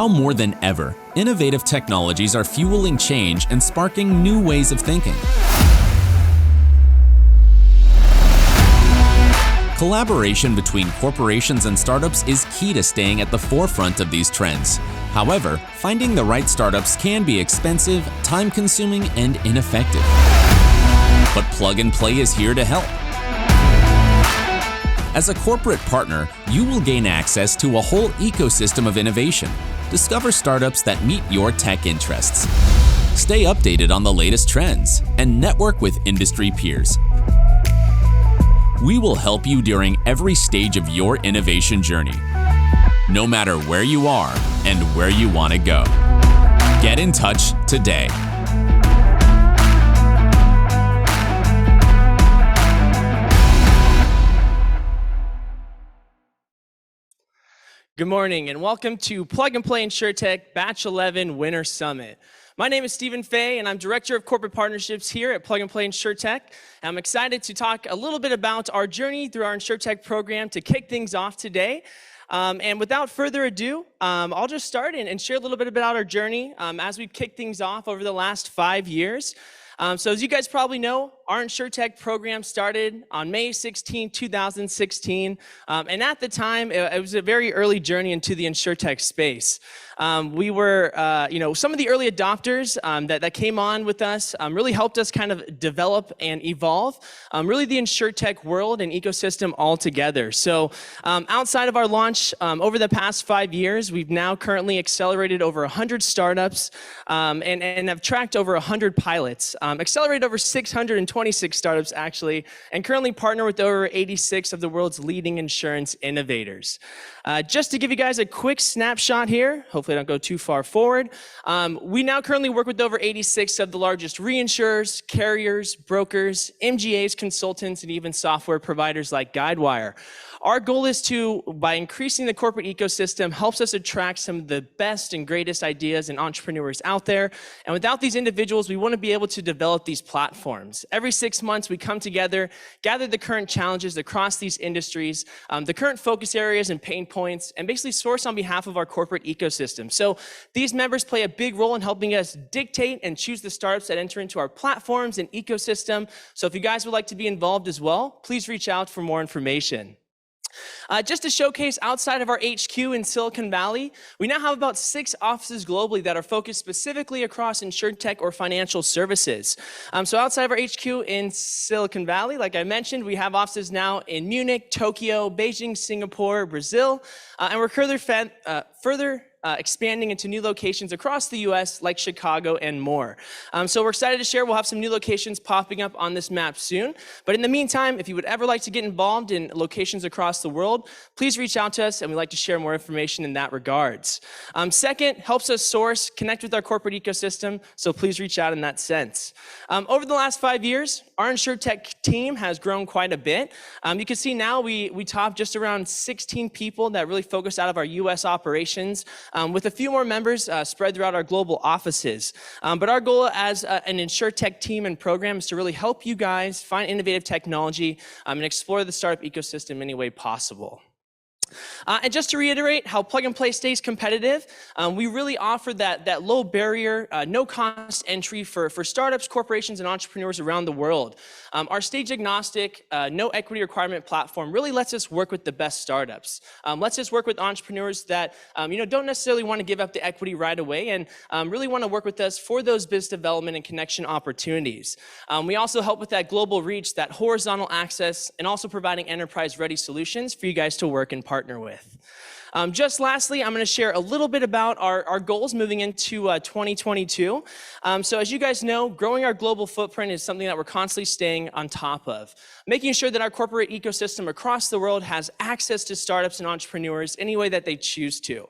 Now more than ever, innovative technologies are fueling change and sparking new ways of thinking. Collaboration between corporations and startups is key to staying at the forefront of these trends. However, finding the right startups can be expensive, time-consuming, and ineffective. But Plug and Play is here to help. As a corporate partner, you will gain access to a whole ecosystem of innovation. Discover startups that meet your tech interests. Stay updated on the latest trends and network with industry peers. We will help you during every stage of your innovation journey, no matter where you are and where you want to go. Get in touch today. Good morning and welcome to Plug and Play Insurtech Batch 11 Winter Summit. My name is Stephen Fay and I'm Director of Corporate Partnerships here at Plug and Play Insurtech. I'm excited to talk a little bit about our journey through our Insurtech program to kick things off today. And without further ado, I'll just start and share a little bit about our journey as we've kicked things off over the last 5 years. So as you guys probably know, our Insurtech program started on May 16, 2016. And at the time, it was a very early journey into the Insurtech space. We were, some of the early adopters that came on with us really helped us kind of develop and evolve really the Insurtech world and ecosystem altogether. So outside of our launch, over the past 5 years, we've now currently accelerated over 100 startups and have tracked over 100 pilots, accelerated over 626 startups actually, and currently partner with over 86 of the world's leading insurance innovators. Just to give you guys a quick snapshot here, hopefully I don't go too far forward, we now currently work with over 86 of the largest reinsurers, carriers, brokers, MGAs, consultants, and even software providers like Guidewire. Our goal is to, by increasing the corporate ecosystem, helps us attract some of the best and greatest ideas and entrepreneurs out there. And without these individuals, we want to be able to develop these platforms. Every 6 months, we come together, gather the current challenges across these industries, the current focus areas and pain points, and basically source on behalf of our corporate ecosystem. So these members play a big role in helping us dictate and choose the startups that enter into our platforms and ecosystem. So if you guys would like to be involved as well, please reach out for more information. Just to showcase outside of our HQ in Silicon Valley, we now have about 6 offices globally that are focused specifically across Insurtech or financial services. So outside of our HQ in Silicon Valley, like I mentioned, we have offices now in Munich, Tokyo, Beijing, Singapore, Brazil, and we're further expanding into new locations across the US like Chicago and more. So we're excited to share we'll have some new locations popping up on this map soon. But in the meantime, if you would ever like to get involved in locations across the world, please reach out to us and we'd like to share more information in that regards. Second, helps us source, connect with our corporate ecosystem, so please reach out in that sense. Over the last 5 years, our Insurtech team has grown quite a bit. You can see now we top just around 16 people that really focus out of our US operations, with a few more members spread throughout our global offices. But our goal as an Insurtech team and program is to really help you guys find innovative technology and explore the startup ecosystem any way possible. And just to reiterate how Plug and Play stays competitive, we really offer that low barrier, no cost entry for startups, corporations, and entrepreneurs around the world. Our stage agnostic, no equity requirement platform really lets us work with the best startups. Lets us work with entrepreneurs that don't necessarily want to give up the equity right away and really want to work with us for those business development and connection opportunities. We also help with that global reach, that horizontal access, and also providing enterprise-ready solutions for you guys to work and partner with. Just lastly, I'm going to share a little bit about our goals moving into 2022. So as you guys know, growing our global footprint is something that we're constantly staying on top of. Making sure that our corporate ecosystem across the world has access to startups and entrepreneurs any way that they choose to.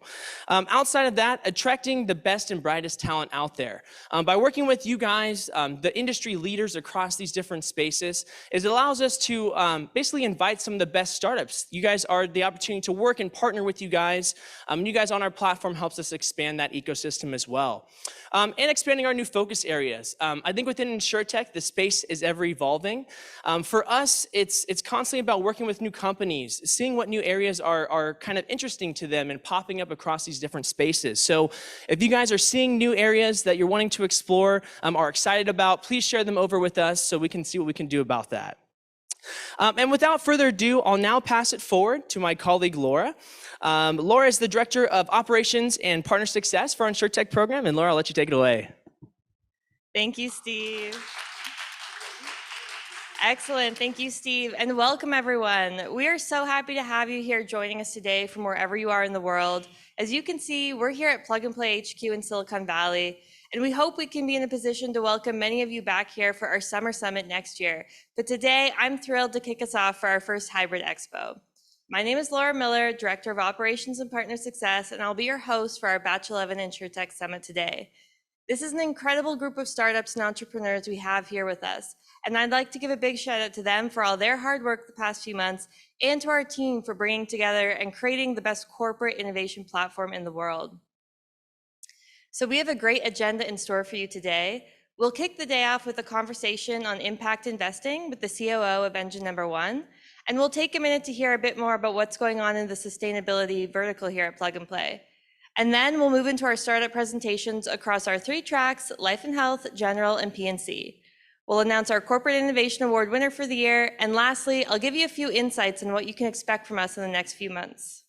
Outside of that, attracting the best and brightest talent out there. By working with you guys, the industry leaders across these different spaces, it allows us to basically invite some of the best startups. You guys are the opportunity to work and partner with you guys. You guys on our platform helps us expand that ecosystem as well. And expanding our new focus areas. I think within Insurtech, the space is ever evolving. For us, it's constantly about working with new companies, seeing what new areas are kind of interesting to them and popping up across these different spaces. So if you guys are seeing new areas that you're wanting to explore, are excited about, please share them over with us so we can see what we can do about that. And without further ado, I'll now pass it forward to my colleague, Laura. Laura is the Director of Operations and Partner Success for our Insurtech program. And Laura, I'll let you take it away. Thank you, Steve. Excellent. Thank you, Steve. And welcome, everyone. We are so happy to have you here joining us today from wherever you are in the world. As you can see, we're here at Plug and Play HQ in Silicon Valley, and we hope we can be in a position to welcome many of you back here for our Summer Summit next year. But today, I'm thrilled to kick us off for our first hybrid expo. My name is Laura Miller, Director of Operations and Partner Success, and I'll be your host for our Batch 11 Insurtech Summit today. This is an incredible group of startups and entrepreneurs we have here with us, and I'd like to give a big shout out to them for all their hard work the past few months, and to our team for bringing together and creating the best corporate innovation platform in the world. So we have a great agenda in store for you today. We'll kick the day off with a conversation on impact investing with the COO of Engine Number One, and we'll take a minute to hear a bit more about what's going on in the sustainability vertical here at Plug and Play. And then we'll move into our startup presentations across our 3 tracks, Life and Health, General, and P&C. We'll announce our Corporate Innovation Award winner for the year, and lastly, I'll give you a few insights on what you can expect from us in the next few months.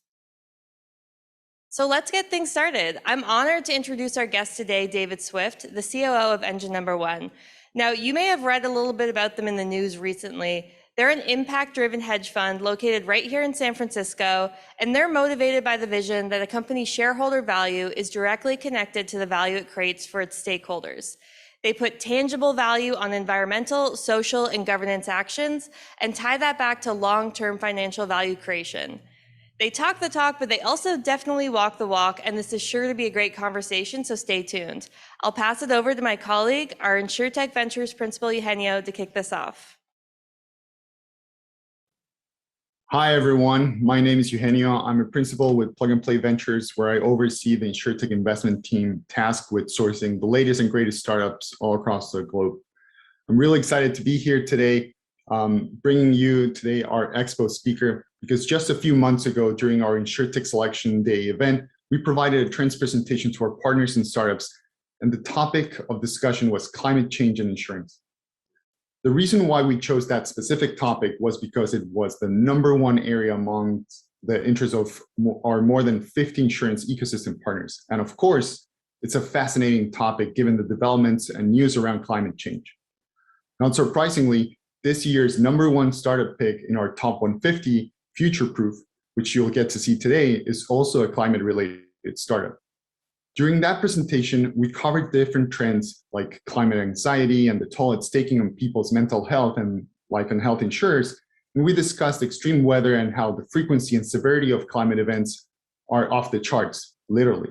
So let's get things started. I'm honored to introduce our guest today, David Swift, the COO of Engine Number One. Now, you may have read a little bit about them in the news recently. They're an impact-driven hedge fund located right here in San Francisco, and they're motivated by the vision that a company's shareholder value is directly connected to the value it creates for its stakeholders. They put tangible value on environmental, social, and governance actions and tie that back to long-term financial value creation. They talk the talk, but they also definitely walk the walk, and this is sure to be a great conversation, so stay tuned. I'll pass it over to my colleague, our Insurtech Ventures Principal, Eugenio, to kick this off. Hi, everyone. My name is Eugenio. I'm a principal with Plug and Play Ventures, where I oversee the Insurtech investment team tasked with sourcing the latest and greatest startups all across the globe. I'm really excited to be here today, bringing you today our expo speaker, because just a few months ago during our Insurtech Selection Day event, we provided a trends presentation to our partners and startups, and the topic of discussion was climate change and insurance. The reason why we chose that specific topic was because it was the #1 area among the interests of our more than 50 insurance ecosystem partners. And of course, it's a fascinating topic given the developments and news around climate change. Not surprisingly, this year's #1 startup pick in our top 150, FutureProof, which you'll get to see today, is also a climate-related startup. During that presentation, we covered different trends like climate anxiety and the toll it's taking on people's mental health and life and health insurers. And we discussed extreme weather and how the frequency and severity of climate events are off the charts, literally,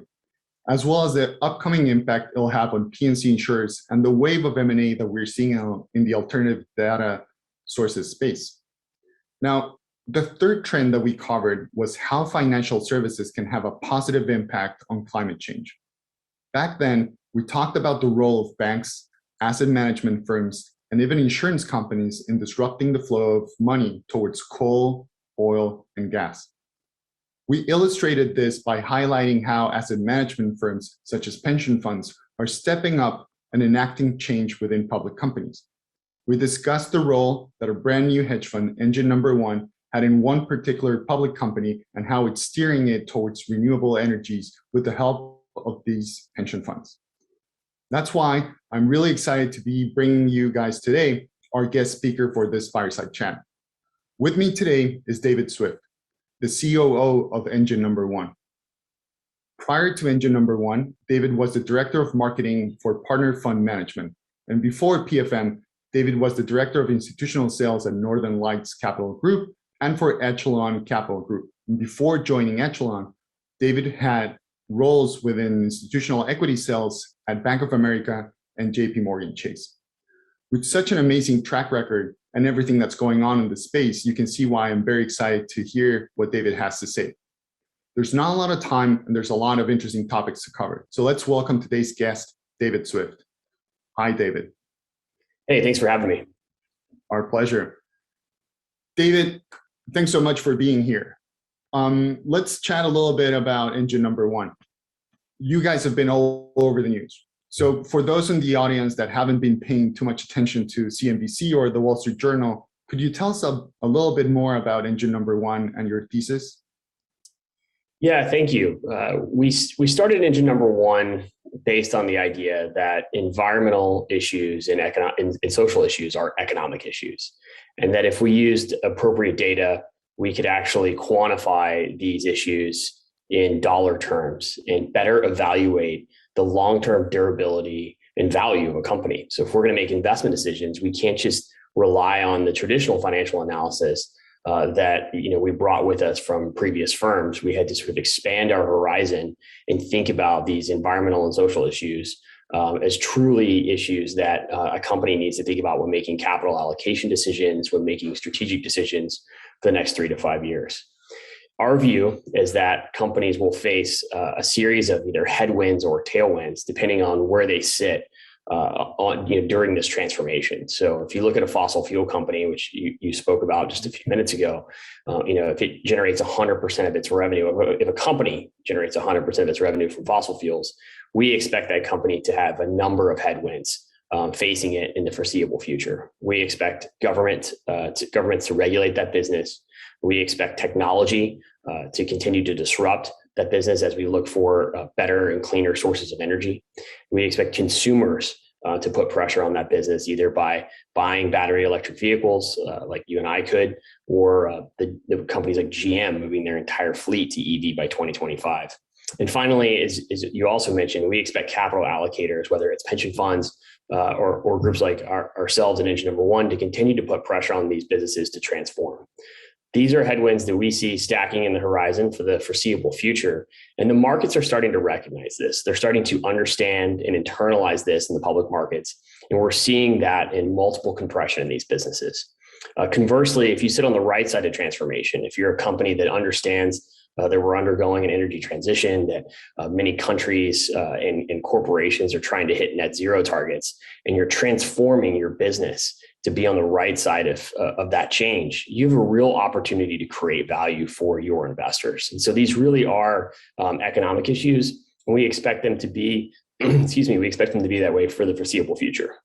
as well as the upcoming impact it'll have on P&C insurers and the wave of M&A that we're seeing in the alternative data sources space. Now, the third trend that we covered was how financial services can have a positive impact on climate change. Back then, we talked about the role of banks, asset management firms, and even insurance companies in disrupting the flow of money towards coal, oil, and gas. We illustrated this by highlighting how asset management firms, such as pension funds, are stepping up and enacting change within public companies. We discussed the role that a brand new hedge fund, Engine Number One, had in one particular public company and how it's steering it towards renewable energies with the help of these pension funds. That's why I'm really excited to be bringing you guys today our guest speaker for this fireside chat. With me today is David Swift, the COO of Engine Number One. Prior to Engine Number One, David was the Director of Marketing for Partner Fund Management. And before PFM, David was the Director of Institutional Sales at Northern Lights Capital Group and for Echelon Capital Group. And before joining Echelon, David had roles within institutional equity sales at Bank of America and JP Morgan Chase. With such an amazing track record and everything that's going on in the space, you can see why I'm very excited to hear what David has to say. There's not a lot of time and there's a lot of interesting topics to cover. So let's welcome today's guest, David Swift. Hi, David. Hey, thanks for having me. Our pleasure. David, thanks so much for being here. Let's chat a little bit about engine number one. You guys have been all over the news. So for those in the audience that haven't been paying too much attention to CNBC or the Wall Street Journal, could you tell us a little bit more about engine number one and your thesis? Yeah, thank you. We started engine number one based on the idea that environmental issues and social issues are economic issues, and that if we used appropriate data, we could actually quantify these issues in dollar terms and better evaluate the long-term durability and value of a company. So if we're going to make investment decisions, we can't just rely on the traditional financial analysis that we brought with us from previous firms. We had to sort of expand our horizon and think about these environmental and social issues as truly issues that a company needs to think about when making capital allocation decisions, when making strategic decisions for the next 3 to 5 years. Our view is that companies will face a series of either headwinds or tailwinds, depending on where they sit during this transformation. So if you look at a fossil fuel company, which you spoke about just a few minutes ago, if it generates 100% of its revenue, if a company generates 100% of its revenue from fossil fuels, we expect that company to have a number of headwinds facing it in the foreseeable future. We expect governments to regulate that business. We expect technology to continue to disrupt that business as we look for better and cleaner sources of energy. We expect consumers to put pressure on that business, either by buying battery electric vehicles like you and I could, or the companies like GM moving their entire fleet to EV by 2025. And finally, as you also mentioned, we expect capital allocators, whether it's pension funds or groups like ourselves in engine number one, to continue to put pressure on these businesses to transform. These are headwinds that we see stacking in the horizon for the foreseeable future. And the markets are starting to recognize this. They're starting to understand and internalize this in the public markets. And we're seeing that in multiple compression in these businesses. Conversely, if you sit on the right side of transformation, if you're a company that understands that we're undergoing an energy transition, that many countries and corporations are trying to hit net zero targets, and you're transforming your business to be on the right side of that change, you have a real opportunity to create value for your investors. And so these really are economic issues, and we expect them to be, we expect them to be that way for the foreseeable future.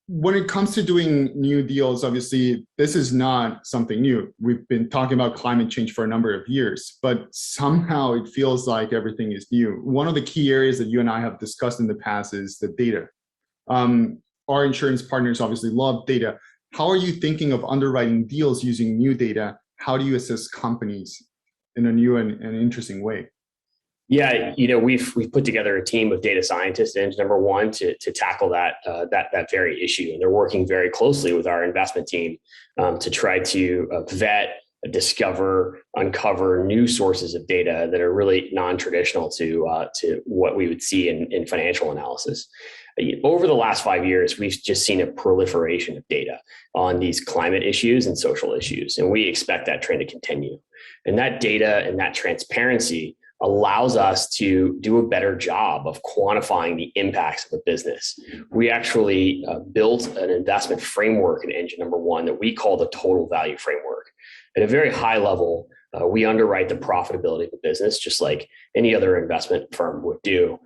When it comes to doing new deals, obviously, this is not something new. We've been talking about climate change for a number of years, but somehow it feels like everything is new. One of the key areas that you and I have discussed in the past is the data. Our insurance partners obviously love data. How are you thinking of underwriting deals using new data? How do you assess companies in a new and interesting way? Yeah, we've put together a team of data scientists in engine number one to tackle that very issue, and they're working very closely with our investment team to try to vet, discover, uncover new sources of data that are really non-traditional to what we would see in financial analysis. Over the last 5 years, we've just seen a proliferation of data on these climate issues and social issues, and we expect that trend to continue. And that data and that transparency allows us to do a better job of quantifying the impacts of a business. We actually built an investment framework in engine number one that we call the total value framework. At a very high level, we underwrite the profitability of the business, just like any other investment firm would do,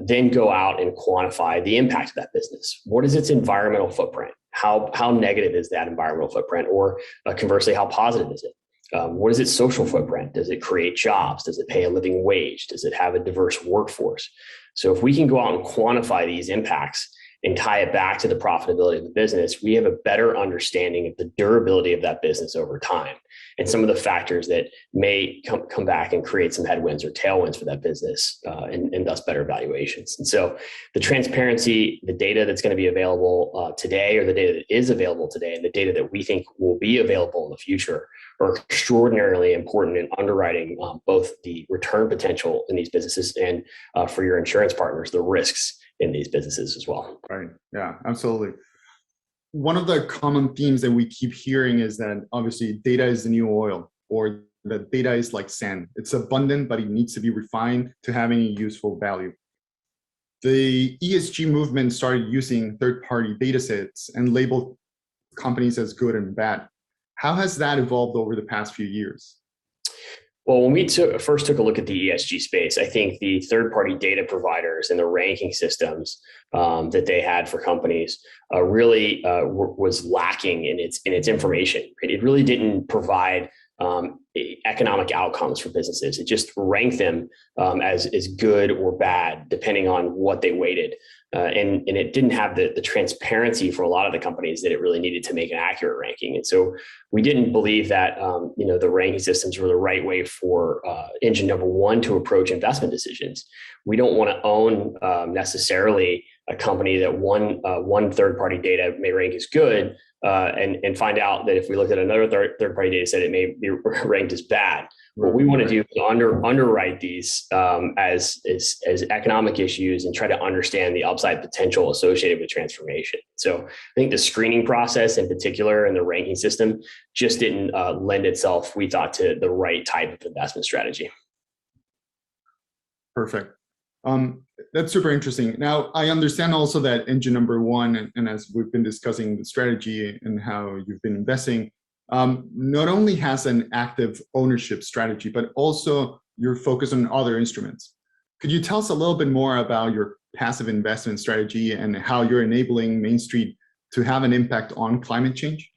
then go out and quantify the impact of that business. What is its environmental footprint? How negative is that environmental footprint? Or conversely, how positive is it? What is its social footprint? Does it create jobs? Does it pay a living wage? Does it have a diverse workforce? So if we can go out and quantify these impacts and tie it back to the profitability of the business, we have a better understanding of the durability of that business over time and some of the factors that may come back and create some headwinds or tailwinds for that business and thus better valuations. And so the transparency, the data that's going to be available today, or the data that is available today, and the data that we think will be available in the future are extraordinarily important in underwriting both the return potential in these businesses and for your insurance partners, the risks in these businesses as well. Right. Yeah, absolutely. One of the common themes that we keep hearing is that obviously data is the new oil, or that data is like sand. It's abundant, but it needs to be refined to have any useful value. The ESG movement started using third-party data sets and labeled companies as good and bad. How has that evolved over the past few years? Well, when we first took a look at the ESG space, I think the third-party data providers and the ranking systems that they had for companies really was lacking in its information. It really didn't provide economic outcomes for businesses. It just ranked them as good or bad, depending on what they weighted. And it didn't have the transparency for a lot of the companies that it really needed to make an accurate ranking. And so we didn't believe that the ranking systems were the right way for engine number one to approach investment decisions. We don't want to own necessarily a company that one third-party data may rank as good, and find out that if we looked at another third-party data set, it may be ranked as bad. What we want to do is underwrite these as economic issues and try to understand the upside potential associated with transformation. So I think the screening process in particular and the ranking system just didn't lend itself, we thought, to the right type of investment strategy. Perfect. That's super interesting. Now, I understand also that engine number one, and as we've been discussing the strategy and how you've been investing, not only has an active ownership strategy, but also you're focused on other instruments. Could you tell us a little bit more about your passive investment strategy and how you're enabling Main Street to have an impact on climate change?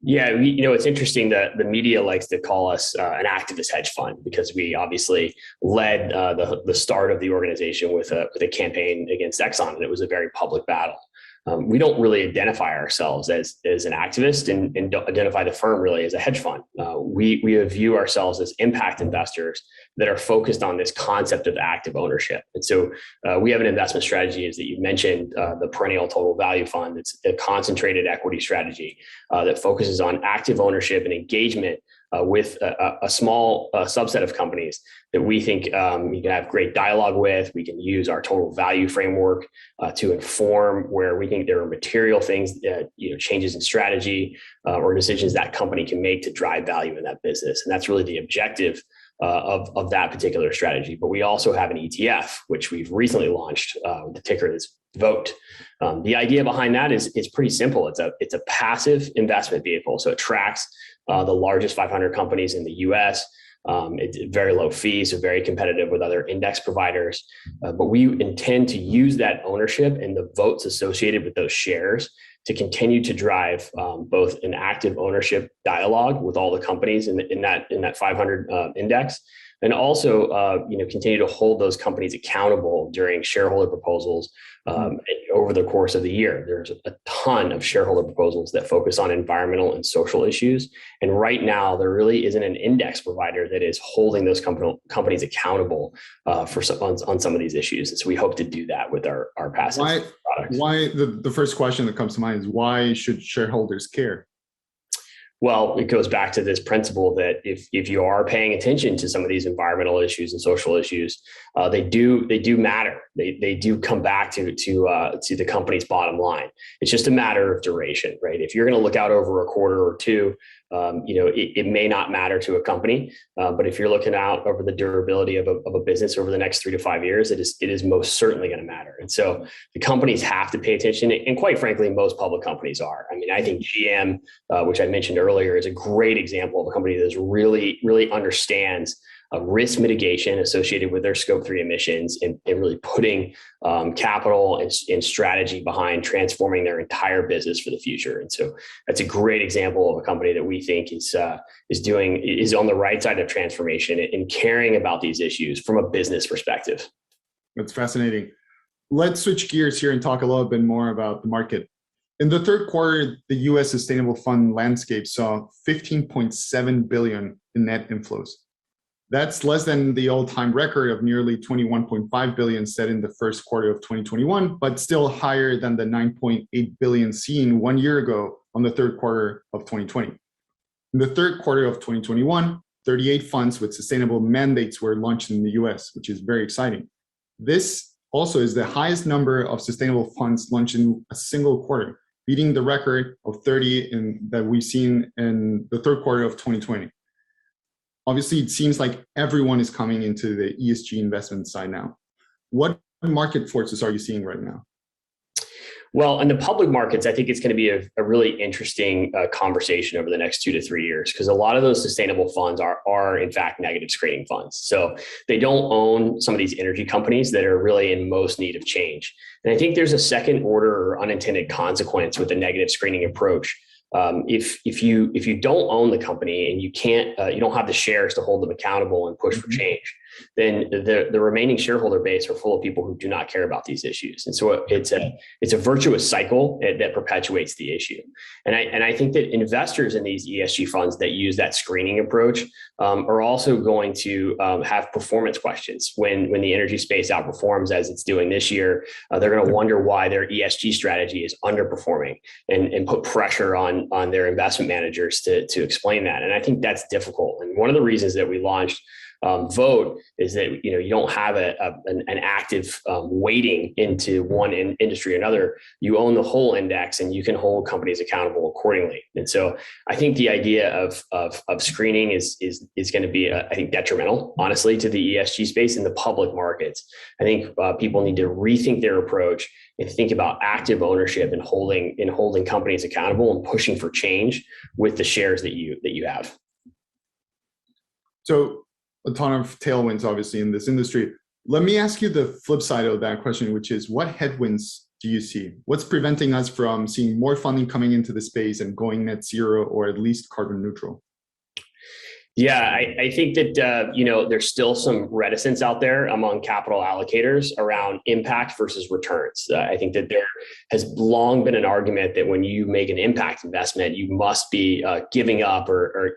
Yeah, it's interesting that the media likes to call us an activist hedge fund because we obviously led the start of the organization with a campaign against Exxon, and it was a very public battle. We don't really identify ourselves as an activist and don't identify the firm really as a hedge fund. We view ourselves as impact investors that are focused on this concept of active ownership. And so we have an investment strategy, as that you mentioned, the perennial total value fund. It's a concentrated equity strategy that focuses on active ownership and engagement with a small subset of companies that we think we can have great dialogue with. We can use our total value framework to inform where we think there are material things, changes in strategy or decisions that company can make to drive value in that business. And that's really the objective of that particular strategy. But we also have an ETF, which we've recently launched. The ticker is VOTE. The idea behind that is pretty simple. It's a passive investment vehicle. So it tracks the largest 500 companies in the US. It's very low fees, so very competitive with other index providers. But we intend to use that ownership and the votes associated with those shares to continue to drive both an active ownership dialogue with all the companies in that 500 index, and also continue to hold those companies accountable during shareholder proposals over the course of the year. There's a ton of shareholder proposals that focus on environmental and social issues, and right now there really isn't an index provider that is holding those companies accountable on some of these issues. And so we hope to do that with our passive products. Why the first question that comes to mind is, why should shareholders care? Well, it goes back to this principle that if you are paying attention to some of these environmental issues and social issues, they do matter. They do come back to the company's bottom line. It's just a matter of duration, right? If you're going to look out over a quarter or two, it may not matter to a company, but if you're looking out over the durability of a business over the next 3 to 5 years, it is most certainly going to matter. And so the companies have to pay attention, and quite frankly, most public companies are. I mean, I think GM, which I mentioned earlier, is a great example of a company that really, really understands risk mitigation associated with their Scope 3 emissions and really putting capital and strategy behind transforming their entire business for the future. And so that's a great example of a company that we think is on the right side of transformation and caring about these issues from a business perspective. That's fascinating. Let's switch gears here and talk a little bit more about the market. In the third quarter, the US sustainable fund landscape saw $15.7 billion in net inflows. That's less than the all-time record of nearly $21.5 billion set in the first quarter of 2021, but still higher than the $9.8 billion seen 1 year ago on the third quarter of 2020. In the third quarter of 2021, 38 funds with sustainable mandates were launched in the US, which is very exciting. This also is the highest number of sustainable funds launched in a single quarter, beating the record of 30 that we've seen in the third quarter of 2020. Obviously, it seems like everyone is coming into the ESG investment side now. What market forces are you seeing right now? Well, in the public markets, I think it's going to be a really interesting conversation over the next 2 to 3 years, because a lot of those sustainable funds are in fact negative screening funds. So they don't own some of these energy companies that are really in most need of change. And I think there's a second order or unintended consequence with the negative screening approach. If you don't own the company and you don't have the shares to hold them accountable and push for change, then the remaining shareholder base are full of people who do not care about these issues. And so it's a virtuous cycle that perpetuates the issue. And I think that investors in these ESG funds that use that screening approach are also going to have performance questions when the energy space outperforms as it's doing this year. They're going to wonder why their ESG strategy is underperforming and put pressure on their investment managers to explain that. And I think that's difficult. And one of the reasons that we launched Vote is that you don't have an active weighting into one industry or another. You own the whole index, and you can hold companies accountable accordingly. And so I think the idea of screening is going to be I think detrimental, honestly, to the ESG space in the public markets. I think people need to rethink their approach and think about active ownership and holding companies accountable and pushing for change with the shares that you have. So a ton of tailwinds, obviously, in this industry. Let me ask you the flip side of that question, which is, what headwinds do you see? What's preventing us from seeing more funding coming into the space and going net zero or at least carbon neutral? Yeah, I think that there's still some reticence out there among capital allocators around impact versus returns. I think that there has long been an argument that when you make an impact investment, you must be giving up or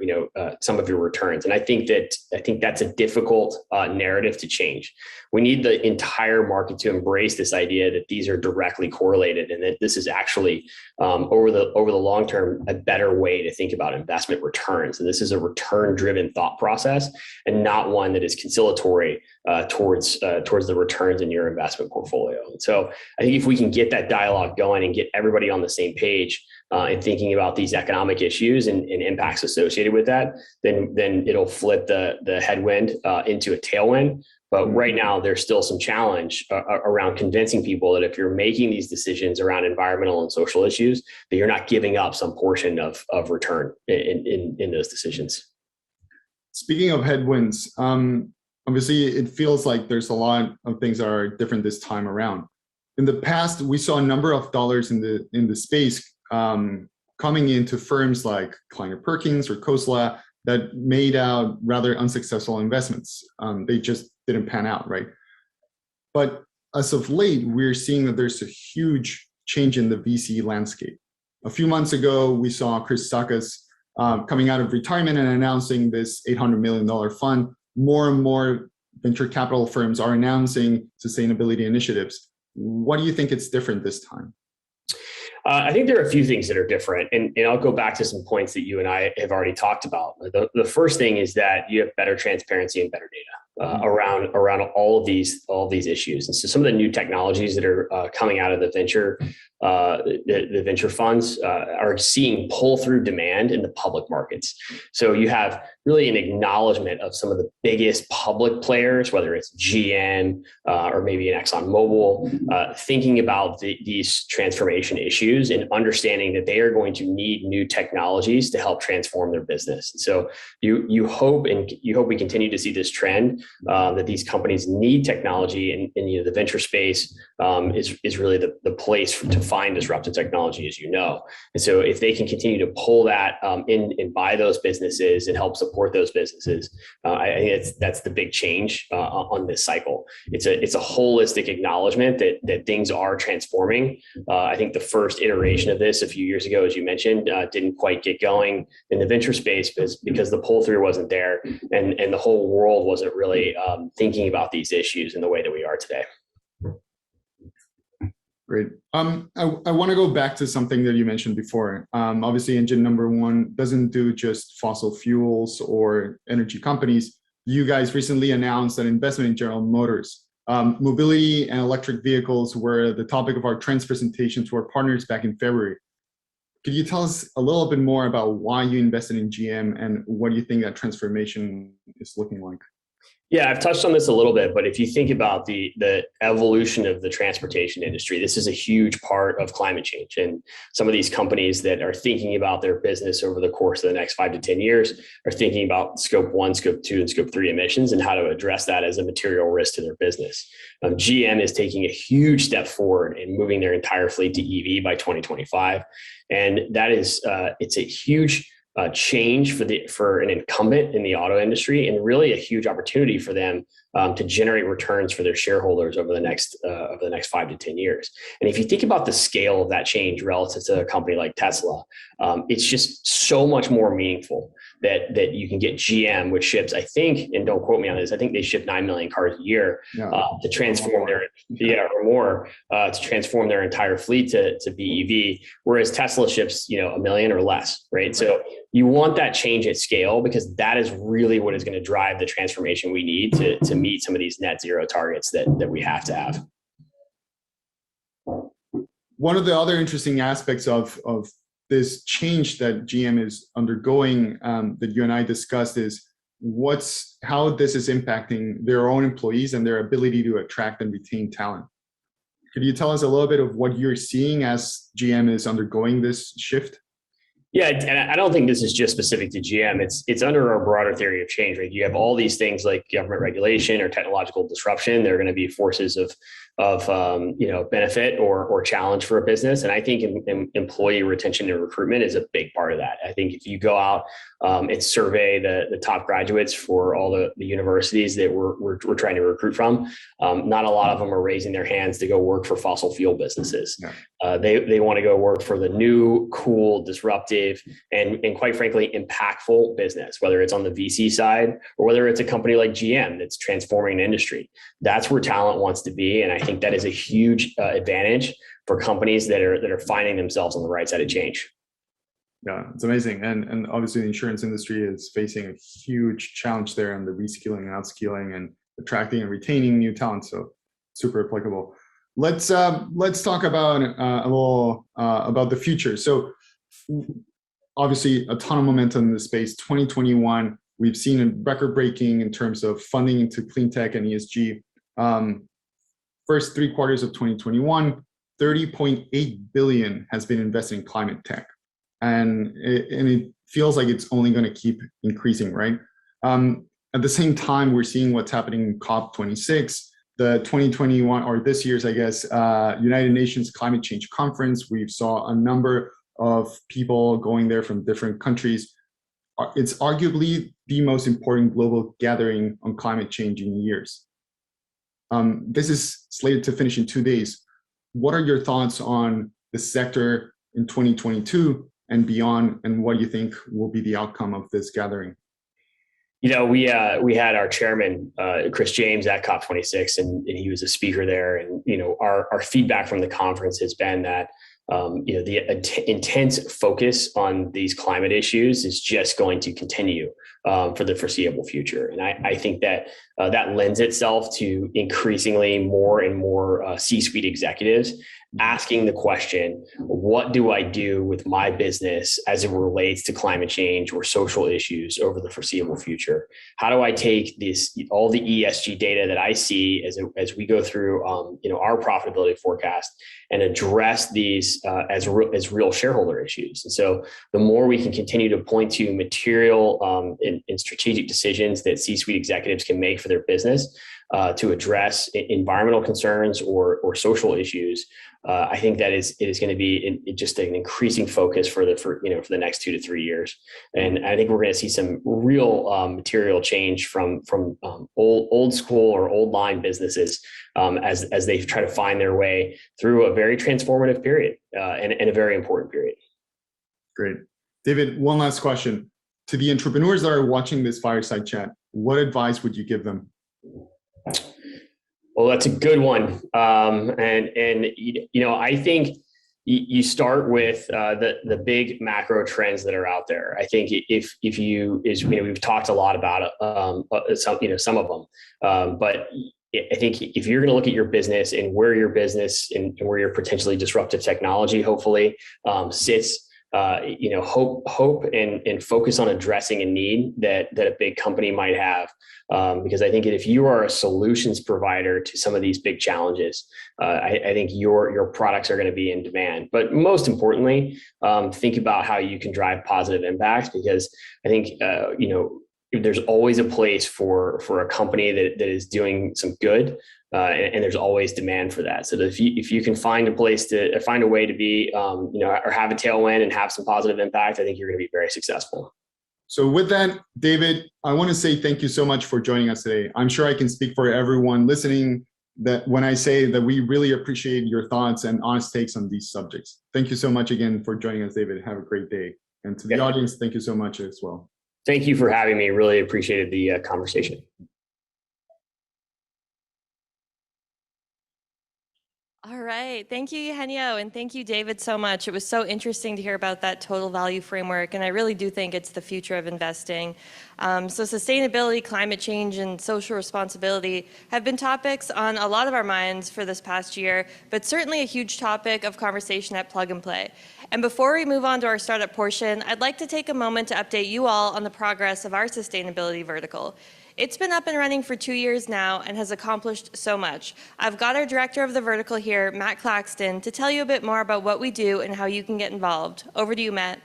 some of your returns. And I think that's a difficult narrative to change. We need the entire market to embrace this idea that these are directly correlated, and that this is actually over the long term a better way to think about investment returns. And this is a return-driven thought process, and not one that is conciliatory towards the returns in your investment portfolio. And so I think if we can get that dialogue going and get everybody on the same page and thinking about these economic issues and impacts associated with that, then it'll flip the headwind into a tailwind. But right now, there's still some challenge around convincing people that if you're making these decisions around environmental and social issues, that you're not giving up some portion of return in those decisions. Speaking of headwinds, obviously, it feels like there's a lot of things that are different this time around. In the past, we saw a number of dollars in the space coming into firms like Kleiner Perkins or Khosla that made out rather unsuccessful investments. They just didn't pan out, right? But as of late, we're seeing that there's a huge change in the VC landscape. A few months ago, we saw Chris Sackas coming out of retirement and announcing this $800 million fund. More and more venture capital firms are announcing sustainability initiatives. What do you think it's different this time? I think there are a few things that are different, and I'll go back to some points that you and I have already talked about. The first thing is that you have better transparency and better data around all of these issues. And so some of the new technologies that are coming out of the venture funds are seeing pull through demand in the public markets. So you have really an acknowledgement of some of the biggest public players, whether it's GM or maybe an ExxonMobil, thinking about these transformation issues and understanding that they are going to need new technologies to help transform their business. So you hope we continue to see this trend that these companies need technology, and the venture space is really the place to find disruptive technology, as you know. And so if they can continue to pull that in and buy those businesses and help support those businesses, I think that's the big change on this cycle. It's a holistic acknowledgement that things are transforming. I think the first iteration of this a few years ago, as you mentioned, didn't quite get going in the venture space because the pull through wasn't there, and the whole world wasn't really thinking about these issues in the way that we are today. Great. I want to go back to something that you mentioned before. Obviously, engine number one doesn't do just fossil fuels or energy companies. You guys recently announced an investment in General Motors. Mobility and electric vehicles were the topic of our trends presentation to our partners back in February. Could you tell us a little bit more about why you invested in GM and what do you think that transformation is looking like? Yeah, I've touched on this a little bit, but if you think about the evolution of the transportation industry, this is a huge part of climate change. And some of these companies that are thinking about their business over the course of the next 5 to 10 years are thinking about scope 1, scope 2, and scope 3 emissions and how to address that as a material risk to their business. GM is taking a huge step forward in moving their entire fleet to EV by 2025. And that is, it's a huge change for an incumbent in the auto industry, and really a huge opportunity for them to generate returns for their shareholders over the next 5 to 10 years. And if you think about the scale of that change relative to a company like Tesla, it's just so much more meaningful that you can get GM, which ships, I think, and don't quote me on this, I think they ship 9 million cars a year to transform to transform their entire fleet to BEV, whereas Tesla ships, 1 million or less, right? So you want that change at scale, because that is really what is going to drive the transformation we need to meet some of these net zero targets that we have to have. One of the other interesting aspects of this change that GM is undergoing that you and I discussed is how this is impacting their own employees and their ability to attract and retain talent. Could you tell us a little bit of what you're seeing as GM is undergoing this shift? Yeah, and I don't think this is just specific to GM. It's under our broader theory of change, right? You have all these things like government regulation or technological disruption. They're going to be forces of benefit or challenge for a business. And I think employee retention and recruitment is a big part of that. I think if you go out and survey the top graduates for all the universities that we're trying to recruit from, not a lot of them are raising their hands to go work for fossil fuel businesses. Yeah. They want to go work for the new, cool, disruptive, and quite frankly, impactful business, whether it's on the VC side or whether it's a company like GM that's transforming an industry. That's where talent wants to be. And I think that is a huge advantage for companies that are finding themselves on the right side of change. Yeah, it's amazing. And obviously the insurance industry is facing a huge challenge there on the reskilling and upskilling and attracting and retaining new talent. So super applicable. Let's talk about a little about the future. So obviously a ton of momentum in the space. 2021, we've seen a record breaking in terms of funding into clean tech and ESG. First 3 quarters of 2021, $30.8 billion has been invested in climate tech. And it feels like it's only going to keep increasing, right? At the same time, we're seeing what's happening in COP26, the 2021, or this year's, I guess, United Nations Climate Change Conference. We saw a number of people going there from different countries. It's arguably the most important global gathering on climate change in years. This is slated to finish in 2 days. What are your thoughts on the sector in 2022 and beyond, and what do you think will be the outcome of this gathering? We had our chairman, Chris James, at COP26, and he was a speaker there. And, our feedback from the conference has been that the intense focus on these climate issues is just going to continue for the foreseeable future. And I think that that lends itself to increasingly more and more C-suite executives asking the question, what do I do with my business as it relates to climate change or social issues over the foreseeable future? How do I take all the ESG data that I see as we go through our profitability forecast and address these as real shareholder issues? And so the more we can continue to point to material and strategic decisions that C-suite executives can make for their business to address environmental concerns or social issues, I think that it is going to be just an increasing focus for the next 2 to 3 years. And I think we're going to see some real material change from old school or old line businesses as they try to find their way through a very transformative period and a very important period. Great. David, one last question. To the entrepreneurs that are watching this Fireside chat, what advice would you give them? Well, that's a good one. I think you start with the big macro trends that are out there. I think we've talked a lot about some of them, but I think if you're going to look at your business and where your business and where your potentially disruptive technology hopefully sits hope and focus on addressing a need that a big company might have. Because I think if you are a solutions provider to some of these big challenges, I think your products are going to be in demand. But most importantly, think about how you can drive positive impacts, because I think there's always a place for a company that is doing some good, and there's always demand for that. So that if you can find a way to be, or have a tailwind and have some positive impact, I think you're going to be very successful. So with that, David, I want to say thank you so much for joining us today. I'm sure I can speak for everyone listening that when I say that we really appreciate your thoughts and honest takes on these subjects. Thank you so much again for joining us, David. Have a great day. And to the audience, thank you so much as well. Thank you for having me. Really appreciated the conversation. All right. Thank you, Eugenio, and thank you, David, so much. It was so interesting to hear about that total value framework, and I really do think it's the future of investing. So sustainability, climate change, and social responsibility have been topics on a lot of our minds for this past year, but certainly a huge topic of conversation at Plug and Play. And before we move on to our startup portion, I'd like to take a moment to update you all on the progress of our sustainability vertical. It's been up and running for 2 years now and has accomplished so much. I've got our director of the vertical here, Matt Claxton, to tell you a bit more about what we do and how you can get involved. Over to you, Matt.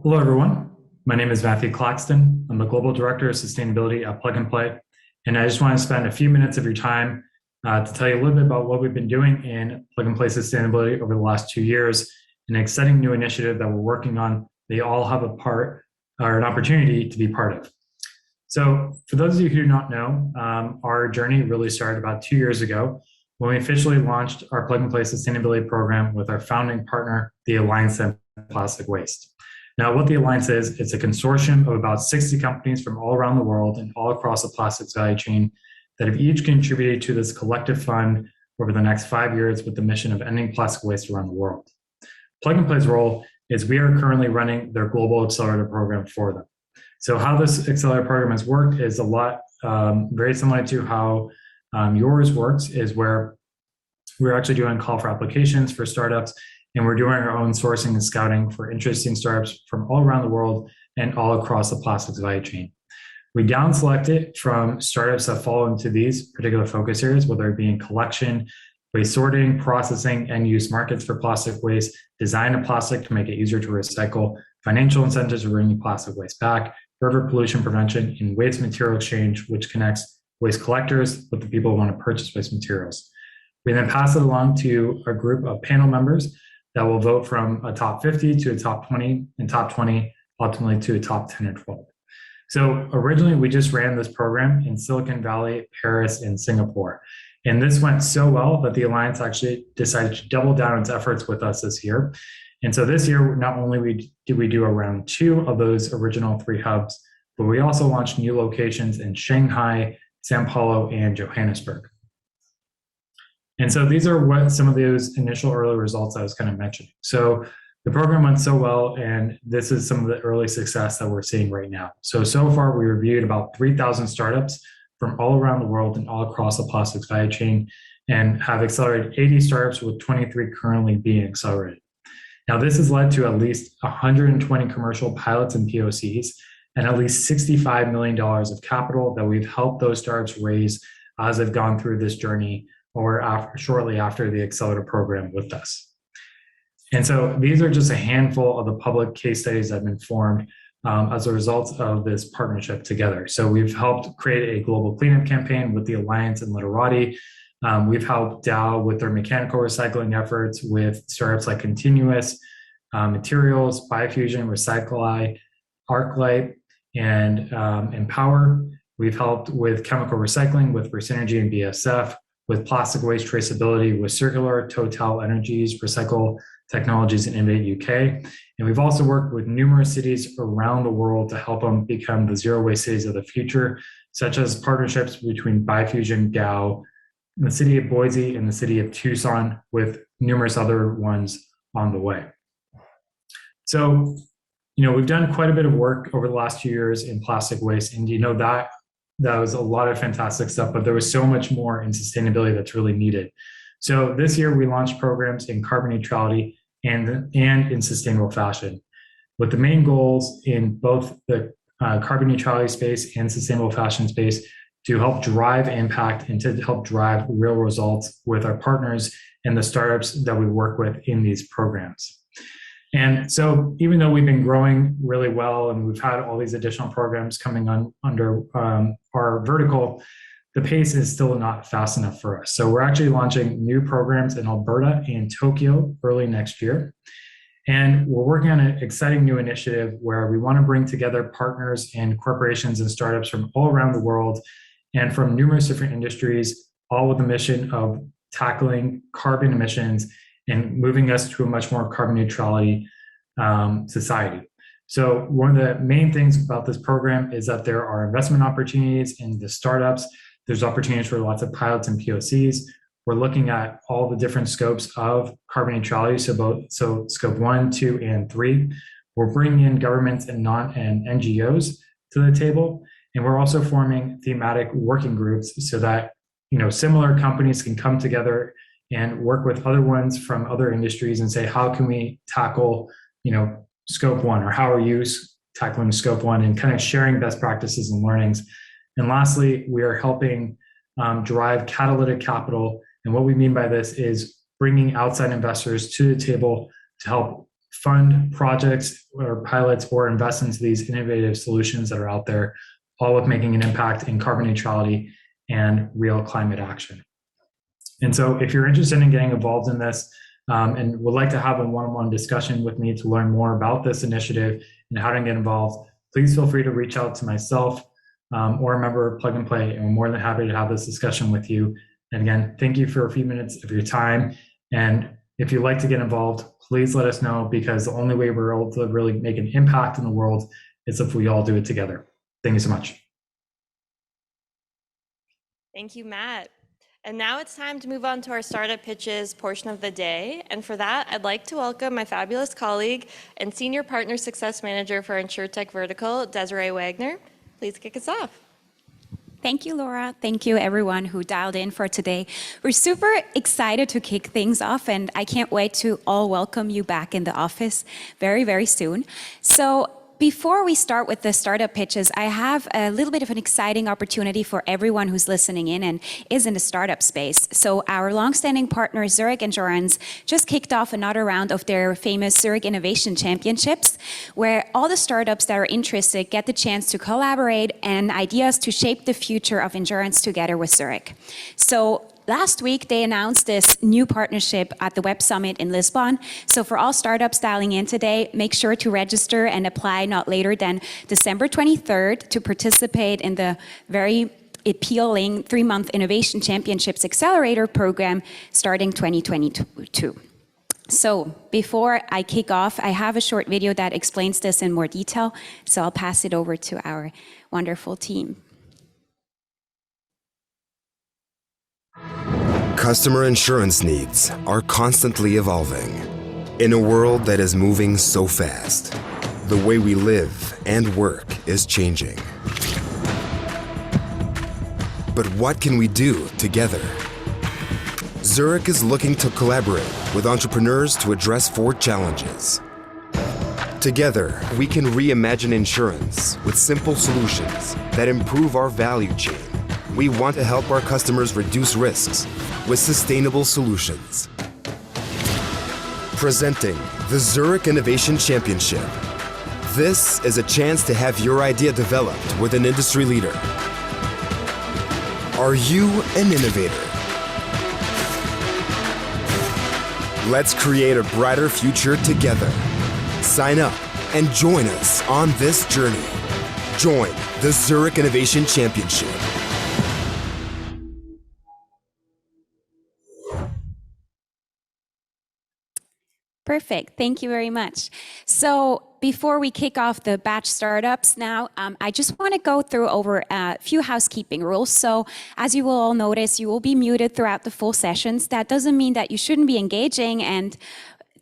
Hello, everyone. My name is Matthew Claxton. I'm the Global Director of Sustainability at Plug and Play. And I just want to spend a few minutes of your time to tell you a little bit about what we've been doing in Plug and Play sustainability over the last 2 years, an exciting new initiative that we're working on. They all have a part or an opportunity to be part of. So for those of you who do not know, our journey really started about 2 years ago when we officially launched our Plug and Play sustainability program with our founding partner, the Alliance to End Plastic Waste. Now, what the Alliance is, it's a consortium of about 60 companies from all around the world and all across the plastics value chain that have each contributed to this collective fund over the next 5 years with the mission of ending plastic waste around the world. Plug and Play's role is we are currently running their global accelerator program for them. So how this accelerator program has worked is a lot very similar to how yours works, is where we're actually doing call for applications for startups, and we're doing our own sourcing and scouting for interesting startups from all around the world and all across the plastics value chain. We down select it from startups that fall into these particular focus areas, whether it be in collection, waste sorting, processing, end-use markets for plastic waste, design of plastic to make it easier to recycle, financial incentives for bringing plastic waste back, river pollution prevention, and waste material exchange, which connects waste collectors with the people who want to purchase waste materials. We then pass it along to a group of panel members that will vote from a top 50 to a top 20, and top 20 ultimately to a top 10 or 12. So originally, we just ran this program in Silicon Valley, Paris, and Singapore. And this went so well that the Alliance actually decided to double down its efforts with us this year. And so this year, not only did we do around 2 of those original 3 hubs, but we also launched new locations in Shanghai, Sao Paulo, and Johannesburg. And so these are what some of those initial early results I was kind of mentioning. So the program went so well, and this is some of the early success that we're seeing right now. So far, we reviewed about 3,000 startups from all around the world and all across the plastics value chain, and have accelerated 80 startups, with 23 currently being accelerated. Now, this has led to at least 120 commercial pilots and POCs, and at least $65 million of capital that we've helped those startups raise as they've gone through this journey, or shortly after the accelerator program with us. And so these are just a handful of the public case studies that have been formed as a result of this partnership together. So we've helped create a global cleanup campaign with the Alliance and Literati. We've helped Dow with their mechanical recycling efforts with startups like Continuous Materials, Biofusion, Recycli, ArcLight, and Empower. We've helped with chemical recycling with Resynergy and BSF, with plastic waste traceability with Circular, Total Energies, Recycle Technologies, and Innovate UK. And we've also worked with numerous cities around the world to help them become the zero waste cities of the future, such as partnerships between Biofusion, Dow, the city of Boise, and the city of Tucson, with numerous other ones on the way. So, we've done quite a bit of work over the last 2 years in plastic waste, and that was a lot of fantastic stuff, but there was so much more in sustainability that's really needed. So this year we launched programs in carbon neutrality and in sustainable fashion, with the main goals in both the carbon neutrality space and sustainable fashion space to help drive impact and to help drive real results with our partners and the startups that we work with in these programs. And so even though we've been growing really well and we've had all these additional programs coming on under our vertical, the pace is still not fast enough for us. So we're actually launching new programs in Alberta and Tokyo early next year. And we're working on an exciting new initiative where we want to bring together partners and corporations and startups from all around the world and from numerous different industries, all with the mission of tackling carbon emissions and moving us to a much more carbon neutrality society. So one of the main things about this program is that there are investment opportunities in the startups. There's opportunities for lots of pilots and POCs. We're looking at all the different scopes of carbon neutrality, so scope 1, 2, and 3. We're bringing in governments and NGOs to the table, and we're also forming thematic working groups so that similar companies can come together and work with other ones from other industries and say, how can we tackle scope 1, or how are you tackling scope 1, and kind of sharing best practices and learnings. And lastly, we are helping drive catalytic capital. And what we mean by this is bringing outside investors to the table to help fund projects or pilots or invest into these innovative solutions that are out there, all with making an impact in carbon neutrality and real climate action. And so if you're interested in getting involved in this and would like to have a one-on-one discussion with me to learn more about this initiative and how to get involved, please feel free to reach out to myself or a member of Plug and Play, and we're more than happy to have this discussion with you. And again, thank you for a few minutes of your time. And if you'd like to get involved, please let us know, because the only way we're able to really make an impact in the world is if we all do it together. Thank you so much. Thank you, Matt. And now it's time to move on to our startup pitches portion of the day. And for that, I'd like to welcome my fabulous colleague and Senior Partner Success Manager for Insurtech Vertical, Desiree Wagner. Please kick us off. Thank you, Laura. Thank you, everyone who dialed in for today. We're super excited to kick things off, and I can't wait to all welcome you back in the office very, very soon. So before we start with the startup pitches, I have a little bit of an exciting opportunity for everyone who's listening in and is in the startup space. So our longstanding partner, Zurich Insurance, just kicked off another round of their famous Zurich Innovation Championships, where all the startups that are interested get the chance to collaborate and ideas to shape the future of insurance together with Zurich. So last week, they announced this new partnership at the Web Summit in Lisbon. So for all startups dialing in today, make sure to register and apply not later than December 23rd to participate in the very appealing 3-month Innovation Championships Accelerator program starting 2022. So before I kick off, I have a short video that explains this in more detail. So I'll pass it over to our wonderful team. Customer insurance needs are constantly evolving. In a world that is moving so fast, the way we live and work is changing. But what can we do together? Zurich is looking to collaborate with entrepreneurs to address 4 challenges. Together, we can reimagine insurance with simple solutions that improve our value chain. We want to help our customers reduce risks with sustainable solutions. Presenting the Zurich Innovation Championship. This is a chance to have your idea developed with an industry leader. Are you an innovator? Let's create a brighter future together. Sign up and join us on this journey. Join the Zurich Innovation Championship. Perfect. Thank you very much. So before we kick off the batch startups now, I just want to go through over a few housekeeping rules. So as you will all notice, you will be muted throughout the full sessions. That doesn't mean that you shouldn't be engaging and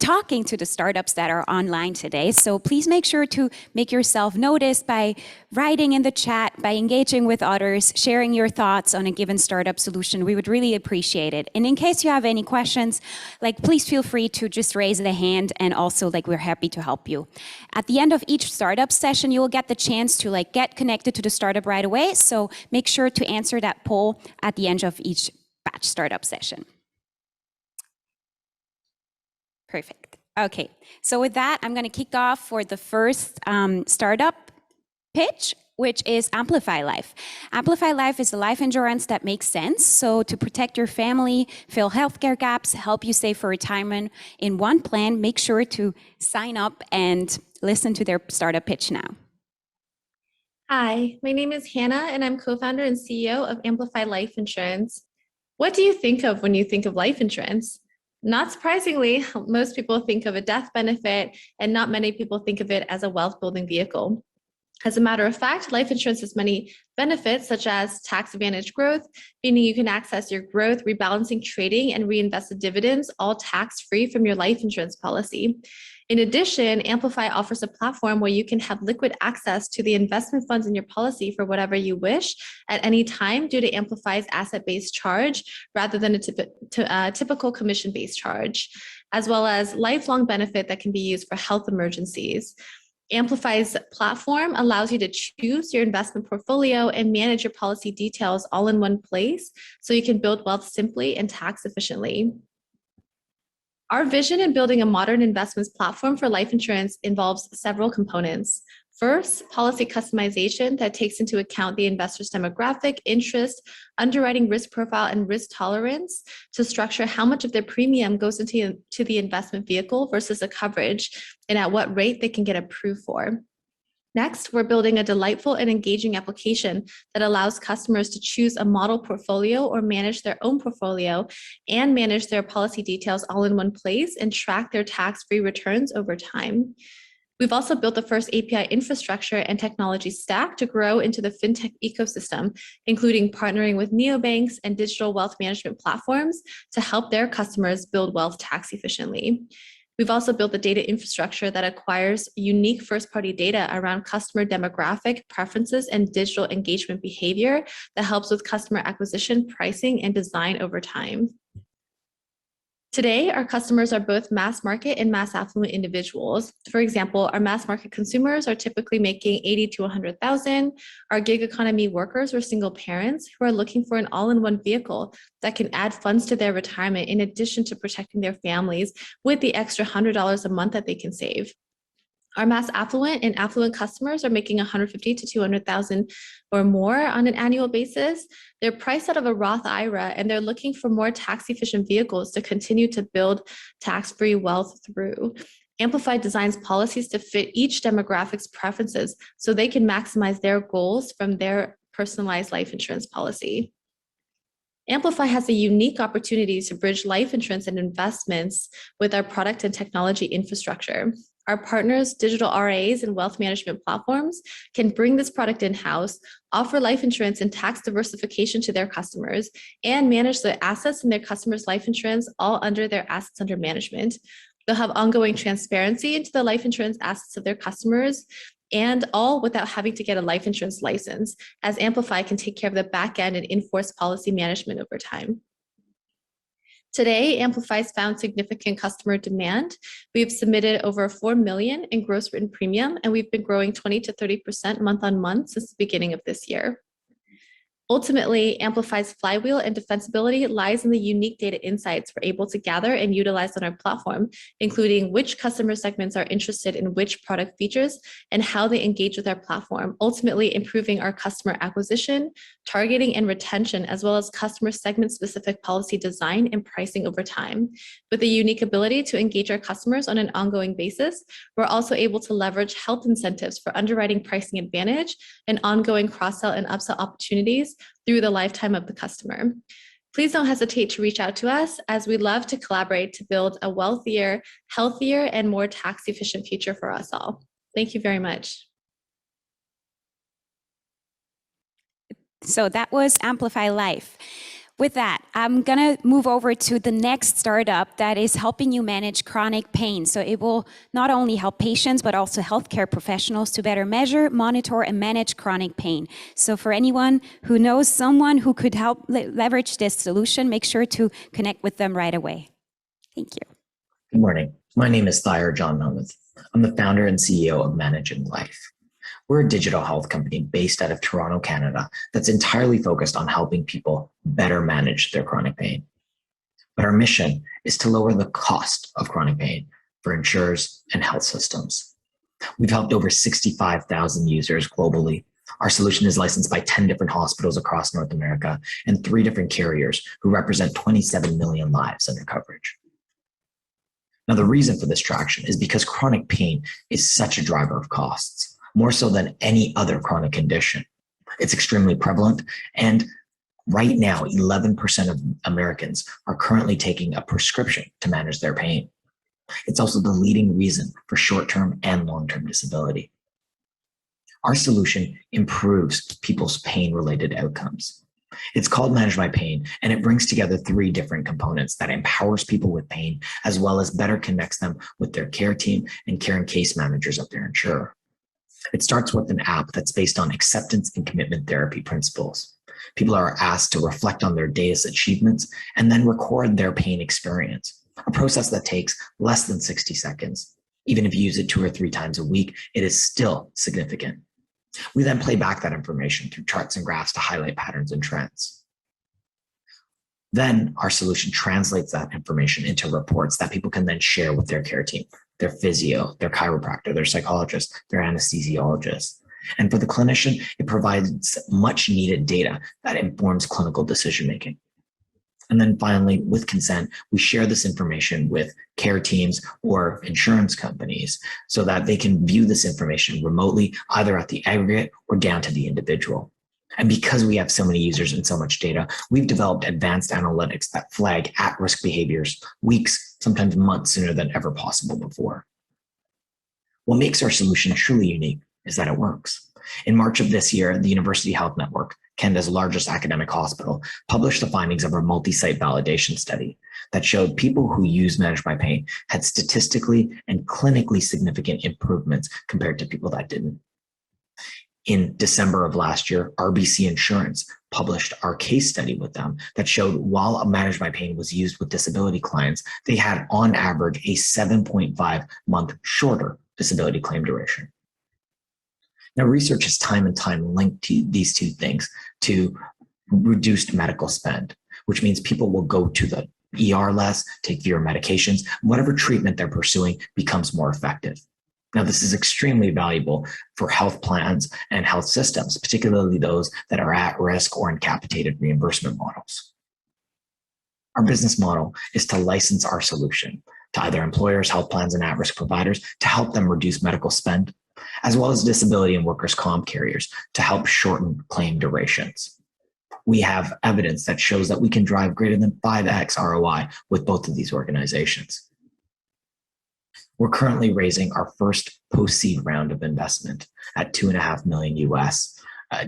talking to the startups that are online today. So please make sure to make yourself noticed by writing in the chat, by engaging with others, sharing your thoughts on a given startup solution. We would really appreciate it. And in case you have any questions, please feel free to just raise the hand, and also we're happy to help you. At the end of each startup session, you will get the chance to get connected to the startup right away. So make sure to answer that poll at the end of each batch startup session. Perfect. Okay, so with that, I'm going to kick off for the first startup pitch, which is Amplify Life. Amplify Life is a life insurance that makes sense. So to protect your family, fill healthcare gaps, help you save for retirement in one plan, make sure to sign up and listen to their startup pitch now. Hi, my name is Hannah, and I'm co-founder and CEO of Amplify Life Insurance. What do you think of when you think of life insurance? Not surprisingly, most people think of a death benefit, and not many people think of it as a wealth-building vehicle. As a matter of fact, life insurance has many benefits, such as tax advantage growth, meaning you can access your growth, rebalancing trading, and reinvested dividends, all tax-free from your life insurance policy. In addition, Amplify offers a platform where you can have liquid access to the investment funds in your policy for whatever you wish at any time due to Amplify's asset-based charge rather than a typical commission-based charge, as well as lifelong benefit that can be used for health emergencies. Amplify's platform allows you to choose your investment portfolio and manage your policy details all in one place so you can build wealth simply and tax efficiently. Our vision in building a modern investments platform for life insurance involves several components. First, policy customization that takes into account the investor's demographic, interest, underwriting risk profile, and risk tolerance to structure how much of their premium goes into the investment vehicle versus the coverage, and at what rate they can get approved for. Next, we're building a delightful and engaging application that allows customers to choose a model portfolio or manage their own portfolio and manage their policy details all in one place and track their tax-free returns over time. We've also built the first API infrastructure and technology stack to grow into the fintech ecosystem, including partnering with neobanks and digital wealth management platforms to help their customers build wealth tax efficiently. We've also built the data infrastructure that acquires unique first-party data around customer demographic preferences and digital engagement behavior that helps with customer acquisition, pricing, and design over time. Today, our customers are both mass market and mass affluent individuals. For example, our mass market consumers are typically making 80 to 100,000. Our gig economy workers or single parents who are looking for an all-in-one vehicle that can add funds to their retirement in addition to protecting their families with the extra $100 a month that they can save. Our mass affluent and affluent customers are making 150 to 200,000 or more on an annual basis. They're priced out of a Roth IRA, and they're looking for more tax-efficient vehicles to continue to build tax-free wealth through. Amplify designs policies to fit each demographic's preferences so they can maximize their goals from their personalized life insurance policy. Amplify has a unique opportunity to bridge life insurance and investments with our product and technology infrastructure. Our partners, digital RAs and wealth management platforms can bring this product in-house, offer life insurance and tax diversification to their customers, and manage the assets in their customers' life insurance all under their assets under management. They'll have ongoing transparency into the life insurance assets of their customers, and all without having to get a life insurance license, as Amplify can take care of the back end and enforce policy management over time. Today, Amplify's found significant customer demand. We've submitted over $4 million in gross written premium, and we've been growing 20 to 30% month on month since the beginning of this year. Ultimately, Amplify's flywheel and defensibility lies in the unique data insights we're able to gather and utilize on our platform, including which customer segments are interested in which product features and how they engage with our platform, ultimately improving our customer acquisition, targeting, and retention, as well as customer segment-specific policy design and pricing over time. With the unique ability to engage our customers on an ongoing basis, we're also able to leverage health incentives for underwriting pricing advantage and ongoing cross-sell and upsell opportunities through the lifetime of the customer. Please don't hesitate to reach out to us, as we love to collaborate to build a wealthier, healthier, and more tax-efficient future for us all. Thank you very much. So that was Amplify Life. With that, I'm gonna move over to the next startup that is helping you manage chronic pain. So it will not only help patients, but also healthcare professionals to better measure, monitor, and manage chronic pain. So for anyone who knows someone who could help leverage this solution, make sure to connect with them right away. Thank you. Good morning. My name is Thayer John Melmoth. I'm the founder and CEO of ManagingLife. We're a digital health company based out of Toronto, Canada, that's entirely focused on helping people better manage their chronic pain. But our mission is to lower the cost of chronic pain for insurers and health systems. We've helped over 65,000 users globally. Our solution is licensed by 10 different hospitals across North America and 3 different carriers who represent 27 million lives under coverage. Now, the reason for this traction is because chronic pain is such a driver of costs, more so than any other chronic condition. It's extremely prevalent, and right now, 11% of Americans are currently taking a prescription to manage their pain. It's also the leading reason for short-term and long-term disability. Our solution improves people's pain-related outcomes. It's called Manage My Pain, and it brings together 3 different components that empowers people with pain, as well as better connects them with their care team and care and case managers of their insurer. It starts with an app that's based on acceptance and commitment therapy principles. People are asked to reflect on their day's achievements and then record their pain experience, a process that takes less than 60 seconds. Even if you use it 2 or 3 times a week, it is still significant. We then play back that information through charts and graphs to highlight patterns and trends. Then our solution translates that information into reports that people can then share with their care team, their physio, their chiropractor, their psychologist, their anesthesiologist. And for the clinician, it provides much needed data that informs clinical decision-making. And then finally, with consent, we share this information with care teams or insurance companies so that they can view this information remotely, either at the aggregate or down to the individual. And because we have so many users and so much data, we've developed advanced analytics that flag at-risk behaviors weeks, sometimes months sooner than ever possible before. What makes our solution truly unique is that it works. In March of this year, the University Health Network, Canada's largest academic hospital, published the findings of our multi-site validation study that showed people who use Manage My Pain had statistically and clinically significant improvements compared to people that didn't. In December of last year, RBC Insurance published our case study with them that showed while Manage My Pain was used with disability clients, they had on average a 7.5 month shorter disability claim duration. Now, research has time and time linked to these 2 things to reduced medical spend, which means people will go to the ER less, take fewer medications, whatever treatment they're pursuing becomes more effective. Now, this is extremely valuable for health plans and health systems, particularly those that are at risk or in capitated reimbursement models. Our business model is to license our solution to either employers, health plans, and at-risk providers to help them reduce medical spend, as well as disability and workers' comp carriers to help shorten claim durations. We have evidence that shows that we can drive greater than 5x ROI with both of these organizations. We're currently raising our first post-seed round of investment at $2.5 million US.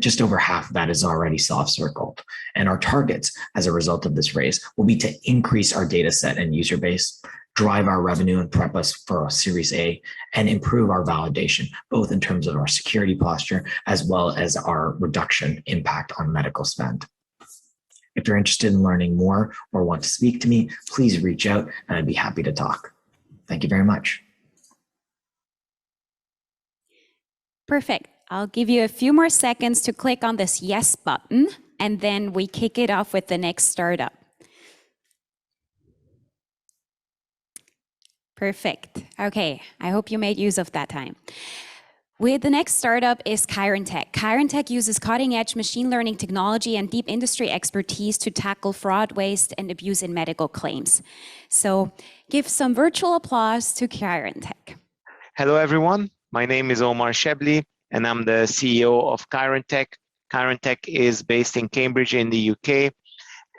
Just over half of that is already soft circled. And our targets as a result of this raise will be to increase our data set and user base, drive our revenue and prep us for a Series A, and improve our validation, both in terms of our security posture, as well as our reduction impact on medical spend. If you're interested in learning more or want to speak to me, please reach out and I'd be happy to talk. Thank you very much. Perfect. I'll give you a few more seconds to click on this yes button, and then we kick it off with the next startup. Perfect. Okay, I hope you made use of that time. With the next startup is KironTech. KironTech uses cutting-edge machine learning technology and deep industry expertise to tackle fraud, waste, and abuse in medical claims. So give some virtual applause to KironTech. Hello, everyone. My name is Omar Shebli, and I'm the CEO of KironTech. KironTech is based in Cambridge in the UK,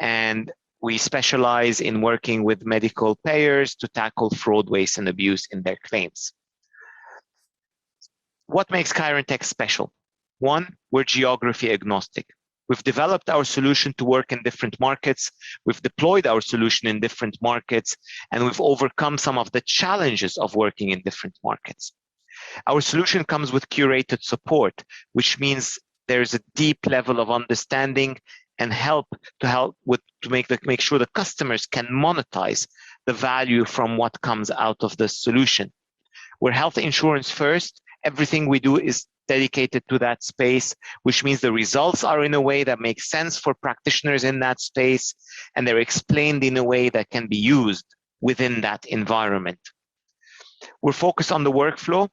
and we specialize in working with medical payers to tackle fraud, waste, and abuse in their claims. What makes KironTech special? One, we're geography agnostic. We've developed our solution to work in different markets. We've deployed our solution in different markets, and we've overcome some of the challenges of working in different markets. Our solution comes with curated support, which means there's a deep level of understanding and help to make sure the customers can monetize the value from what comes out of the solution. We're health insurance first. Everything we do is dedicated to that space, which means the results are in a way that makes sense for practitioners in that space, and they're explained in a way that can be used within that environment. We're focused on the workflow.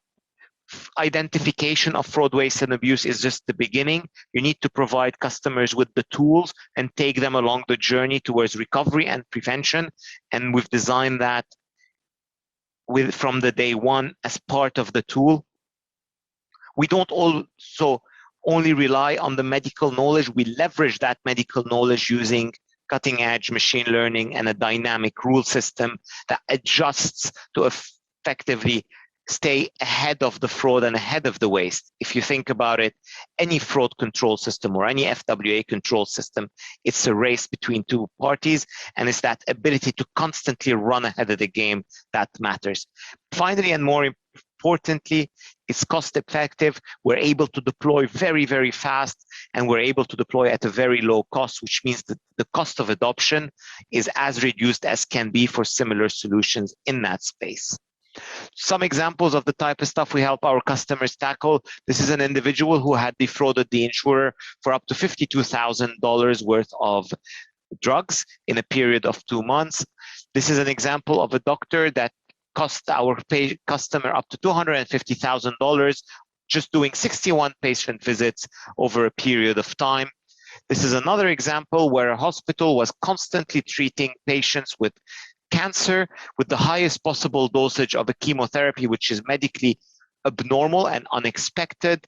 Identification of fraud, waste, and abuse is just the beginning. You need to provide customers with the tools and take them along the journey towards recovery and prevention, and we've designed that from the day one as part of the tool. We don't also only rely on the medical knowledge. We leverage that medical knowledge using cutting-edge machine learning and a dynamic rule system that adjusts to effectively stay ahead of the fraud and ahead of the waste. If you think about it, any fraud control system or any FWA control system, it's a race between two parties, and it's that ability to constantly run ahead of the game that matters. Finally, and more importantly, it's cost effective. We're able to deploy very, very fast, and we're able to deploy at a very low cost, which means that the cost of adoption is as reduced as can be for similar solutions in that space. Some examples of the type of stuff we help our customers tackle. This is an individual who had defrauded the insurer for up to $52,000 worth of drugs in a period of 2 months. This is an example of a doctor that cost our customer up to $250,000 just doing 61 patient visits over a period of time. This is another example where a hospital was constantly treating patients with cancer with the highest possible dosage of a chemotherapy, which is medically abnormal and unexpected.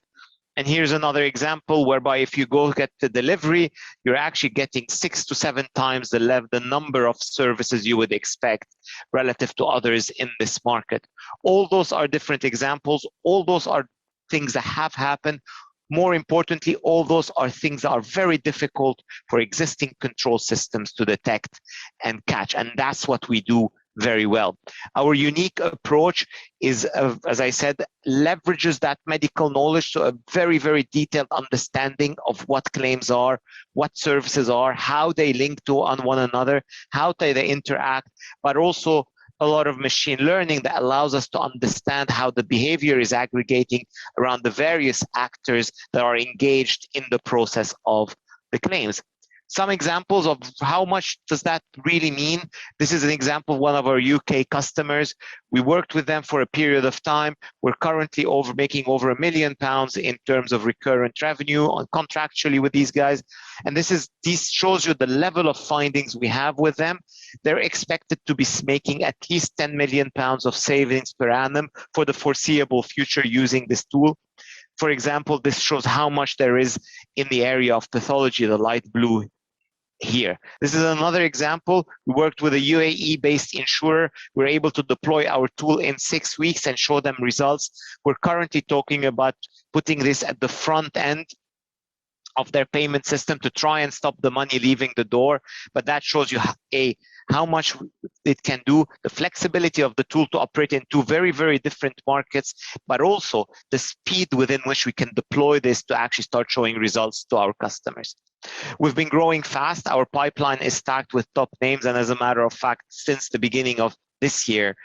And here's another example whereby if you go get the delivery, you're actually getting 6 to 7 times the number of services you would expect relative to others in this market. All those are different examples. All those are things that have happened. More importantly, all those are things that are very difficult for existing control systems to detect and catch. And that's what we do very well. Our unique approach is, as I said, leverages that medical knowledge to a very, very detailed understanding of what claims are, what services are, how they link to one another, how they interact, but also a lot of machine learning that allows us to understand how the behavior is aggregating around the various actors that are engaged in the process of the claims. Some examples of how much does that really mean. This is an example of one of our UK customers. We worked with them for a period of time. We're currently making over £1 million in terms of recurrent revenue contractually with these guys. And this shows you the level of findings we have with them. They're expected to be making at least £10 million of savings per annum for the foreseeable future using this tool. For example, this shows how much there is in the area of pathology, the light blue here. This is another example. We worked with a UAE-based insurer. We're able to deploy our tool in 6 weeks and show them results. We're currently talking about putting this at the front end of their payment system to try and stop the money leaving the door. But that shows you how much it can do, the flexibility of the tool to operate in 2 very, very different markets, but also the speed within which we can deploy this to actually start showing results to our customers. We've been growing fast. Our pipeline is stacked with top names. And as a matter of fact, since the beginning of this year,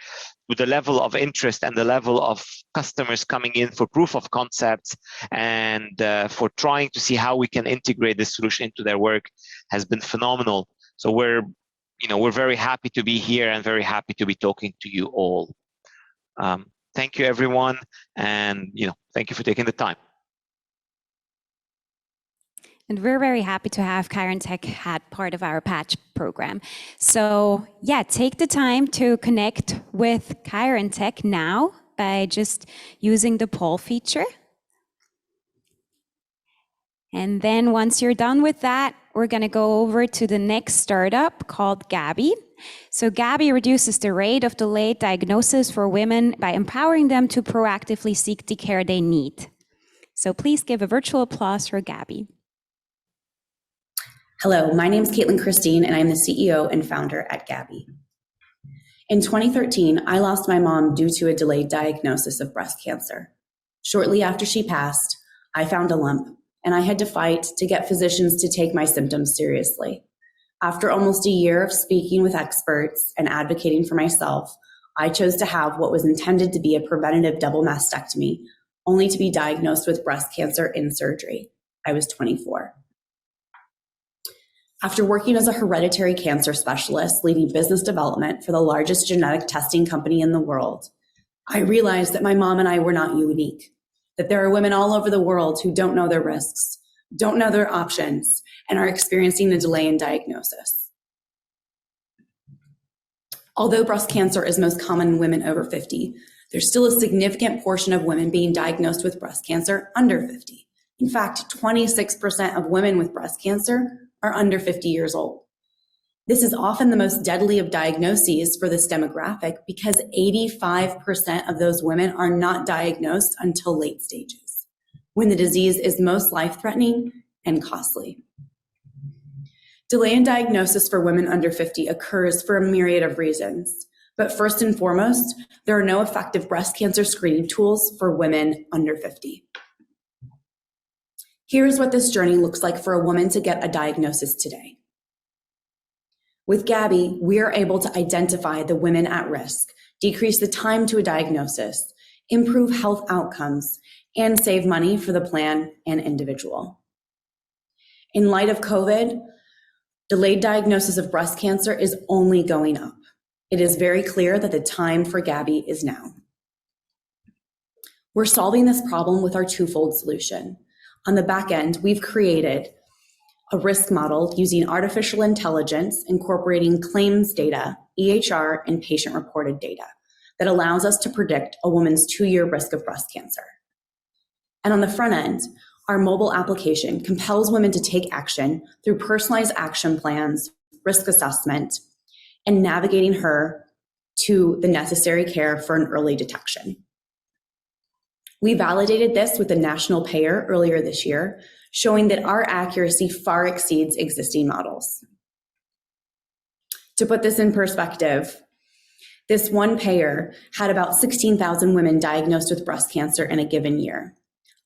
with the level of interest and the level of customers coming in for proof of concepts and for trying to see how we can integrate this solution into their work has been phenomenal. So we're very happy to be here and very happy to be talking to you all. Thank you, everyone. And thank you for taking the time. And we're very happy to have KironTech had part of our patch program. So yeah, take the time to connect with KironTech now by just using the poll feature. And then once you're done with that, we're going to go over to the next startup called Gabbi. So Gabbi reduces the rate of delayed diagnosis for women by empowering them to proactively seek the care they need. So please give a virtual applause for Gabbi. Hello, my name is Caitlin Christine, and I'm the CEO and founder at Gabbi. In 2013, I lost my mom due to a delayed diagnosis of breast cancer. Shortly after she passed, I found a lump, and I had to fight to get physicians to take my symptoms seriously. After almost a year of speaking with experts and advocating for myself, I chose to have what was intended to be a preventative double mastectomy, only to be diagnosed with breast cancer in surgery. I was 24. After working as a hereditary cancer specialist, leading business development for the largest genetic testing company in the world, I realized that my mom and I were not unique, that there are women all over the world who don't know their risks, don't know their options, and are experiencing a delay in diagnosis. Although breast cancer is most common in women over 50, there's still a significant portion of women being diagnosed with breast cancer under 50. In fact, 26% of women with breast cancer are under 50 years old. This is often the most deadly of diagnoses for this demographic because 85% of those women are not diagnosed until late stages, when the disease is most life-threatening and costly. Delay in diagnosis for women under 50 occurs for a myriad of reasons, but first and foremost, there are no effective breast cancer screening tools for women under 50. Here's what this journey looks like for a woman to get a diagnosis today. With Gabbi, we are able to identify the women at risk, decrease the time to a diagnosis, improve health outcomes, and save money for the plan and individual. In light of COVID, delayed diagnosis of breast cancer is only going up. It is very clear that the time for Gabbi is now. We're solving this problem with our twofold solution. On the back end, we've created a risk model using artificial intelligence, incorporating claims data, EHR, and patient-reported data that allows us to predict a woman's 2-year risk of breast cancer. And on the front end, our mobile application compels women to take action through personalized action plans, risk assessment, and navigating her to the necessary care for an early detection. We validated this with a national payer earlier this year, showing that our accuracy far exceeds existing models. To put this in perspective, this one payer had about 16,000 women diagnosed with breast cancer in a given year.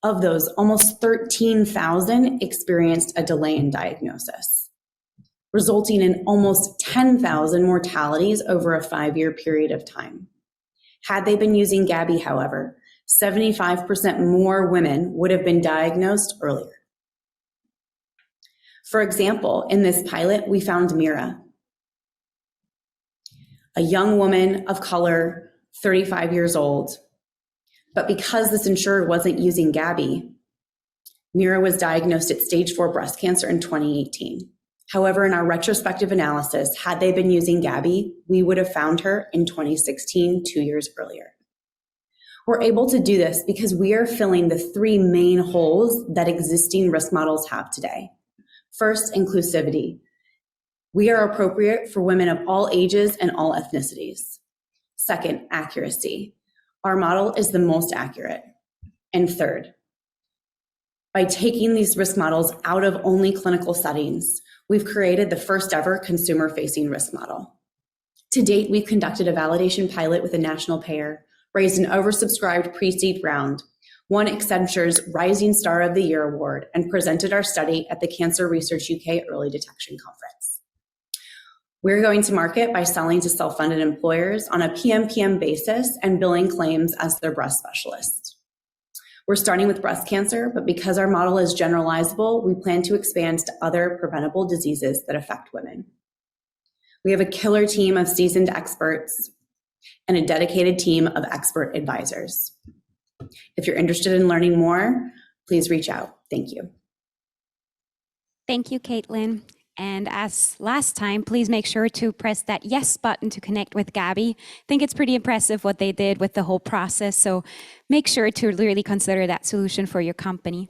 Of those, almost 13,000 experienced a delay in diagnosis, resulting in almost 10,000 mortalities over a 5-year period of time. Had they been using Gabbi, however, 75% more women would have been diagnosed earlier. For example, in this pilot, we found Mira, a young woman of color, 35 years old. But because this insurer wasn't using Gabbi, Mira was diagnosed at stage 4 breast cancer in 2018. However, in our retrospective analysis, had they been using Gabbi, we would have found her in 2016, 2 years earlier. We're able to do this because we are filling the 3 main holes that existing risk models have today. First, inclusivity. We are appropriate for women of all ages and all ethnicities. Second, accuracy. Our model is the most accurate. And third, by taking these risk models out of only clinical settings, we've created the first ever consumer-facing risk model. To date, we've conducted a validation pilot with a national payer, raised an oversubscribed pre-seed round, won Accenture's Rising Star of the Year award, and presented our study at the Cancer Research UK Early Detection Conference. We're going to market by selling to self-funded employers on a PMPM basis and billing claims as their breast specialist. We're starting with breast cancer, but because our model is generalizable, we plan to expand to other preventable diseases that affect women. We have a killer team of seasoned experts and a dedicated team of expert advisors. If you're interested in learning more, please reach out. Thank you. Thank you, Caitlin. And as last time, please make sure to press that yes button to connect with Gabbi. I think it's pretty impressive what they did with the whole process. So make sure to really consider that solution for your company.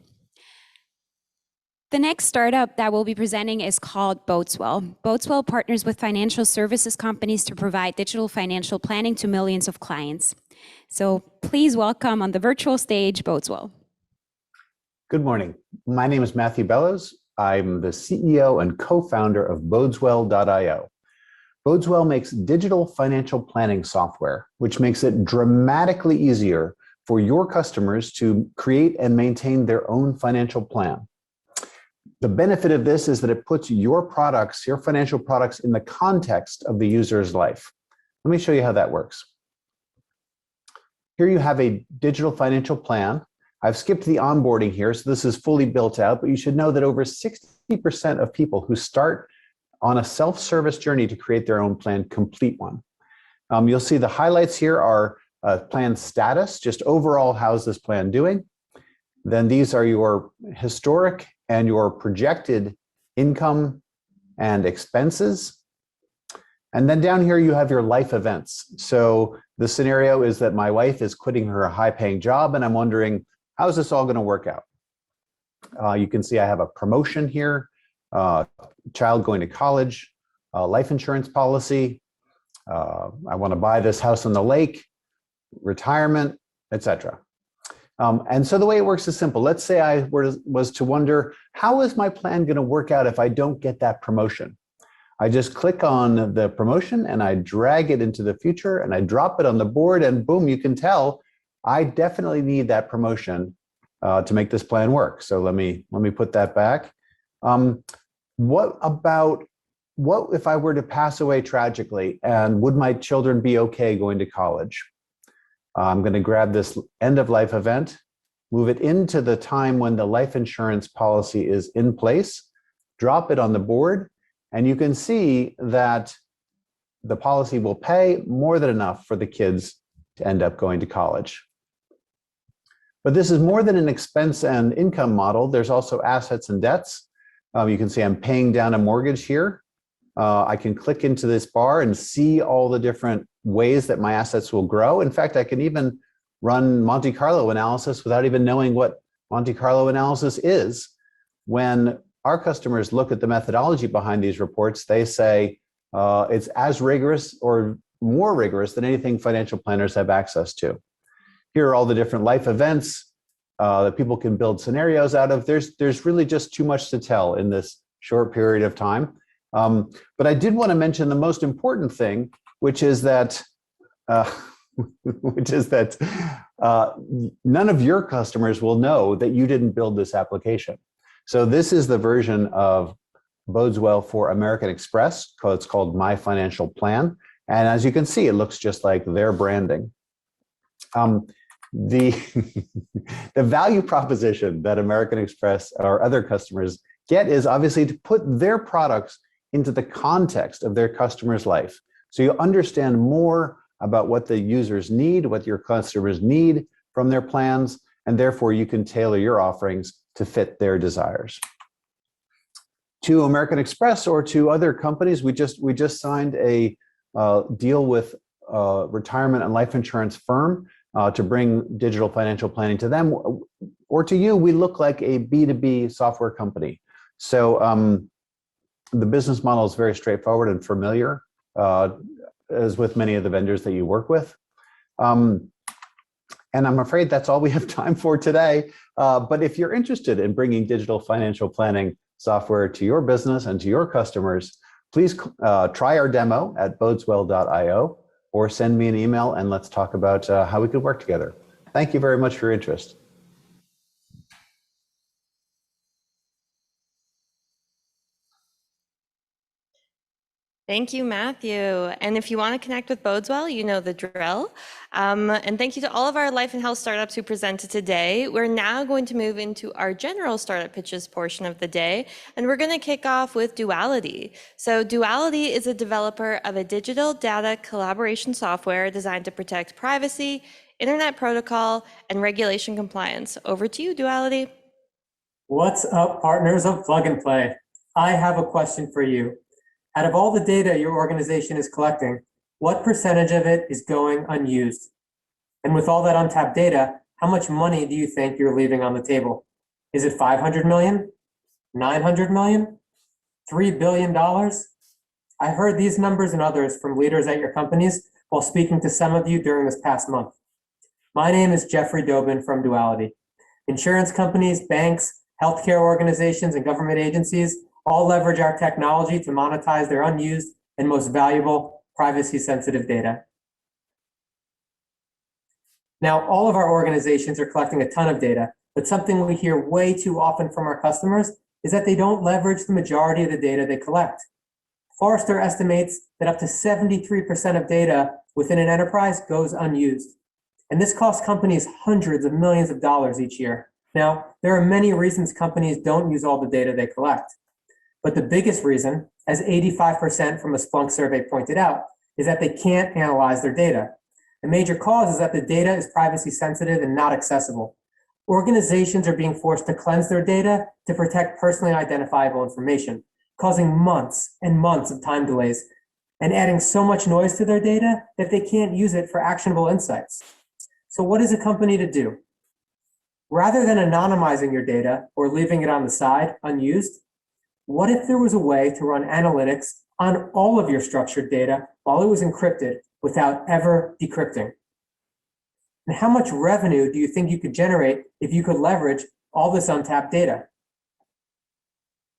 The next startup that we'll be presenting is called Boatswell. Boatswell partners with financial services companies to provide digital financial planning to millions of clients. So please welcome on the virtual stage, Boatswell. Good morning. My name is Matthew Bellows. I'm the CEO and co-founder of Bodeswell.io. Bodeswell makes digital financial planning software, which makes it dramatically easier for your customers to create and maintain their own financial plan. The benefit of this is that it puts your products, your financial products, in the context of the user's life. Let me show you how that works. Here you have a digital financial plan. I've skipped the onboarding here, so this is fully built out, but you should know that over 60% of people who start on a self-service journey to create their own plan complete one. You'll see the highlights here are plan status, just overall, how's this plan doing? Then these are your historic and your projected income and expenses. And then down here you have your life events. So the scenario is that my wife is quitting her high-paying job and I'm wondering, how is this all going to work out? You can see I have a promotion here, child going to college, life insurance policy, I want to buy this house on the lake, retirement, etc. And so the way it works is simple. Let's say I was to wonder, how is my plan going to work out if I don't get that promotion? I just click on the promotion and I drag it into the future and I drop it on the board and boom, you can tell I definitely need that promotion to make this plan work. So let me put that back. What if I were to pass away tragically, and would my children be okay going to college? I'm going to grab this end of life event, move it into the time when the life insurance policy is in place, drop it on the board, and you can see that the policy will pay more than enough for the kids to end up going to college. But this is more than an expense and income model. There's also assets and debts. You can see I'm paying down a mortgage here. I can click into this bar and see all the different ways that my assets will grow. In fact, I can even run Monte Carlo analysis without even knowing what Monte Carlo analysis is. When our customers look at the methodology behind these reports, they say it's as rigorous or more rigorous than anything financial planners have access to. Here are all the different life events that people can build scenarios out of. There's really just too much to tell in this short period of time. But I did want to mention the most important thing, which is that none of your customers will know that you didn't build this application. So this is the version of Bodeswell for American Express. It's called My Financial Plan. And as you can see, it looks just like their branding. The value proposition that American Express or other customers get is obviously to put their products into the context of their customer's life. So you understand more about what the users need, what your customers need from their plans, and therefore you can tailor your offerings to fit their desires. To American Express or to other companies, we just signed a deal with a retirement and life insurance firm to bring digital financial planning to them, or to you. We look like a B2B software company. So the business model is very straightforward and familiar, as with many of the vendors that you work with. And I'm afraid that's all we have time for today. But if you're interested in bringing digital financial planning software to your business and to your customers, please try our demo at bodeswell.io or send me an email and let's talk about how we could work together. Thank you very much for your interest. Thank you, Matthew. And if you want to connect with Bodeswell, you know the drill. And thank you to all of our life and health startups who presented today. We're now going to move into our general startup pitches portion of the day, and we're going to kick off with Duality. So Duality is a developer of a digital data collaboration software designed to protect privacy, internet protocol, and regulation compliance. Over to you, Duality. What's up, partners of Plug and Play? I have a question for you. Out of all the data your organization is collecting, what percentage of it is going unused? And with all that untapped data, how much money do you think you're leaving on the table? Is it 500 million, 900 million, $3 billion? I heard these numbers and others from leaders at your companies while speaking to some of you during this past month. My name is Jeffrey Dobin from Duality. Insurance companies, banks, healthcare organizations, and government agencies all leverage our technology to monetize their unused and most valuable privacy-sensitive data. Now, all of our organizations are collecting a ton of data, but something we hear way too often from our customers is that they don't leverage the majority of the data they collect. Forrester estimates that up to 73% of data within an enterprise goes unused. And this costs companies hundreds of millions of dollars each year. Now, there are many reasons companies don't use all the data they collect. But the biggest reason, as 85% from a Splunk survey pointed out, is that they can't analyze their data. The major cause is that the data is privacy sensitive and not accessible. Organizations are being forced to cleanse their data to protect personally identifiable information, causing months and months of time delays and adding so much noise to their data that they can't use it for actionable insights. So what is a company to do? Rather than anonymizing your data or leaving it on the side unused, what if there was a way to run analytics on all of your structured data while it was encrypted without ever decrypting? And how much revenue do you think you could generate if you could leverage all this untapped data?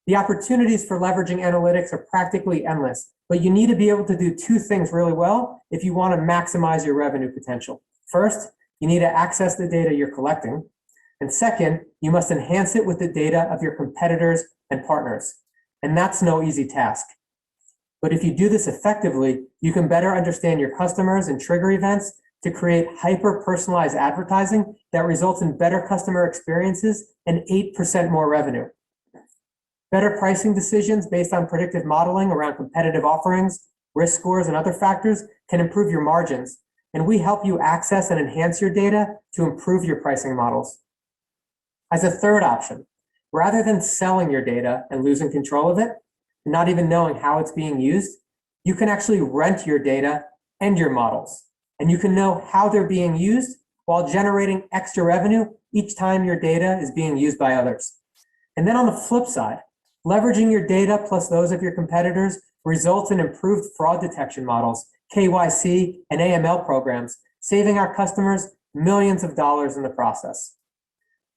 The opportunities for leveraging analytics are practically endless, but you need to be able to do two things really well if you want to maximize your revenue potential. First, you need to access the data you're collecting. And second, you must enhance it with the data of your competitors and partners. And that's no easy task. But if you do this effectively, you can better understand your customers and trigger events to create hyper-personalized advertising that results in better customer experiences and 8% more revenue. Better pricing decisions based on predictive modeling around competitive offerings, risk scores, and other factors can improve your margins. And we help you access and enhance your data to improve your pricing models. As a third option, rather than selling your data and losing control of it, and not even knowing how it's being used, you can actually rent your data and your models. And you can know how they're being used while generating extra revenue each time your data is being used by others. And then on the flip side, leveraging your data plus those of your competitors results in improved fraud detection models, KYC, and AML programs, saving our customers millions of dollars in the process.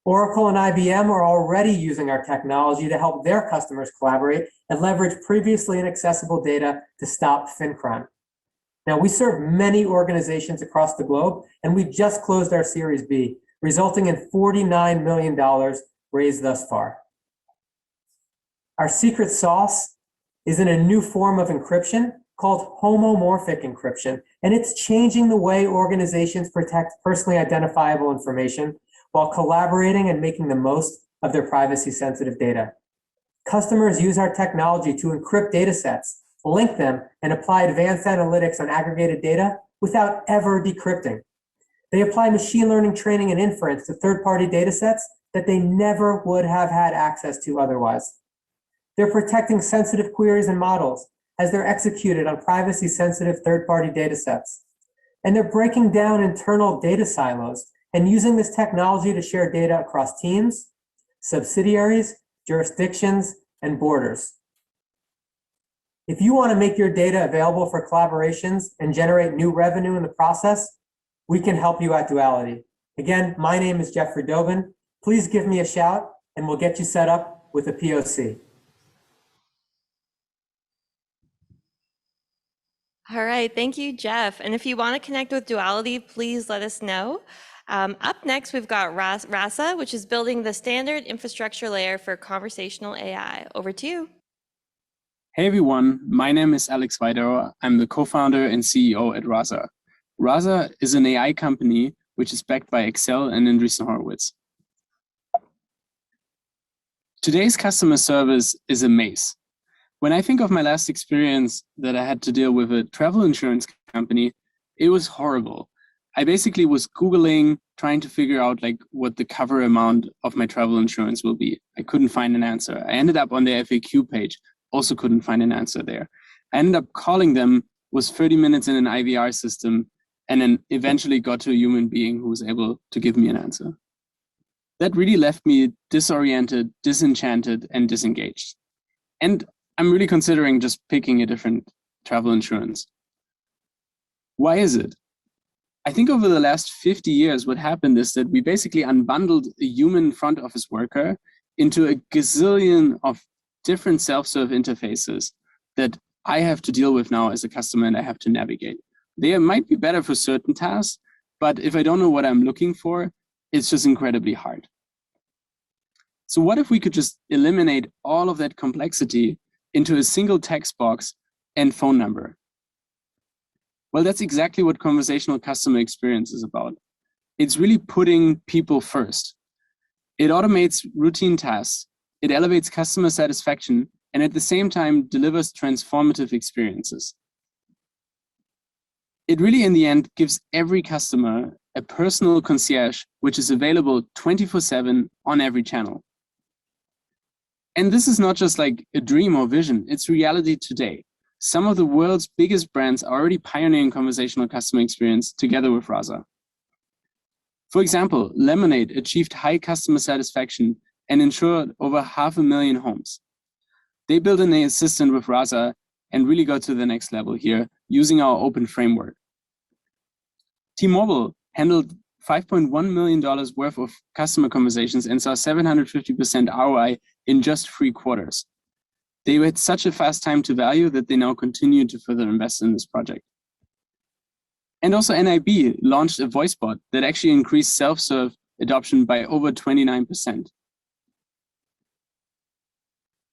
Oracle and IBM are already using our technology to help their customers collaborate and leverage previously inaccessible data to stop fin crime. Now, we serve many organizations across the globe, and we just closed our Series B, resulting in $49 million raised thus far. Our secret sauce is in a new form of encryption called homomorphic encryption, and it's changing the way organizations protect personally identifiable information while collaborating and making the most of their privacy-sensitive data. Customers use our technology to encrypt data sets, link them, and apply advanced analytics on aggregated data without ever decrypting. They apply machine learning training and inference to third-party data sets that they never would have had access to otherwise. They're protecting sensitive queries and models as they're executed on privacy-sensitive third-party data sets. And they're breaking down internal data silos and using this technology to share data across teams, subsidiaries, jurisdictions, and borders. If you want to make your data available for collaborations and generate new revenue in the process, we can help you at Duality. Again, my name is Jeffrey Dobin. Please give me a shout and we'll get you set up with a POC. All right, thank you, Jeff. And if you want to connect with Duality, please let us know. Up next, we've got Rasa, which is building the standard infrastructure layer for conversational AI. Over to you. Hey everyone, my name is Alex Weidauer. I'm the co-founder and CEO at Rasa. Rasa is an AI company which is backed by Excel and Andreessen Horowitz. Today's customer service is a maze. When I think of my last experience that I had to deal with a travel insurance company, it was horrible. I basically was Googling, trying to figure out what the cover amount of my travel insurance will be. I couldn't find an answer. I ended up on the FAQ page, also couldn't find an answer there. I ended up calling them, was 30 minutes in an IVR system, and then eventually got to a human being who was able to give me an answer. That really left me disoriented, disenchanted, and disengaged. And I'm really considering just picking a different travel insurance. Why is it? I think over the last 50 years, what happened is that we basically unbundled a human front office worker into a gazillion of different self-serve interfaces that I have to deal with now as a customer and I have to navigate. They might be better for certain tasks, but if I don't know what I'm looking for, it's just incredibly hard. So what if we could just eliminate all of that complexity into a single text box and phone number? Well, that's exactly what conversational customer experience is about. It's really putting people first. It automates routine tasks, it elevates customer satisfaction, and at the same time delivers transformative experiences. It really, in the end, gives every customer a personal concierge, which is available 24/7 on every channel. And this is not just like a dream or vision, it's reality today. Some of the world's biggest brands are already pioneering conversational customer experience together with Rasa. For example, Lemonade achieved high customer satisfaction and insured over 500,000 homes. They built an assistant with Rasa and really got to the next level here using our open framework. T-Mobile handled $5.1 million worth of customer conversations and saw 750% ROI in just 3 quarters. They had such a fast time to value that they now continue to further invest in this project. And also NIB launched a voice bot that actually increased self-serve adoption by over 29%.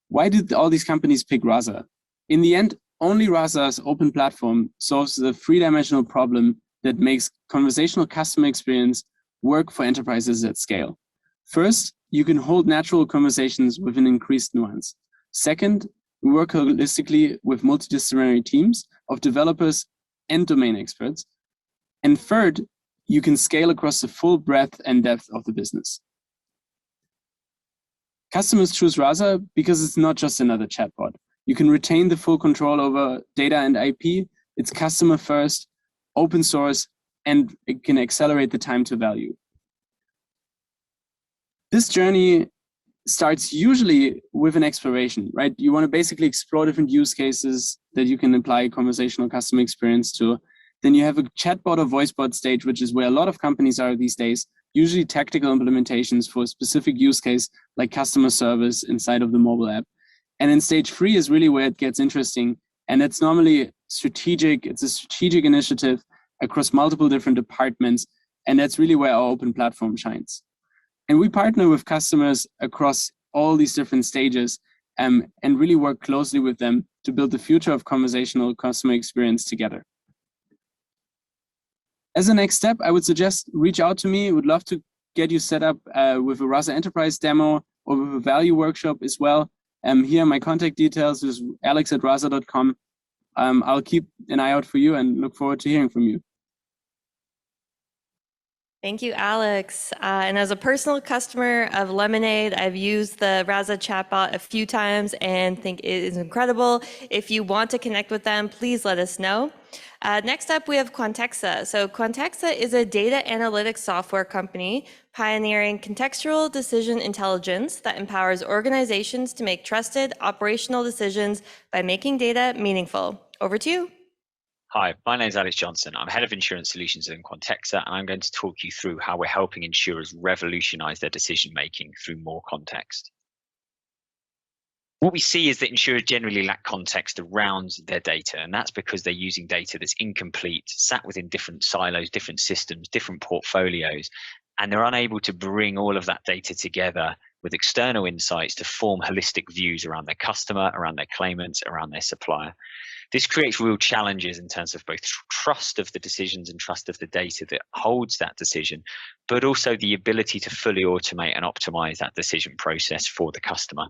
Why did all these companies pick Rasa? In the end, only Rasa's open platform solves the 3-dimensional problem that makes conversational customer experience work for enterprises at scale. First, you can hold natural conversations with an increased nuance. Second, we work holistically with multidisciplinary teams of developers and domain experts. And third, you can scale across the full breadth and depth of the business. Customers choose Rasa because it's not just another chatbot. You can retain the full control over data and IP. It's customer first, open source, and it can accelerate the time to value. This journey starts usually with an exploration, right? You want to basically explore different use cases that you can apply conversational customer experience to. Then you have a chatbot or voice bot stage, which is where a lot of companies are these days, usually tactical implementations for a specific use case like customer service inside of the mobile app. And then stage 3 is really where it gets interesting. And it's normally strategic. It's a strategic initiative across multiple different departments. And that's really where our open platform shines. And we partner with customers across all these different stages and really work closely with them to build the future of conversational customer experience together. As a next step, I would suggest reach out to me. Would love to get you set up with a Rasa Enterprise demo or with a value workshop as well. Here are my contact details. There's alex@rasa.com. I'll keep an eye out for you and look forward to hearing from you. Thank you, Alex. And as a personal customer of Lemonade, I've used the Rasa chatbot a few times and think it is incredible. If you want to connect with them, please let us know. Next up, we have Quantexa. So Quantexa is a data analytics software company pioneering contextual decision intelligence that empowers organizations to make trusted operational decisions by making data meaningful. Over to you. Hi, my name is Alex Johnson. I'm head of insurance solutions in Quantexa, and I'm going to talk you through how we're helping insurers revolutionize their decision making through more context. What we see is that insurers generally lack context around their data, and that's because they're using data that's incomplete, sat within different silos, different systems, different portfolios, and they're unable to bring all of that data together with external insights to form holistic views around their customer, around their claimants, around their supplier. This creates real challenges in terms of both trust of the decisions and trust of the data that holds that decision, but also the ability to fully automate and optimize that decision process for the customer.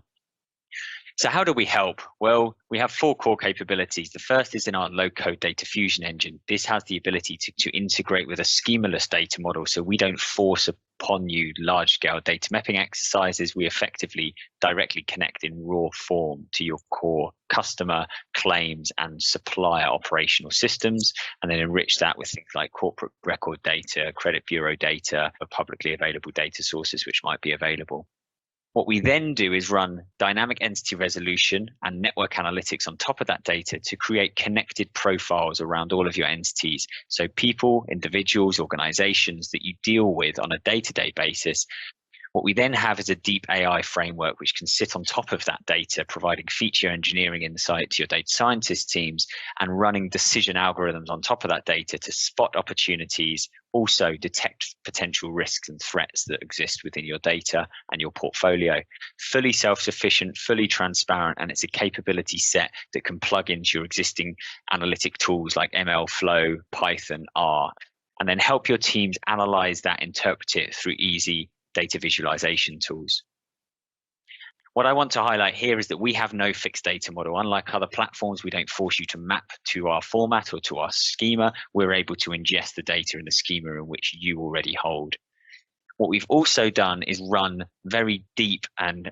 So how do we help? Well, we have 4 core capabilities. The first is in our low-code data fusion engine. This has the ability to integrate with a schemaless data model, so we don't force upon you large-scale data mapping exercises. We effectively directly connect in raw form to your core customer, claims, and supplier operational systems, and then enrich that with things like corporate record data, credit bureau data, or publicly available data sources which might be available. What we then do is run dynamic entity resolution and network analytics on top of that data to create connected profiles around all of your entities. So people, individuals, organizations that you deal with on a day-to-day basis, What we then have is a deep AI framework which can sit on top of that data, providing feature engineering insight to your data scientist teams and running decision algorithms on top of that data to spot opportunities, also detect potential risks and threats that exist within your data and your portfolio. Fully self-sufficient, fully transparent, and it's a capability set that can plug into your existing analytic tools like MLflow, Python, R, and then help your teams analyze that, interpret it through easy data visualization tools. What I want to highlight here is that we have no fixed data model. Unlike other platforms, we don't force you to map to our format or to our schema. We're able to ingest the data in the schema in which you already hold. What we've also done is run very deep and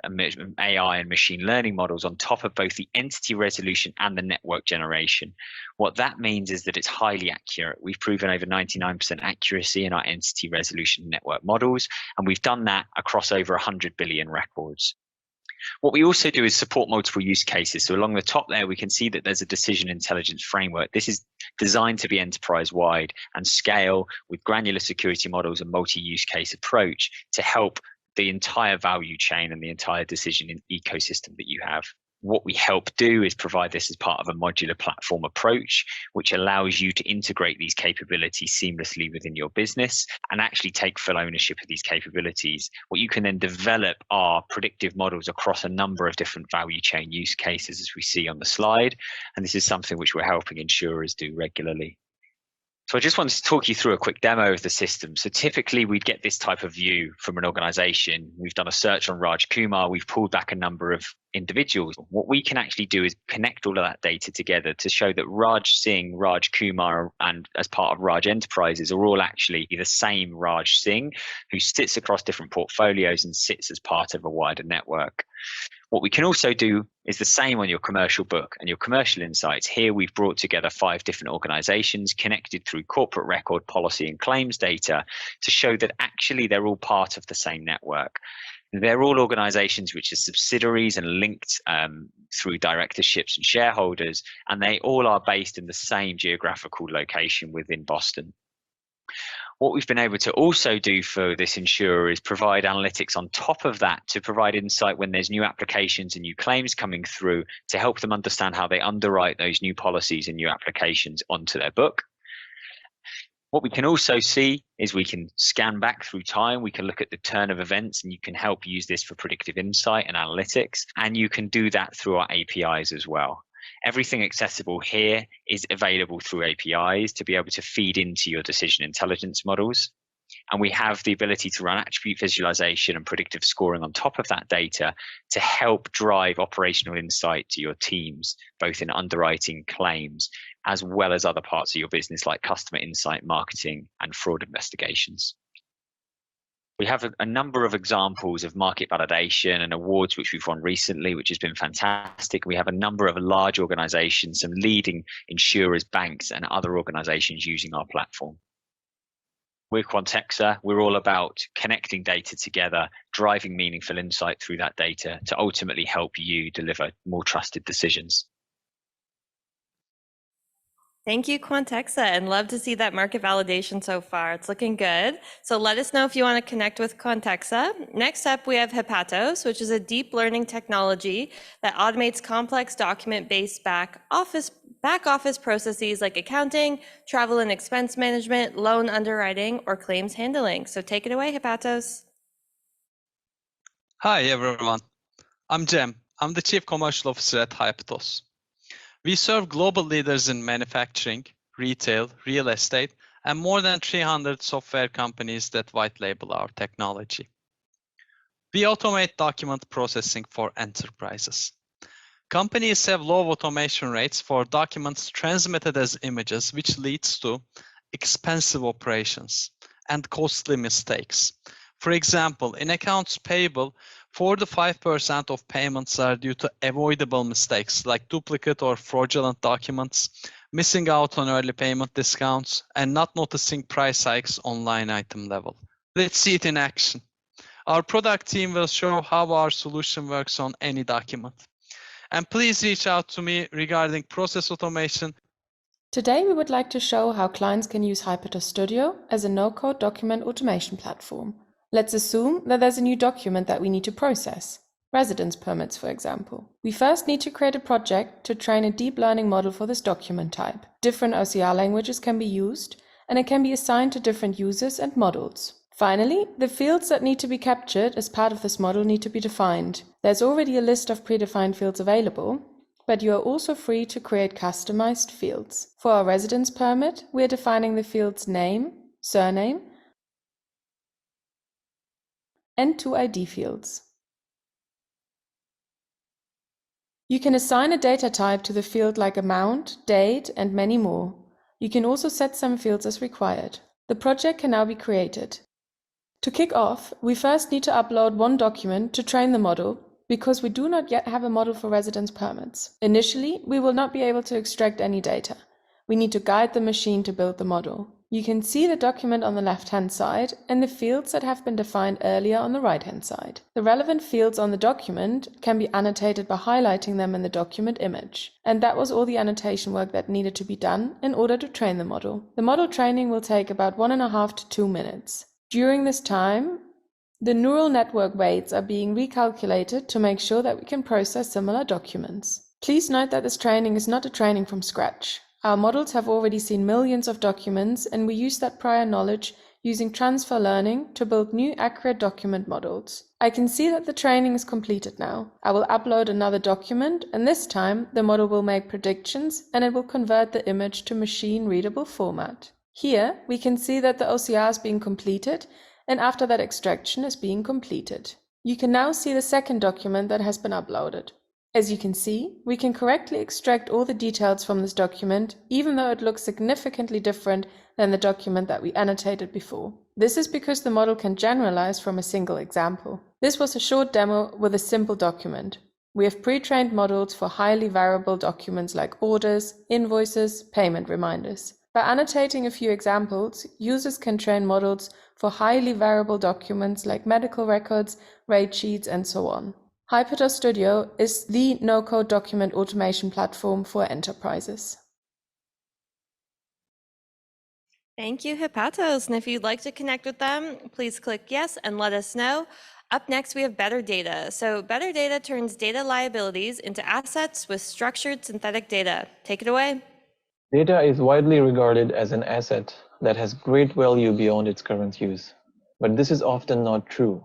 AI and machine learning models on top of both the entity resolution and the network generation. What that means is that it's highly accurate. We've proven over 99% accuracy in our entity resolution network models, and we've done that across over 100 billion records. What we also do is support multiple use cases. So along the top there, we can see that there's a decision intelligence framework. This is designed to be enterprise-wide and scale with granular security models and multi-use case approach to help the entire value chain and the entire decision ecosystem that you have. What we help do is provide this as part of a modular platform approach, which allows you to integrate these capabilities seamlessly within your business and actually take full ownership of these capabilities. What you can then develop are predictive models across a number of different value chain use cases, as we see on the slide. And this is something which we're helping insurers do regularly. So I just wanted to talk you through a quick demo of the system. So typically we'd get this type of view from an organization. We've done a search on Raj Kumar. We've pulled back a number of individuals. What we can actually do is connect all of that data together to show that Raj Singh, Raj Kumar, and as part of Raj Enterprises are all actually the same Raj Singh who sits across different portfolios and sits as part of a wider network. What we can also do is the same on your commercial book and your commercial insights. Here we've brought together 5 different organizations connected through corporate record, policy and claims data to show that actually they're all part of the same network. They're all organizations which are subsidiaries and linked through directorships and shareholders, and they all are based in the same geographical location within Boston. What we've been able to also do for this insurer is provide analytics on top of that to provide insight when there's new applications and new claims coming through to help them understand how they underwrite those new policies and new applications onto their book. What we can also see is we can scan back through time. We can look at the turn of events, and you can help use this for predictive insight and analytics. And you can do that through our APIs as well. Everything accessible here is available through APIs to be able to feed into your decision intelligence models. And we have the ability to run attribute visualization and predictive scoring on top of that data to help drive operational insight to your teams, both in underwriting, claims, as well as other parts of your business like customer insight, marketing, and fraud investigations. We have a number of examples of market validation and awards which we've won recently, which has been fantastic. We have a number of large organizations, some leading insurers, banks, and other organizations using our platform. We're Quantexa. We're all about connecting data together, driving meaningful insight through that data to ultimately help you deliver more trusted decisions. Thank you, Quantexa, and love to see that market validation so far. It's looking good. So let us know if you want to connect with Quantexa. Next up, we have Hypatos, which is a deep learning technology that automates complex document-based back office processes like accounting, travel and expense management, loan underwriting, or claims handling. So take it away, Hypatos. Hi, everyone. I'm Jem. I'm the Chief Commercial Officer at Hypatos. We serve global leaders in manufacturing, retail, real estate, and more than 300 software companies that white label our technology. We automate document processing for enterprises. Companies have low automation rates for documents transmitted as images, which leads to expensive operations and costly mistakes. For example, in accounts payable, 4 to 5% of payments are due to avoidable mistakes like duplicate or fraudulent documents, missing out on early payment discounts, and not noticing price hikes on line item level. Let's see it in action. Our product team will show how our solution works on any document. And please reach out to me regarding process automation. Today, we would like to show how clients can use Hypatos Studio as a no-code document automation platform. Let's assume that there's a new document that we need to process. Residence permits, for example. We first need to create a project to train a deep learning model for this document type. Different OCR languages can be used, and it can be assigned to different users and models. Finally, the fields that need to be captured as part of this model need to be defined. There's already a list of predefined fields available, but you are also free to create customized fields. For our residence permit, we are defining the fields name, surname, and 2 ID fields. You can assign a data type to the field like amount, date, and many more. You can also set some fields as required. The project can now be created. To kick off, we first need to upload one document to train the model, because we do not yet have a model for residence permits. Initially, we will not be able to extract any data. We need to guide the machine to build the model. You can see the document on the left-hand side and the fields that have been defined earlier on the right-hand side. The relevant fields on the document can be annotated by highlighting them in the document image. And that was all the annotation work that needed to be done in order to train the model. The model training will take about 1.5 to 2 minutes. During this time, the neural network weights are being recalculated to make sure that we can process similar documents. Please note that this training is not a training from scratch. Our models have already seen millions of documents, and we use that prior knowledge using transfer learning to build new accurate document models. I can see that the training is completed now. I will upload another document, and this time the model will make predictions and it will convert the image to machine-readable format. Here we can see that the OCR is being completed, and after that extraction is being completed. You can now see the second document that has been uploaded. As you can see, we can correctly extract all the details from this document, even though it looks significantly different than the document that we annotated before. This is because the model can generalize from a single example. This was a short demo with a simple document. We have pre-trained models for highly variable documents like orders, invoices, payment reminders. By annotating a few examples, users can train models for highly variable documents like medical records, rate sheets, and so on. Hypatos Studio is the no-code document automation platform for enterprises. Thank you, Hypatos. And if you'd like to connect with them, please click yes and let us know. Up next, we have betterdata. So betterdata turns data liabilities into assets with structured synthetic data. Take it away. Data is widely regarded as an asset that has great value beyond its current use. But this is often not true.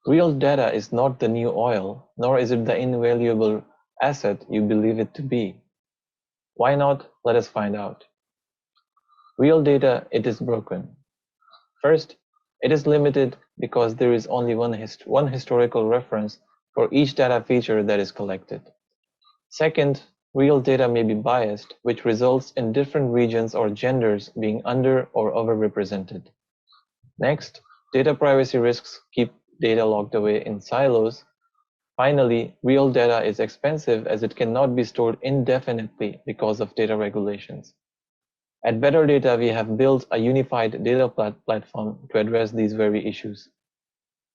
Real data is not the new oil, nor is it the invaluable asset you believe it to be. Why not? Let us find out. Real data, it is broken. First, it is limited because there is only one historical reference for each data feature that is collected. Second, real data may be biased, which results in different regions or genders being under or overrepresented. Next, data privacy risks keep data locked away in silos. Finally, real data is expensive as it cannot be stored indefinitely because of data regulations. At betterdata, we have built a unified data platform to address these very issues.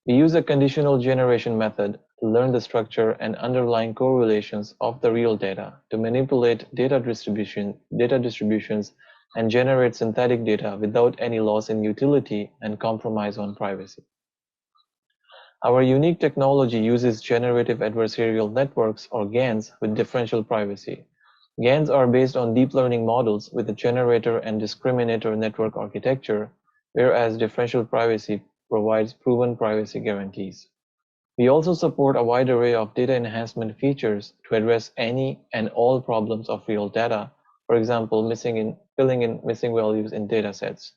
We use a conditional generation method to learn the structure and underlying correlations of the real data to manipulate data distributions and generate synthetic data without any loss in utility and compromise on privacy. Our unique technology uses generative adversarial networks, or GANs, with differential privacy. GANs are based on deep learning models with a generator and discriminator network architecture, whereas differential privacy provides proven privacy guarantees. We also support a wide array of data enhancement features to address any and all problems of real data, for example, filling in missing values in data sets.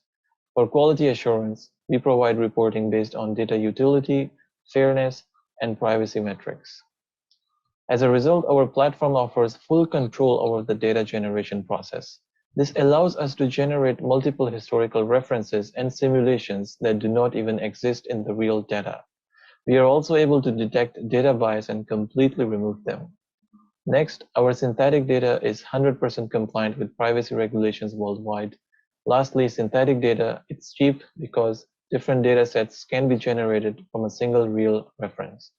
For quality assurance, we provide reporting based on data utility, fairness, and privacy metrics. As a result, our platform offers full control over the data generation process. This allows us to generate multiple historical references and simulations that do not even exist in the real data. We are also able to detect data bias and completely remove them. Next, our synthetic data is 100% compliant with privacy regulations worldwide. Lastly, synthetic data, it's cheap because different data sets can be generated from a single real reference.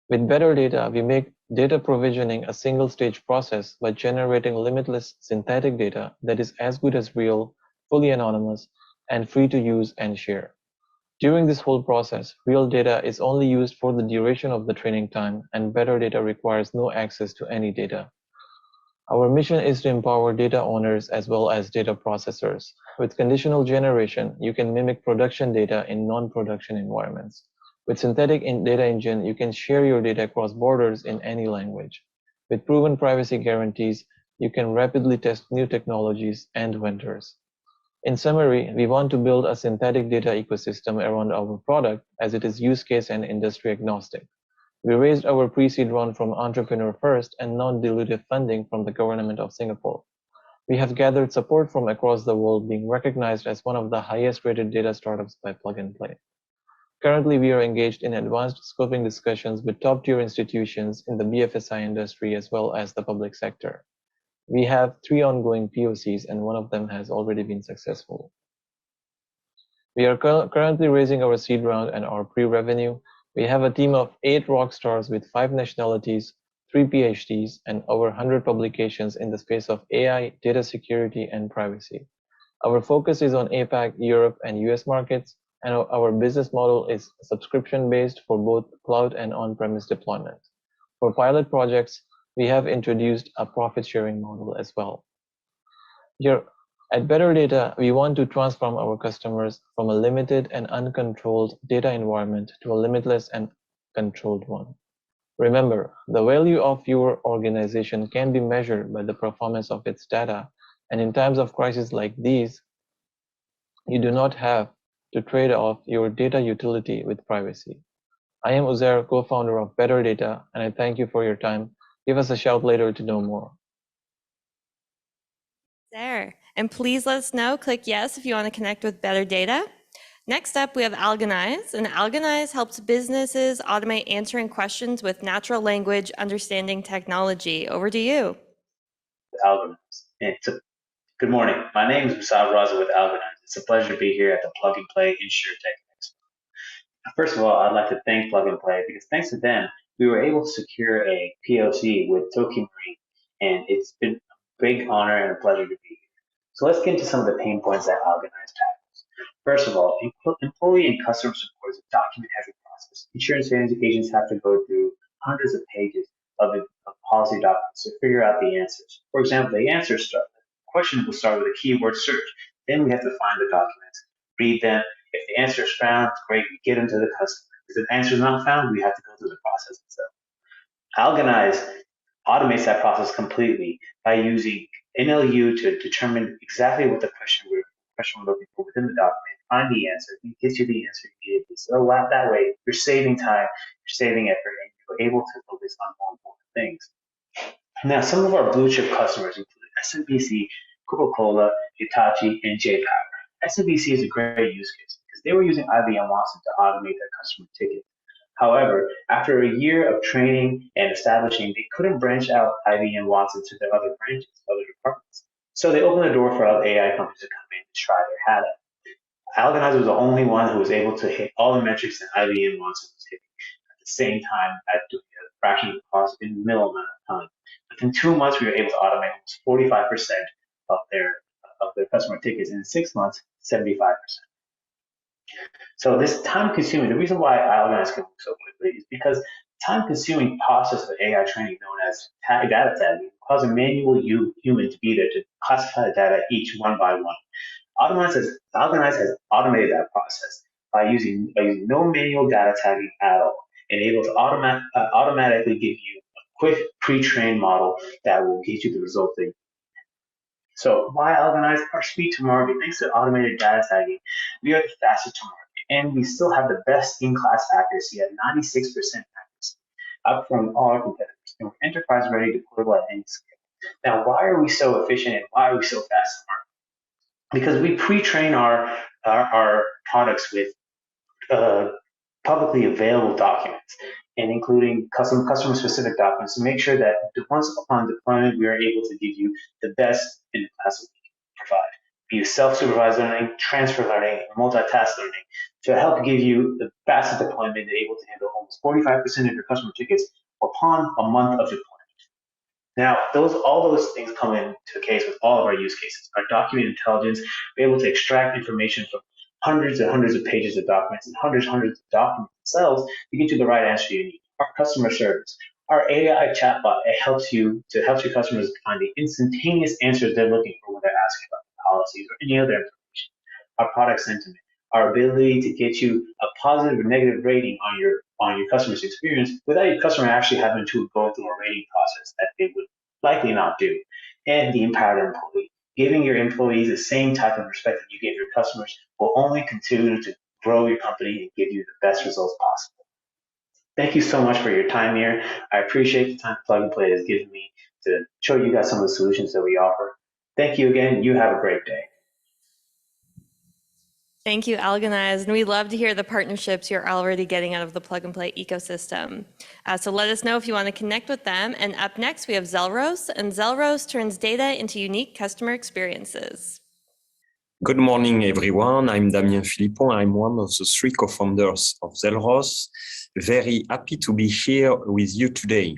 With betterdata, we make data provisioning a single-stage process by generating limitless synthetic data that is as good as real, fully anonymous, and free to use and share. During this whole process, real data is only used for the duration of the training time, and better data requires no access to any data. Our mission is to empower data owners as well as data processors. With conditional generation, you can mimic production data in non-production environments. With synthetic data engine, you can share your data across borders in any language. With proven privacy guarantees, you can rapidly test new technologies and vendors. In summary, we want to build a synthetic data ecosystem around our product as it is use case and industry agnostic. We raised our pre-seed round from Entrepreneur First and non-dilutive funding from the government of Singapore. We have gathered support from across the world, being recognized as one of the highest rated data startups by Plug and Play. Currently, we are engaged in advanced scoping discussions with top-tier institutions in the BFSI industry as well as the public sector. We have 3 ongoing POCs, and one of them has already been successful. We are currently raising our seed round and our pre-revenue. We have a team of 8 rock stars with 5 nationalities, 3 PhDs, and over 100 publications in the space of AI, data security, and privacy. Our focus is on APAC, Europe, and US markets, and our business model is subscription-based for both cloud and on-premise deployment. For pilot projects, we have introduced a profit-sharing model as well. Here at Better Data, we want to transform our customers from a limited and uncontrolled data environment to a limitless and controlled one. Remember, the value of your organization can be measured by the performance of its data, and in times of crisis like these, you do not have to trade off your data utility with privacy. I am Uzair, co-founder of Better Data, and I thank you for your time. Give us a shout later to know more. There. And please let us know, click yes if you want to connect with Better Data. Next up, we have Allganize, and Allganize helps businesses automate answering questions with natural language understanding technology. Over to you. Allganize. Good morning. My name is Rasa with Allganize. It's a pleasure to be here at the Plug and Play Insurtech Expo. First of all, I'd like to thank Plug and Play because thanks to them, we were able to secure a POC with Tokyo Marine, and it's been a big honor and a pleasure to be here. So let's get into some of the pain points that Allganize tackles. First of all, employee and customer support is a document-heavy process. Insurance agents have to go through hundreds of pages of policy documents to figure out the answers. For example, the question will start with a keyword search. Then we have to find the documents, read them. If the answer is found, great, we get them to the customer. If the answer is not found, we have to go through the process itself. Allganize automates that process completely by using NLU to determine exactly what the question we're looking for within the document, find the answer, and gives you the answer you gave. So that way, you're saving time, you're saving effort, and you're able to focus on more important things. Now, some of our blue chip customers include SMBC, Coca-Cola, Hitachi, and J-Power. SMBC is a great use case because they were using IBM Watson to automate their customer tickets. However, after a year of training and establishing, they couldn't branch out IBM Watson to their other branches, other departments. So they opened the door for other AI companies to come in and try their hand at it. Allganize was the only one who was able to hit all the metrics that IBM Watson was hitting at the same time at doing a fraction of the cost in the minimal amount of time. Within 2 months, we were able to automate almost 45% of their customer tickets. In 6 months, 75%. So this time-consuming, the reason why Allganize can move so quickly is because time-consuming process of AI training known as data tagging causes a manual human to be there to classify the data each one by one. Allganize has automated that process by using no manual data tagging at all, and able to automatically give you a quick pre-trained model that will get you the results that you need. So why Allganize? Our speed to market, thanks to automated data tagging, we are the fastest to market, and we still have the best in-class accuracy at 96% accuracy, up from all our competitors, and we're enterprise-ready deployable at any scale. Now, why are we so efficient and why are we so fast to market? Because we pre-train our products with publicly available documents, and including customer-specific documents to make sure that once upon deployment, we are able to give you the best in the class that we can provide. We use self-supervised learning, transfer learning, and multitask learning to help give you the fastest deployment and able to handle almost 45% of your customer tickets upon a month of deployment. Now, all those things come into case with all of our use cases. Our document intelligence, we're able to extract information from hundreds and hundreds of pages of documents and hundreds of documents themselves to get you the right answer you need. Our customer service, our AI chatbot, it helps your customers find the instantaneous answers they're looking for when they're asking about policies or any other information. Our product sentiment, our ability to get you a positive or negative rating on your customer's experience without your customer actually having to go through a rating process that they would likely not do. And the empowered employee. Giving your employees the same type of respect that you give your customers will only continue to grow your company and give you the best results possible. Thank you so much for your time here. I appreciate the time Plug and Play has given me to show you guys some of the solutions that we offer. Thank you again. You have a great day. Thank you, Allganize, and we love to hear the partnerships you're already getting out of the Plug and Play ecosystem. So let us know if you want to connect with them. And up next, we have Zelros, and Zelros turns data into unique customer experiences. Good morning, everyone. I'm Damien Philippon. I'm one of the 3 co-founders of Zelros. Very happy to be here with you today.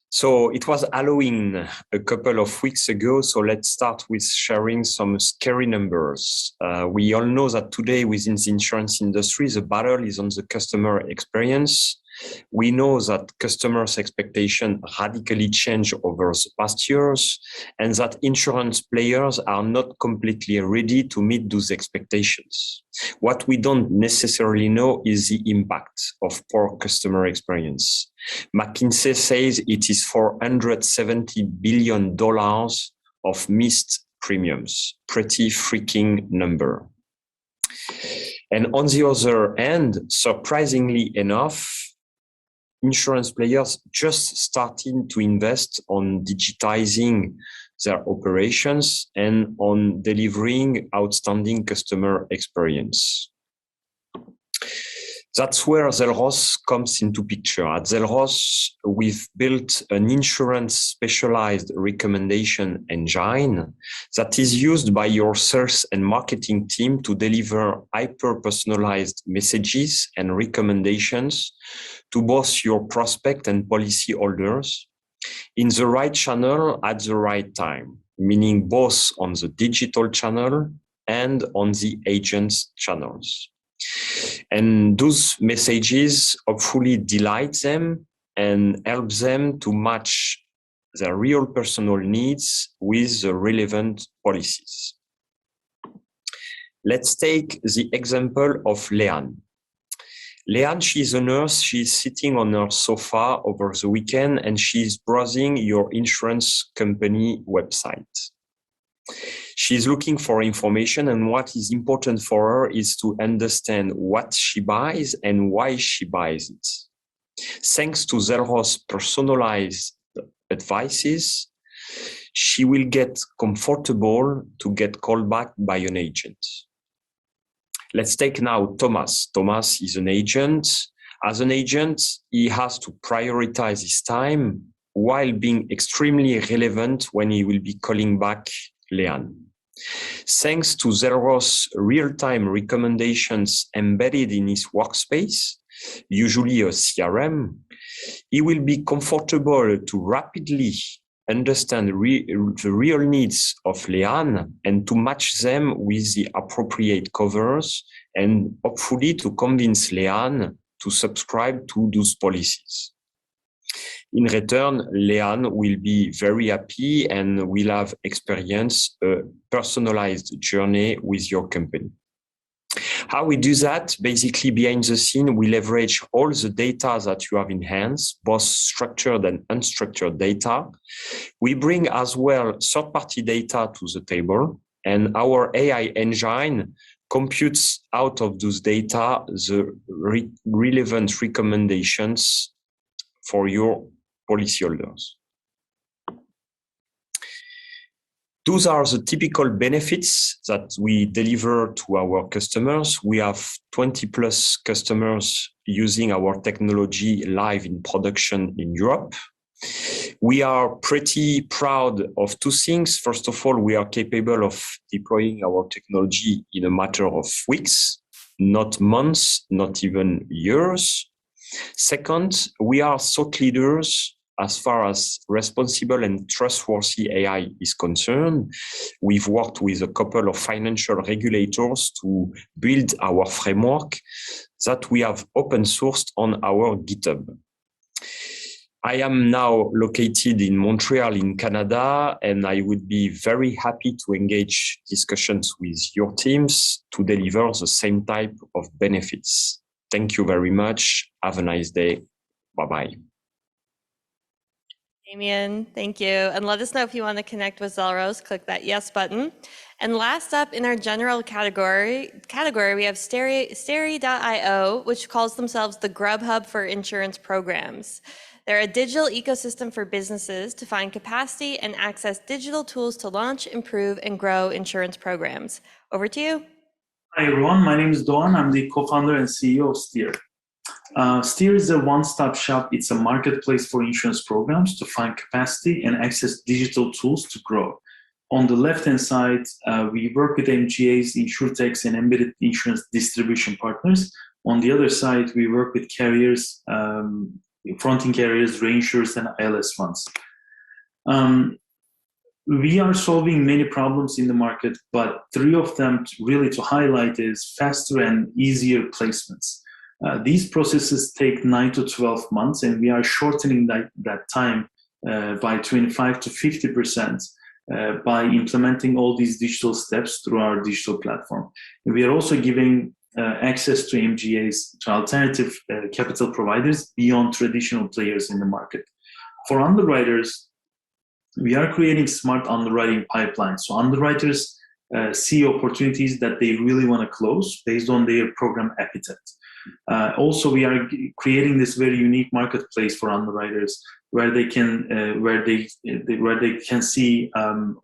So it was Halloween a couple of weeks ago, so let's start with sharing some scary numbers. We all know that today within the insurance industry, the battle is on the customer experience. We know that customers' expectations radically changed over the past years, and that insurance players are not completely ready to meet those expectations. What we don't necessarily know is the impact of poor customer experience. McKinsey says it is $470 billion of missed premiums. Pretty freaking number. And on the other hand, surprisingly enough, insurance players just starting to invest on digitizing their operations and on delivering outstanding customer experience. That's where Zelros comes into picture. At Zelros, we've built an insurance specialized recommendation engine that is used by your sales and marketing team to deliver hyper-personalized messages and recommendations to both your prospect and policy holders in the right channel at the right time, meaning both on the digital channel and on the agents channels. And those messages hopefully delight them and help them to match their real personal needs with the relevant policies. Let's take the example of Leanne. Leanne, she's a nurse. She's sitting on her sofa over the weekend and she's browsing your insurance company website. She's looking for information, and what is important for her is to understand what she buys and why she buys it. Thanks to Zelros' personalized advices, she will get comfortable to get called back by an agent. Let's take now Thomas. Thomas is an agent. As an agent, he has to prioritize his time while being extremely relevant when he will be calling back Leanne. Thanks to Zelros' real-time recommendations embedded in his workspace, usually a CRM, he will be comfortable to rapidly understand the real needs of Leanne and to match them with the appropriate covers and hopefully to convince Leanne to subscribe to those policies. In return, Leanne will be very happy and will have experienced a personalized journey with your company. How we do that? Basically, behind the scene, we leverage all the data that you have in hands, both structured and unstructured data. We bring as well third-party data to the table, and our AI engine computes out of those data the relevant recommendations for your policyholders. Those are the typical benefits that we deliver to our customers. We have 20 plus customers using our technology live in production in Europe. We are pretty proud of 2 things. First of all, we are capable of deploying our technology in a matter of weeks, not months, not even years. Second, we are thought leaders as far as responsible and trustworthy AI is concerned, we've worked with a couple of financial regulators to build our framework that we have open sourced on our GitHub. I am now located in Montreal in Canada, and I would be very happy to engage discussions with your teams to deliver the same type of benefits. Thank you very much. Have a nice day. Bye-bye. Damien, thank you. And let us know if you want to connect with Zelros. Click that yes button. And last up in our general category we have Steri.io, which calls themselves the Grubhub for insurance programs. They're a digital ecosystem for businesses to find capacity and access digital tools to launch, improve, and grow insurance programs. Over to you. Hi, everyone. My name is Doğan. I'm the co-founder and CEO of Steer. Steer is a one-stop shop. It's a marketplace for insurance programs to find capacity and access digital tools to grow. On the left-hand side, we work with MGAs, Insurtechs, and embedded insurance distribution partners. On the other side, we work with carriers, fronting carriers, reinsurers, and ILS funds. We are solving many problems in the market, but three of them really to highlight is faster and easier placements. These processes take 9 to 12 months, and we are shortening that time by 25 to 50% by implementing all these digital steps through our digital platform. And we are also giving access to MGAs, to alternative capital providers beyond traditional players in the market. For underwriters, we are creating smart underwriting pipelines. So underwriters see opportunities that they really want to close based on their program appetite. Also, we are creating this very unique marketplace for underwriters where they can see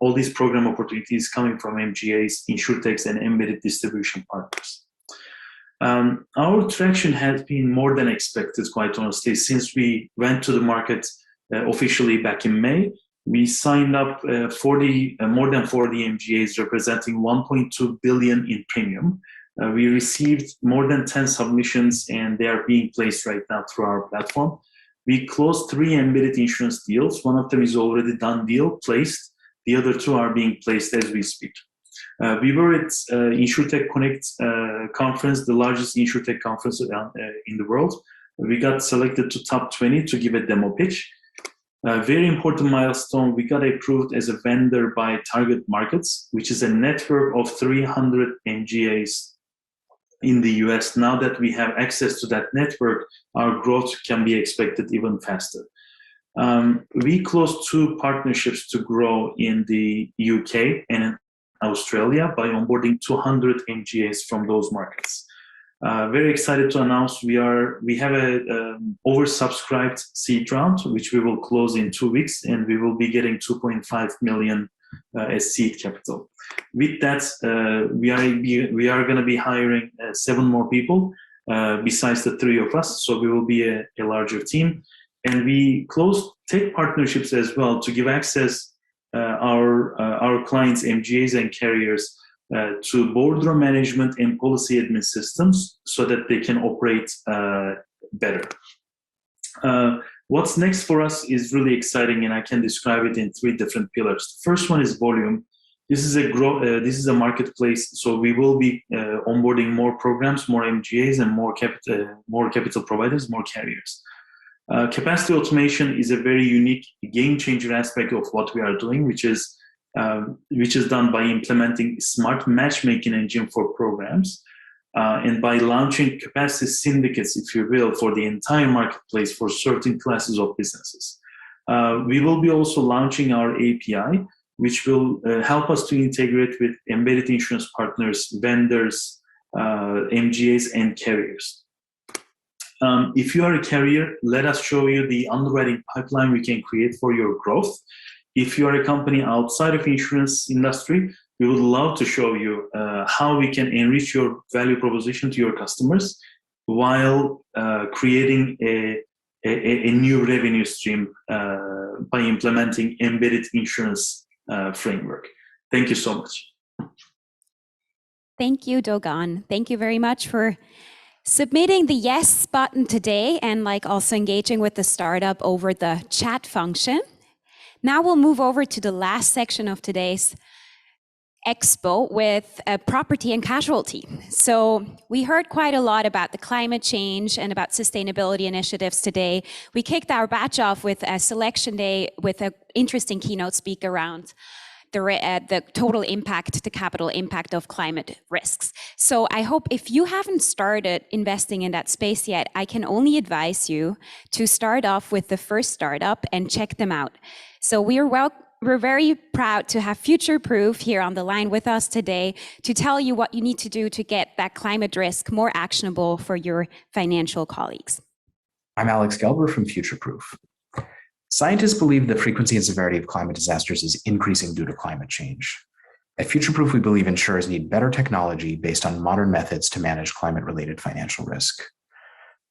all these program opportunities coming from MGAs, Insurtechs, and embedded distribution partners. Our traction has been more than expected, quite honestly, since we went to the market officially back in May. We signed up more than 40 MGAs representing 1.2 billion in premium. We received more than 10 submissions, and they are being placed right now through our platform. We closed 3 embedded insurance deals. One of them is already done deal, placed. The other 2 are being placed as we speak. We were at Insurtech Connect conference, the largest Insurtech conference in the world. We got selected to top 20 to give a demo pitch. A very important milestone, we got approved as a vendor by Target Markets, which is a network of 300 MGAs in the US. Now that we have access to that network, our growth can be expected even faster. We closed 2 partnerships to grow in the UK and in Australia by onboarding 200 MGAs from those markets. Very excited to announce we have a oversubscribed seed round, which we will close in 2 weeks, and we will be getting 2.5 million as seed capital. With that, we are going to be hiring 7 more people besides the 3 of us, so we will be a larger team. And we closed tech partnerships as well to give access our clients, MGAs and carriers, to boardroom management and policy admin systems so that they can operate better. What's next for us is really exciting, and I can describe it in 3 different pillars. The first one is volume. This is a marketplace, so we will be onboarding more programs, more MGAs, and more capital providers, more carriers. Capacity automation is a very unique game changer aspect of what we are doing, which is done by implementing smart matchmaking engine for programs and by launching capacity syndicates, if you will, for the entire marketplace for certain classes of businesses. We will be also launching our API, which will help us to integrate with embedded insurance partners, vendors, MGAs, and carriers. If you are a carrier, let us show you the underwriting pipeline we can create for your growth. If you are a company outside of insurance industry, we would love to show you how we can enrich your value proposition to your customers while creating a new revenue stream by implementing embedded insurance framework. Thank you so much. Thank you, Doğan. Thank you very much for submitting the yes button today and also engaging with the startup over the chat function. Now we'll move over to the last section of today's expo with property and casualty. So we heard quite a lot about the climate change and about sustainability initiatives today. We kicked our batch off with a selection day with an interesting keynote speaker around the total impact, the capital impact of climate risks. So I hope if you haven't started investing in that space yet, I can only advise you to start off with the first startup and check them out. So we're very proud to have FutureProof here on the line with us today to tell you what you need to do to get that climate risk more actionable for your financial colleagues. I'm Alex Gelber from FutureProof. Scientists believe the frequency and severity of climate disasters is increasing due to climate change. At FutureProof, we believe insurers need better technology based on modern methods to manage climate-related financial risk.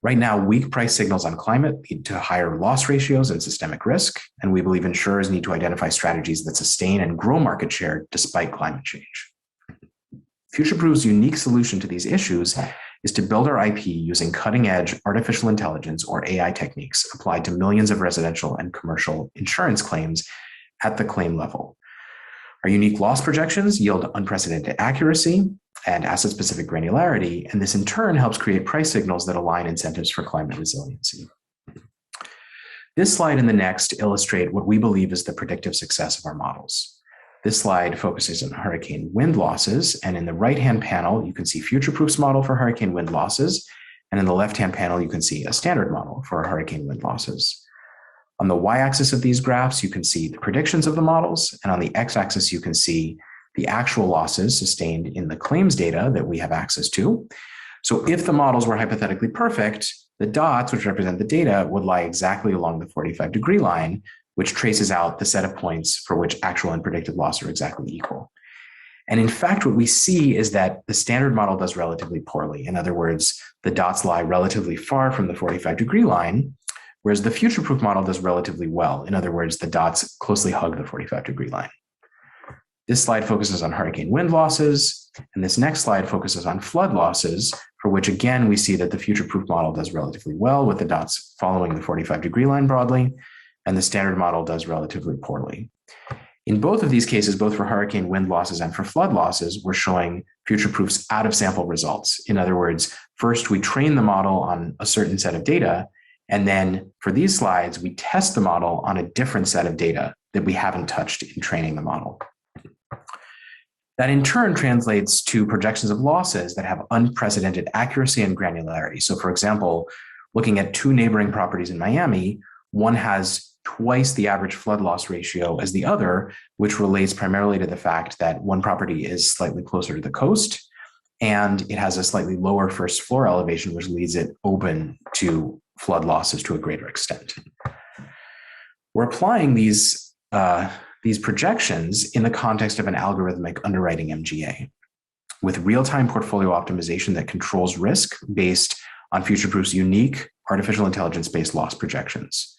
Right now, weak price signals on climate lead to higher loss ratios and systemic risk, and we believe insurers need to identify strategies that sustain and grow market share despite climate change. FutureProof's unique solution to these issues is to build our IP using cutting-edge artificial intelligence or AI techniques applied to millions of residential and commercial insurance claims at the claim level. Our unique loss projections yield unprecedented accuracy and asset-specific granularity, and this in turn helps create price signals that align incentives for climate resiliency. This slide and the next illustrate what we believe is the predictive success of our models. This slide focuses on hurricane wind losses, and in the right-hand panel, you can see FutureProof's model for hurricane wind losses, and in the left-hand panel, you can see a standard model for hurricane wind losses. On the y-axis of these graphs, you can see the predictions of the models, and on the x-axis, you can see the actual losses sustained in the claims data that we have access to. So if the models were hypothetically perfect, the dots, which represent the data, would lie exactly along the 45-degree line, which traces out the set of points for which actual and predicted loss are exactly equal. And in fact, what we see is that the standard model does relatively poorly. In other words, the dots lie relatively far from the 45-degree line, whereas the FutureProof model does relatively well. In other words, the dots closely hug the 45-degree line. This slide focuses on hurricane wind losses, and this next slide focuses on flood losses, for which again, we see that the FutureProof model does relatively well with the dots following the 45-degree line broadly, and the standard model does relatively poorly. In both of these cases, both for hurricane wind losses and for flood losses, we're showing FutureProof's out-of-sample results. In other words, first we train the model on a certain set of data, and then for these slides, we test the model on a different set of data that we haven't touched in training the model. That in turn translates to projections of losses that have unprecedented accuracy and granularity. So for example, looking at two neighboring properties in Miami, one has twice the average flood loss ratio as the other, which relates primarily to the fact that one property is slightly closer to the coast, and it has a slightly lower first floor elevation, which leaves it open to flood losses to a greater extent. We're applying these projections in the context of an algorithmic underwriting MGA with real-time portfolio optimization that controls risk based on FutureProof's unique artificial intelligence-based loss projections.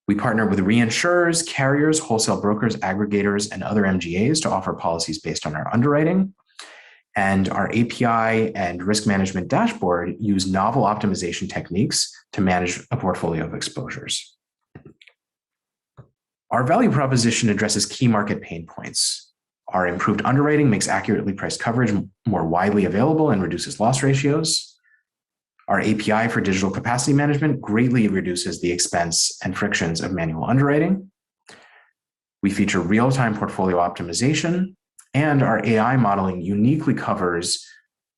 We partner with reinsurers, carriers, wholesale brokers, aggregators, and other MGAs to offer policies based on our underwriting. And our API and risk management dashboard use novel optimization techniques to manage a portfolio of exposures. Our value proposition addresses key market pain points. Our improved underwriting makes accurately priced coverage more widely available and reduces loss ratios. Our API for digital capacity management greatly reduces the expense and frictions of manual underwriting. We feature real-time portfolio optimization, and our AI modeling uniquely covers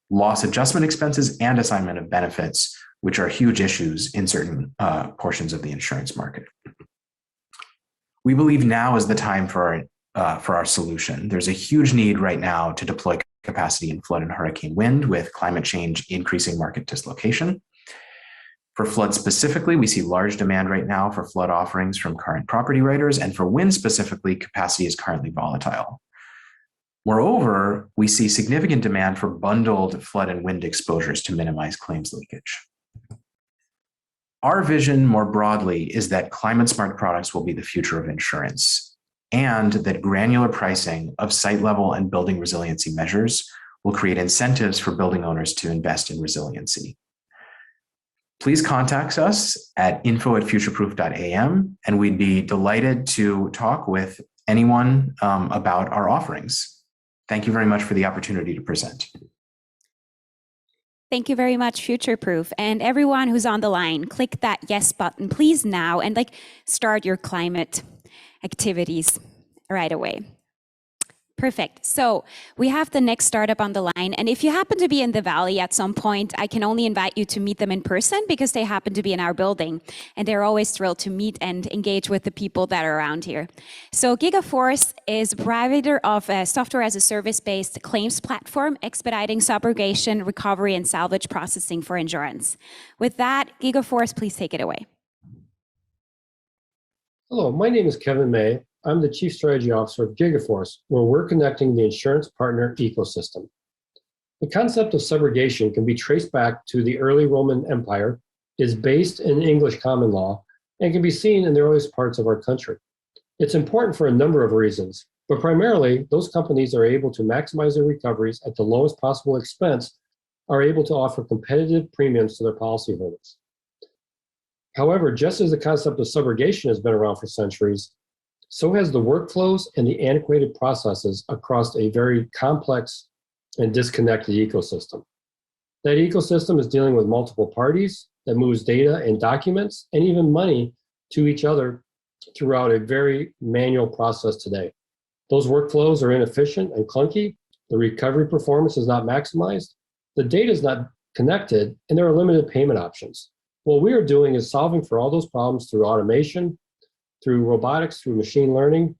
loss adjustment expenses and assignment of benefits, which are huge issues in certain portions of the insurance market. We believe now is the time for our solution. There's a huge need right now to deploy capacity in flood and hurricane wind with climate change increasing market dislocation. For flood specifically, we see large demand right now for flood offerings from current property writers, and for wind specifically, capacity is currently volatile. Moreover, we see significant demand for bundled flood and wind exposures to minimize claims leakage. Our vision more broadly is that climate-smart products will be the future of insurance, and that granular pricing of site-level and building resiliency measures We'll create incentives for building owners to invest in resiliency. Please contact us at info@futureproof.am, and we'd be delighted to talk with anyone about our offerings. Thank you very much for the opportunity to present. Thank you very much, FutureProof. And everyone who's on the line, click that yes button, please now, and start your climate activities right away. Perfect. So we have the next startup on the line. And if you happen to be in the Valley at some point, I can only invite you to meet them in person because they happen to be in our building. And they're always thrilled to meet and engage with the people that are around here. So Gigaforce is a provider of a software as a service-based claims platform, expediting subrogation, recovery, and salvage processing for insurance. With that, Gigaforce, please take it away. Hello, my name is Kevin May. I'm the Chief Strategy Officer of Gigaforce, where we're connecting the insurance partner ecosystem. The concept of subrogation can be traced back to the early Roman Empire, is based in English common law, and can be seen in the earliest parts of our country. It's important for a number of reasons, but primarily those companies that are able to maximize their recoveries at the lowest possible expense are able to offer competitive premiums to their policyholders. However, just as the concept of subrogation has been around for centuries, so has the workflows and the antiquated processes across a very complex and disconnected ecosystem. That ecosystem is dealing with multiple parties that moves data and documents and even money to each other throughout a very manual process today. Those workflows are inefficient and clunky. The recovery performance is not maximized. The data is not connected, and there are limited payment options. What we are doing is solving for all those problems through automation, through robotics, through machine learning,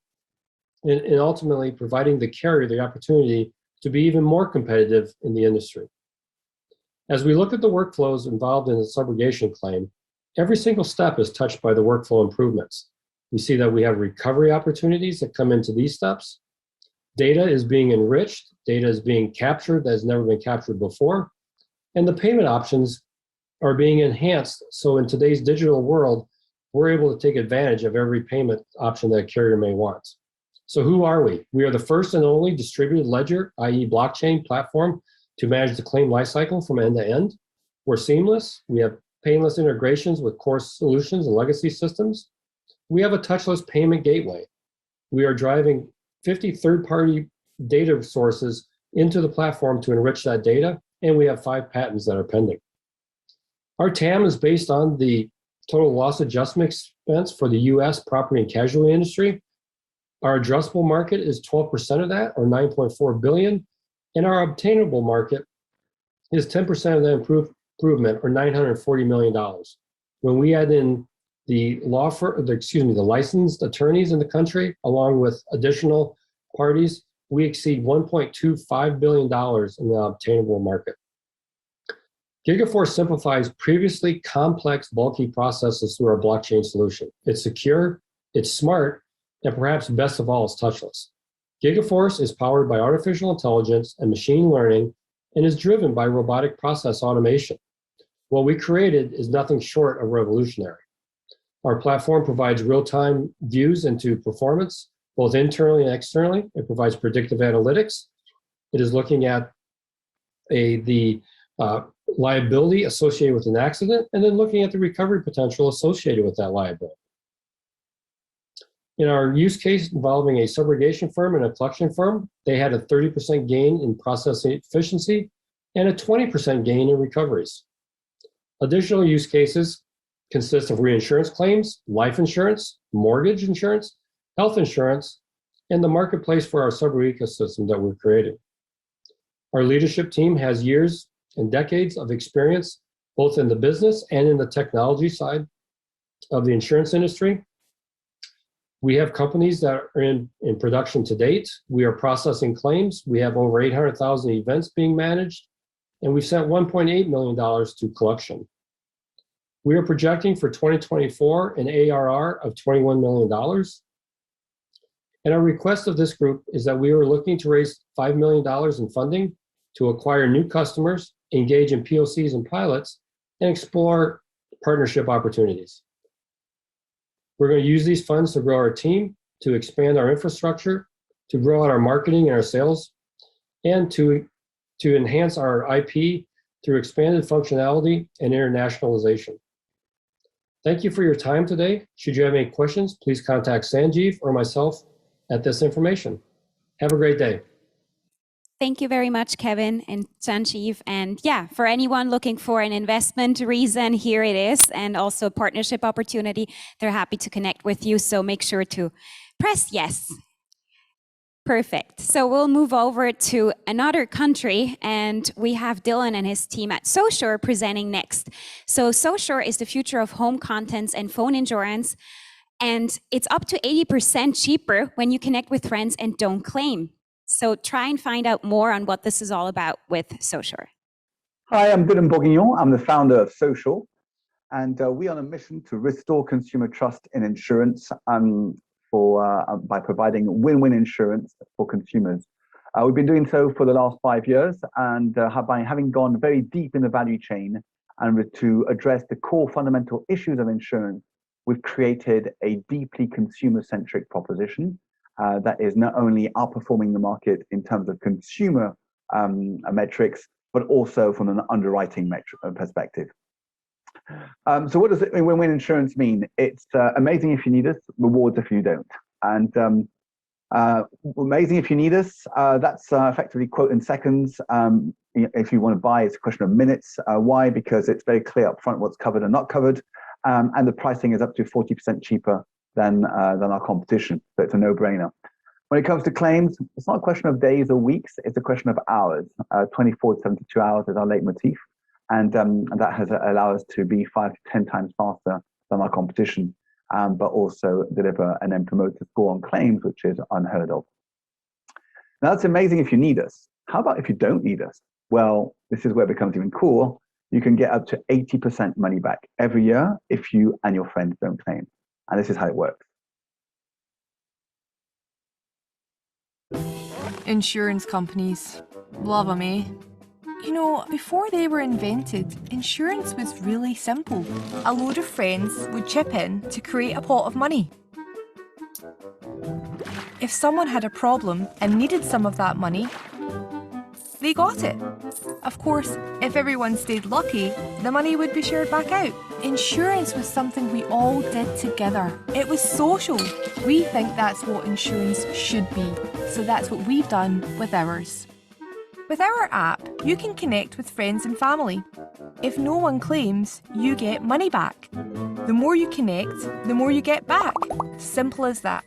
and ultimately providing the carrier the opportunity to be even more competitive in the industry. As we look at the workflows involved in the subrogation claim, every single step is touched by the workflow improvements. We see that we have recovery opportunities that come into these steps. Data is being enriched, data is being captured that has never been captured before, and the payment options are being enhanced. So in today's digital world, we're able to take advantage of every payment option that a carrier may want. So who are we? We are the first and only distributed ledger, i.e. blockchain platform, to manage the claim lifecycle from end to end. We're seamless. We have painless integrations with core solutions and legacy systems. We have a touchless payment gateway. We are driving 50 third-party data sources into the platform to enrich that data, and we have 5 patents that are pending. Our TAM is based on the total loss adjustment expense for the US property and casualty industry. Our addressable market is 12% of that, or $9.4 billion, and our obtainable market is 10% of that improvement, or $940 million. When we add in the the licensed attorneys in the country, along with additional parties, we exceed $1.25 billion in the obtainable market. Gigaforce simplifies previously complex, bulky processes through our blockchain solution. It's secure, it's smart, and perhaps best of all, it's touchless. Gigaforce is powered by artificial intelligence and machine learning and is driven by robotic process automation. What we created is nothing short of revolutionary. Our platform provides real-time views into performance, both internally and externally. It provides predictive analytics. It is looking at the liability associated with an accident, and then looking at the recovery potential associated with that liability. In our use case involving a subrogation firm and a collection firm, they had a 30% gain in processing efficiency and a 20% gain in recoveries. Additional use cases consist of reinsurance claims, life insurance, mortgage insurance, health insurance, and the marketplace for our subro ecosystem that we're creating. Our leadership team has years and decades of experience, both in the business and in the technology side of the insurance industry. We have companies that are in production to date. We are processing claims. We have over 800,000 events being managed, and we've sent $1.8 million to collection. We are projecting for 2024 an ARR of $21 million. And our request of this group is that we are looking to raise $5 million in funding to acquire new customers, engage in POCs and pilots, and explore partnership opportunities. We're going to use these funds to grow our team, to expand our infrastructure, to grow out our marketing and our sales, and to to enhance our IP through expanded functionality and internationalization. Thank you for your time today. Should you have any questions, please contact Sanjeev or myself at this information. Have a great day. Thank you very much, Kevin and Sanjeev. And yeah, for anyone looking for an investment reason, here it is, and also a partnership opportunity. They're happy to connect with you, so make sure to press yes. Perfect. So we'll move over to another country, and we have Dylan and his team at Sosure presenting next. So Sosure is the future of home contents and phone insurance, and it's up to 80% cheaper when you connect with friends and don't claim. So try and find out more on what this is all about with Sosure. Hi, I'm Dylan Bourguignon. I'm the founder of Sosure, and we are on a mission to restore consumer trust in insurance by providing win-win insurance for consumers. We've been doing so for the last 5 years, and by having gone very deep in the value chain and to address the core fundamental issues of insurance, we've created a deeply consumer-centric proposition that is not only outperforming the market in terms of consumer metrics, but also from an underwriting perspective. So what does win-win insurance mean? It's amazing if you need us, rewards if you don't. And amazing if you need us, that's effectively quote in seconds. If you want to buy, it's a question of minutes. Why? Because it's very clear up front what's covered and not covered. And the pricing is up to 40% cheaper than our competition. So it's a no-brainer. When it comes to claims, it's not a question of days or weeks, it's a question of hours. 24 to 72 hours is our leitmotif. And that has allowed us to be 5 to 10 times faster than our competition, but also deliver an Net Promoter Score on claims, which is unheard of. Now, that's amazing if you need us. How about if you don't need us? Well, this is where it becomes even cooler. You can get up to 80% money back every year if you and your friends don't claim. And this is how it works. Insurance companies. Love them, eh? You know, before they were invented, insurance was really simple. A load of friends would chip in to create a pot of money. If someone had a problem and needed some of that money, they got it. Of course, if everyone stayed lucky, the money would be shared back out. Insurance was something we all did together. It was social. We think that's what insurance should be, so that's what we've done with ours. With our app, you can connect with friends and family. If no one claims, you get money back. The more you connect, the more you get back. Simple as that.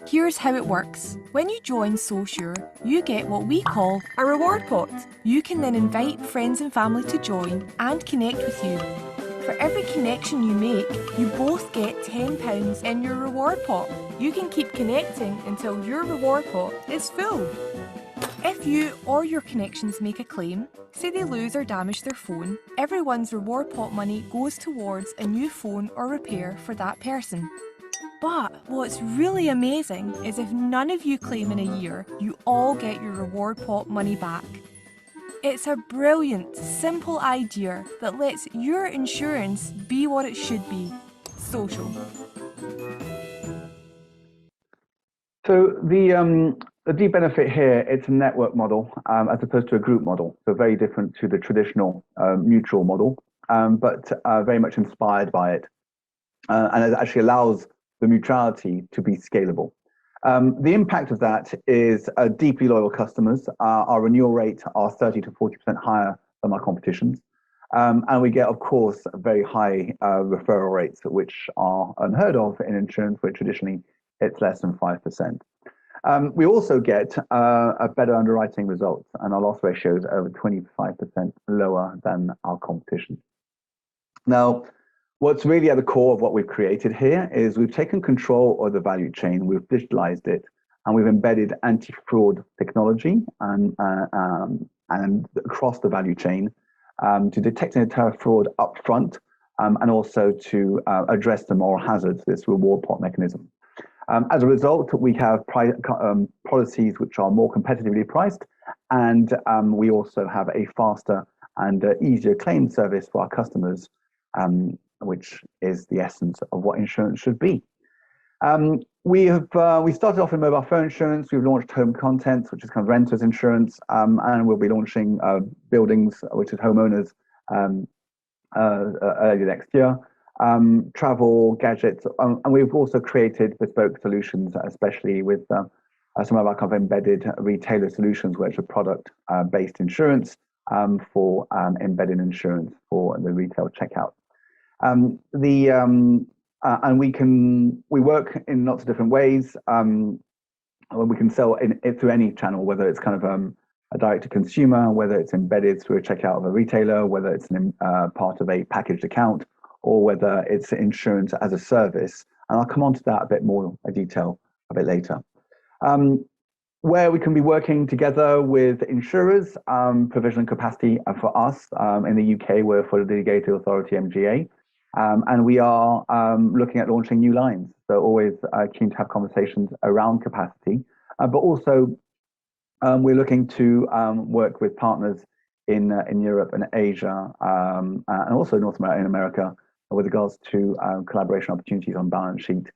Here's how it works. When you join Sosure, you get what we call a reward pot. You can then invite friends and family to join and connect with you. For every connection you make, you both get £10 in your reward pot. You can keep connecting until your reward pot is full. If you or your connections make a claim, say they lose or damage their phone, everyone's reward pot money goes towards a new phone or repair for that person. But what's really amazing is if none of you claim in a year, you all get your reward pot money back. It's a brilliant, simple idea that lets your insurance be what it should be, social. So the deep benefit here, it's a network model as opposed to a group model. So very different to the traditional mutual model, but very much inspired by it. And it actually allows the mutuality to be scalable. The impact of that is deeply loyal customers. Our renewal rates are 30 to 40% higher than our competition's. And we get, of course, very high referral rates, which are unheard of in insurance, where traditionally it's less than 5%. We also get a better underwriting result, and our loss ratio is over 25% lower than our competition. Now, what's really at the core of what we've created here is we've taken control of the value chain, we've digitalized it, and we've embedded anti-fraud technology and across the value chain to detect and deter fraud up front, and also to address the moral hazards, this reward pot mechanism. As a result, we have policies which are more competitively priced, and we also have a faster and easier claim service for our customers, which is the essence of what insurance should be. we started off in mobile phone insurance. We've launched home contents, which is kind of renters insurance, and we'll be launching buildings, which is homeowners, early next year. Travel, gadgets, and we've also created bespoke solutions, especially with some of our kind of embedded retailer solutions, which are product-based insurance for embedded insurance for the retail checkout. And we work in lots of different ways. We can sell it through any channel, whether it's kind of a direct-to-consumer, whether it's embedded through a checkout of a retailer, whether it's part of a packaged account, or whether it's insurance as a service. And I'll come on to that a bit more detail a bit later. Where we can be working together with insurers, provision capacity for us. In the UK, we're for the delegated authority MGA. And we are looking at launching new lines. So always keen to have conversations around capacity, but also we're looking to work with partners in Europe and Asia, and also North America and America, with regards to collaboration opportunities on balance sheet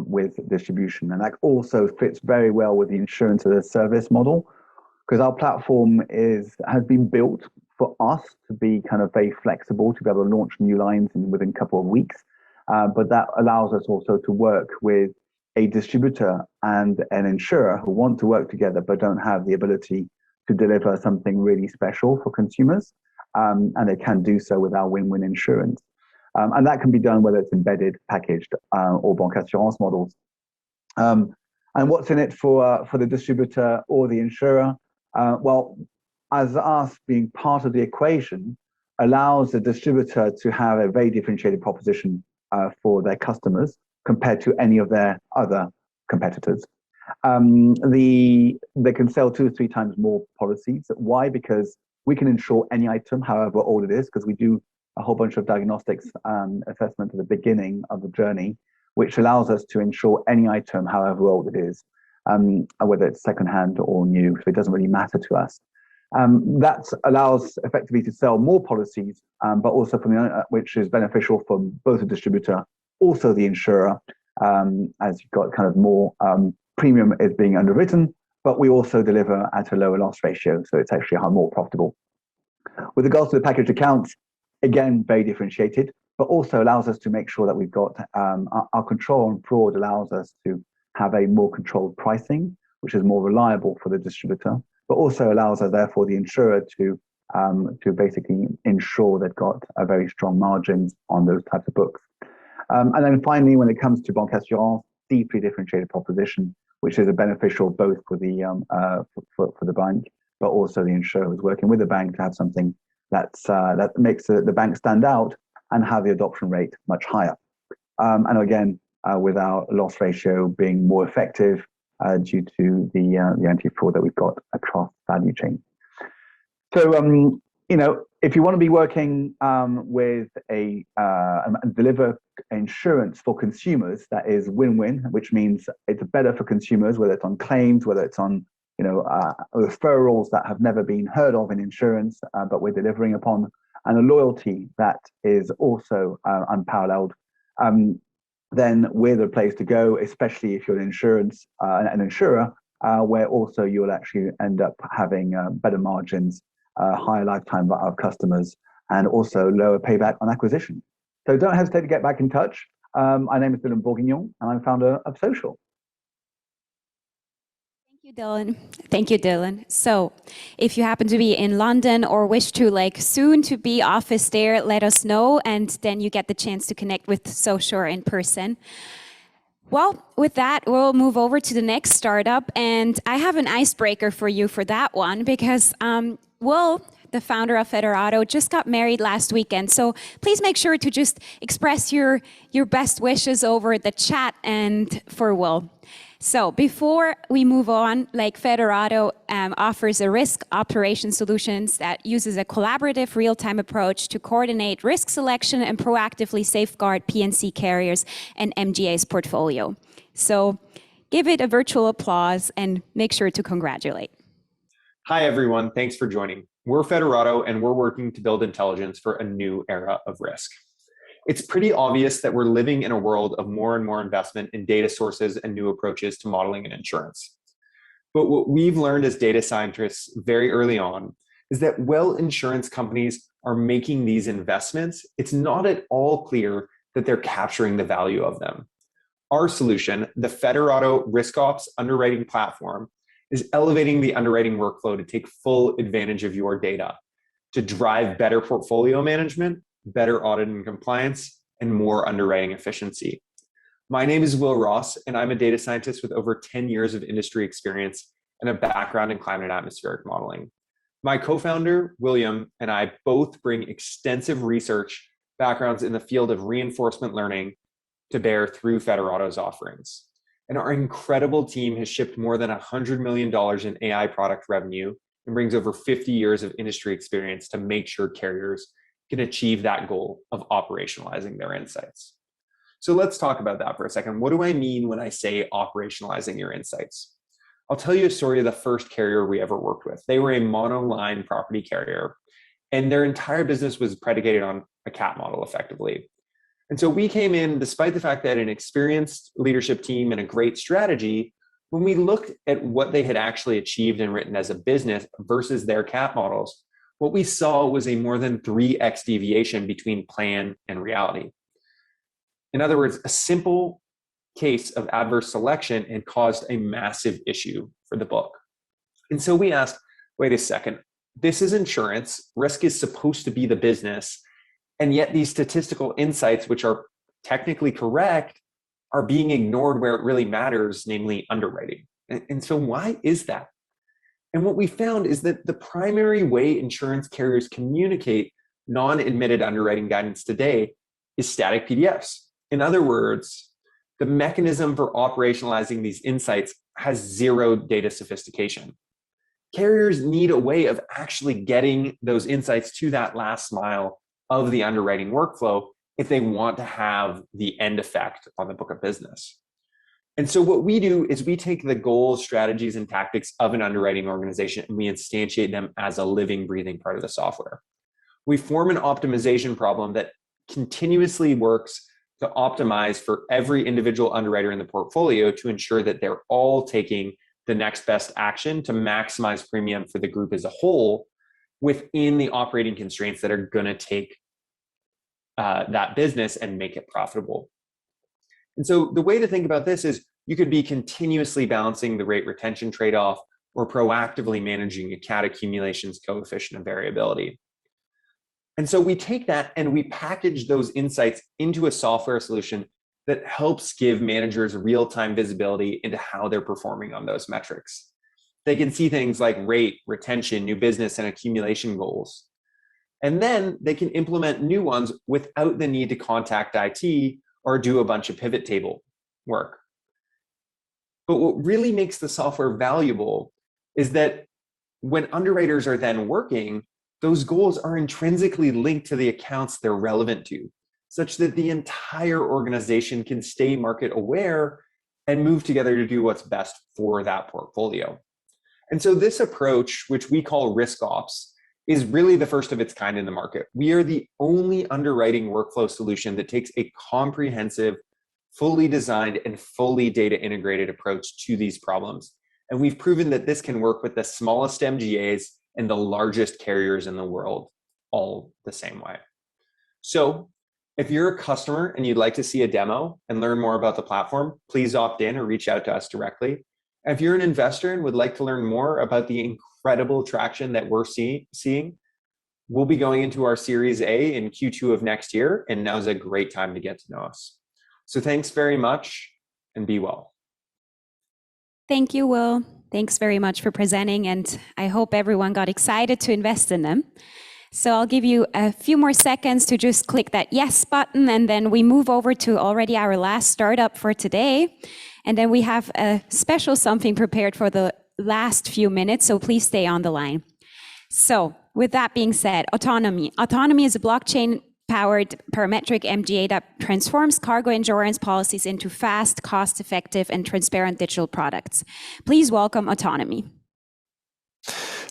with distribution. And that also fits very well with the insurance as a service model, because our platform has been built for us to be kind of very flexible, to be able to launch new lines within a couple of weeks. But that allows us also to work with a distributor and an insurer who want to work together but don't have the ability to deliver something really special for consumers. And they can do so with our win-win insurance. And that can be done whether it's embedded, packaged, or banque assurance models. And what's in it for the distributor or the insurer? Well, as us being part of the equation allows the distributor to have a very differentiated proposition for their customers compared to any of their other competitors. They can sell 2 or 3 times more policies. Why? Because we can insure any item, however old it is, because we do a whole bunch of diagnostics assessment at the beginning of the journey, which allows us to insure any item, however old it is, whether it's secondhand or new. So it doesn't really matter to us. That allows effectively to sell more policies, but also which is beneficial for both the distributor, also the insurer, as you've got kind of more premium is being underwritten, but we also deliver at a lower loss ratio, so it's actually more profitable. With regards to the packaged accounts, again, very differentiated, but also allows us to make sure that we've got our control on fraud allows us to have a more controlled pricing, which is more reliable for the distributor, but also allows us, therefore, the insurer to basically ensure they've got a very strong margins on those types of books. And then finally, when it comes to banque assurance, deeply differentiated proposition, which is a beneficial both for the bank, but also the insurer who's working with the bank to have something that makes the bank stand out and have the adoption rate much higher. And again, with our loss ratio being more effective due to the anti-fraud that we've got across value chain. So, if you want to be working with and deliver insurance for consumers, that is win-win, which means it's better for consumers, whether it's on claims, whether it's on referrals that have never been heard of in insurance, but we're delivering upon, and a loyalty that is also unparalleled, then we're the place to go, especially if you're an insurer, where also you'll actually end up having better margins, higher lifetime of customers, and also lower payback on acquisition. So don't hesitate to get back in touch. My name is Dylan Bourguignon, and I'm founder of Social. Thank you, Dylan. So if you happen to be in London or wish to soon to be office there, let us know, and then you get the chance to connect with Social in person. Well, with that, we'll move over to the next startup, and I have an icebreaker for you for that one, because Will, the founder of Federato, just got married last weekend. So please make sure to just express your best wishes over the chat and for Will. So before we move on, Federato offers a risk operation solutions that uses a collaborative real-time approach to coordinate risk selection and proactively safeguard P&C carriers and MGA's portfolio. So give it a virtual applause and make sure to congratulate. Hi, everyone. Thanks for joining. We're Federato, and we're working to build intelligence for a new era of risk. It's pretty obvious that we're living in a world of more and more investment in data sources and new approaches to modeling and insurance. But what we've learned as data scientists very early on is that while insurance companies are making these investments, it's not at all clear that they're capturing the value of them. Our solution, the Federato Risk Ops underwriting platform, is elevating the underwriting workflow to take full advantage of your data, to drive better portfolio management, better audit and compliance, and more underwriting efficiency. My name is Will Ross, and I'm a data scientist with over 10 years of industry experience and a background in climate and atmospheric modeling. My co-founder, William, and I both bring extensive research backgrounds in the field of reinforcement learning to bear through Federato's offerings. And our incredible team has shipped more than $100 million in AI product revenue and brings over 50 years of industry experience to make sure carriers can achieve that goal of operationalizing their insights. So let's talk about that for a second. What do I mean when I say operationalizing your insights? I'll tell you a story of the first carrier we ever worked with. They were a monoline property carrier, and their entire business was predicated on a CAT model effectively. And so we came in, despite the fact that an experienced leadership team and a great strategy, when we looked at what they had actually achieved and written as a business versus their CAT models, what we saw was a more than 3x deviation between plan and reality. In other words, a simple case of adverse selection and caused a massive issue for the book. And so we asked, wait a second, this is insurance, risk is supposed to be the business, and yet these statistical insights, which are technically correct, are being ignored where it really matters, namely underwriting. And so why is that? And what we found is that the primary way insurance carriers communicate non-admitted underwriting guidance today is static PDFs. In other words, the mechanism for operationalizing these insights has zero data sophistication. Carriers need a way of actually getting those insights to that last mile of the underwriting workflow if they want to have the end effect on the book of business. And so what we do is we take the goals, strategies, and tactics of an underwriting organization and we instantiate them as a living, breathing part of the software. We form an optimization problem that continuously works to optimize for every individual underwriter in the portfolio to ensure that they're all taking the next best action to maximize premium for the group as a whole within the operating constraints that are going to take that business and make it profitable. And so the way to think about this is you could be continuously balancing the rate retention trade-off or proactively managing a CAT accumulations coefficient of variability. And so we take that and we package those insights into a software solution that helps give managers real-time visibility into how they're performing on those metrics. They can see things like rate, retention, new business, and accumulation goals. And then they can implement new ones without the need to contact IT or do a bunch of pivot table work. But what really makes the software valuable is that when underwriters are then working, those goals are intrinsically linked to the accounts they're relevant to, such that the entire organization can stay market aware and move together to do what's best for that portfolio. And so this approach, which we call risk ops, is really the first of its kind in the market. We are the only underwriting workflow solution that takes a comprehensive, fully designed, and fully data integrated approach to these problems. And we've proven that this can work with the smallest MGAs and the largest carriers in the world all the same way. So if you're a customer and you'd like to see a demo and learn more about the platform, please opt in or reach out to us directly. And if you're an investor and would like to learn more about the incredible traction that we're seeing, we'll be going into our Series A in Q2 of next year, and now's a great time to get to know us. So thanks very much and be well. Thank you, Will. Thanks very much for presenting, and I hope everyone got excited to invest in them. So I'll give you a few more seconds to just click that yes button, and then we move over to already our last startup for today. And then we have a special something prepared for the last few minutes, so please stay on the line. So with that being said, OTONOMI. OTONOMI is a blockchain-powered parametric MGA that transforms cargo insurance policies into fast, cost-effective, and transparent digital products. Please welcome OTONOMI.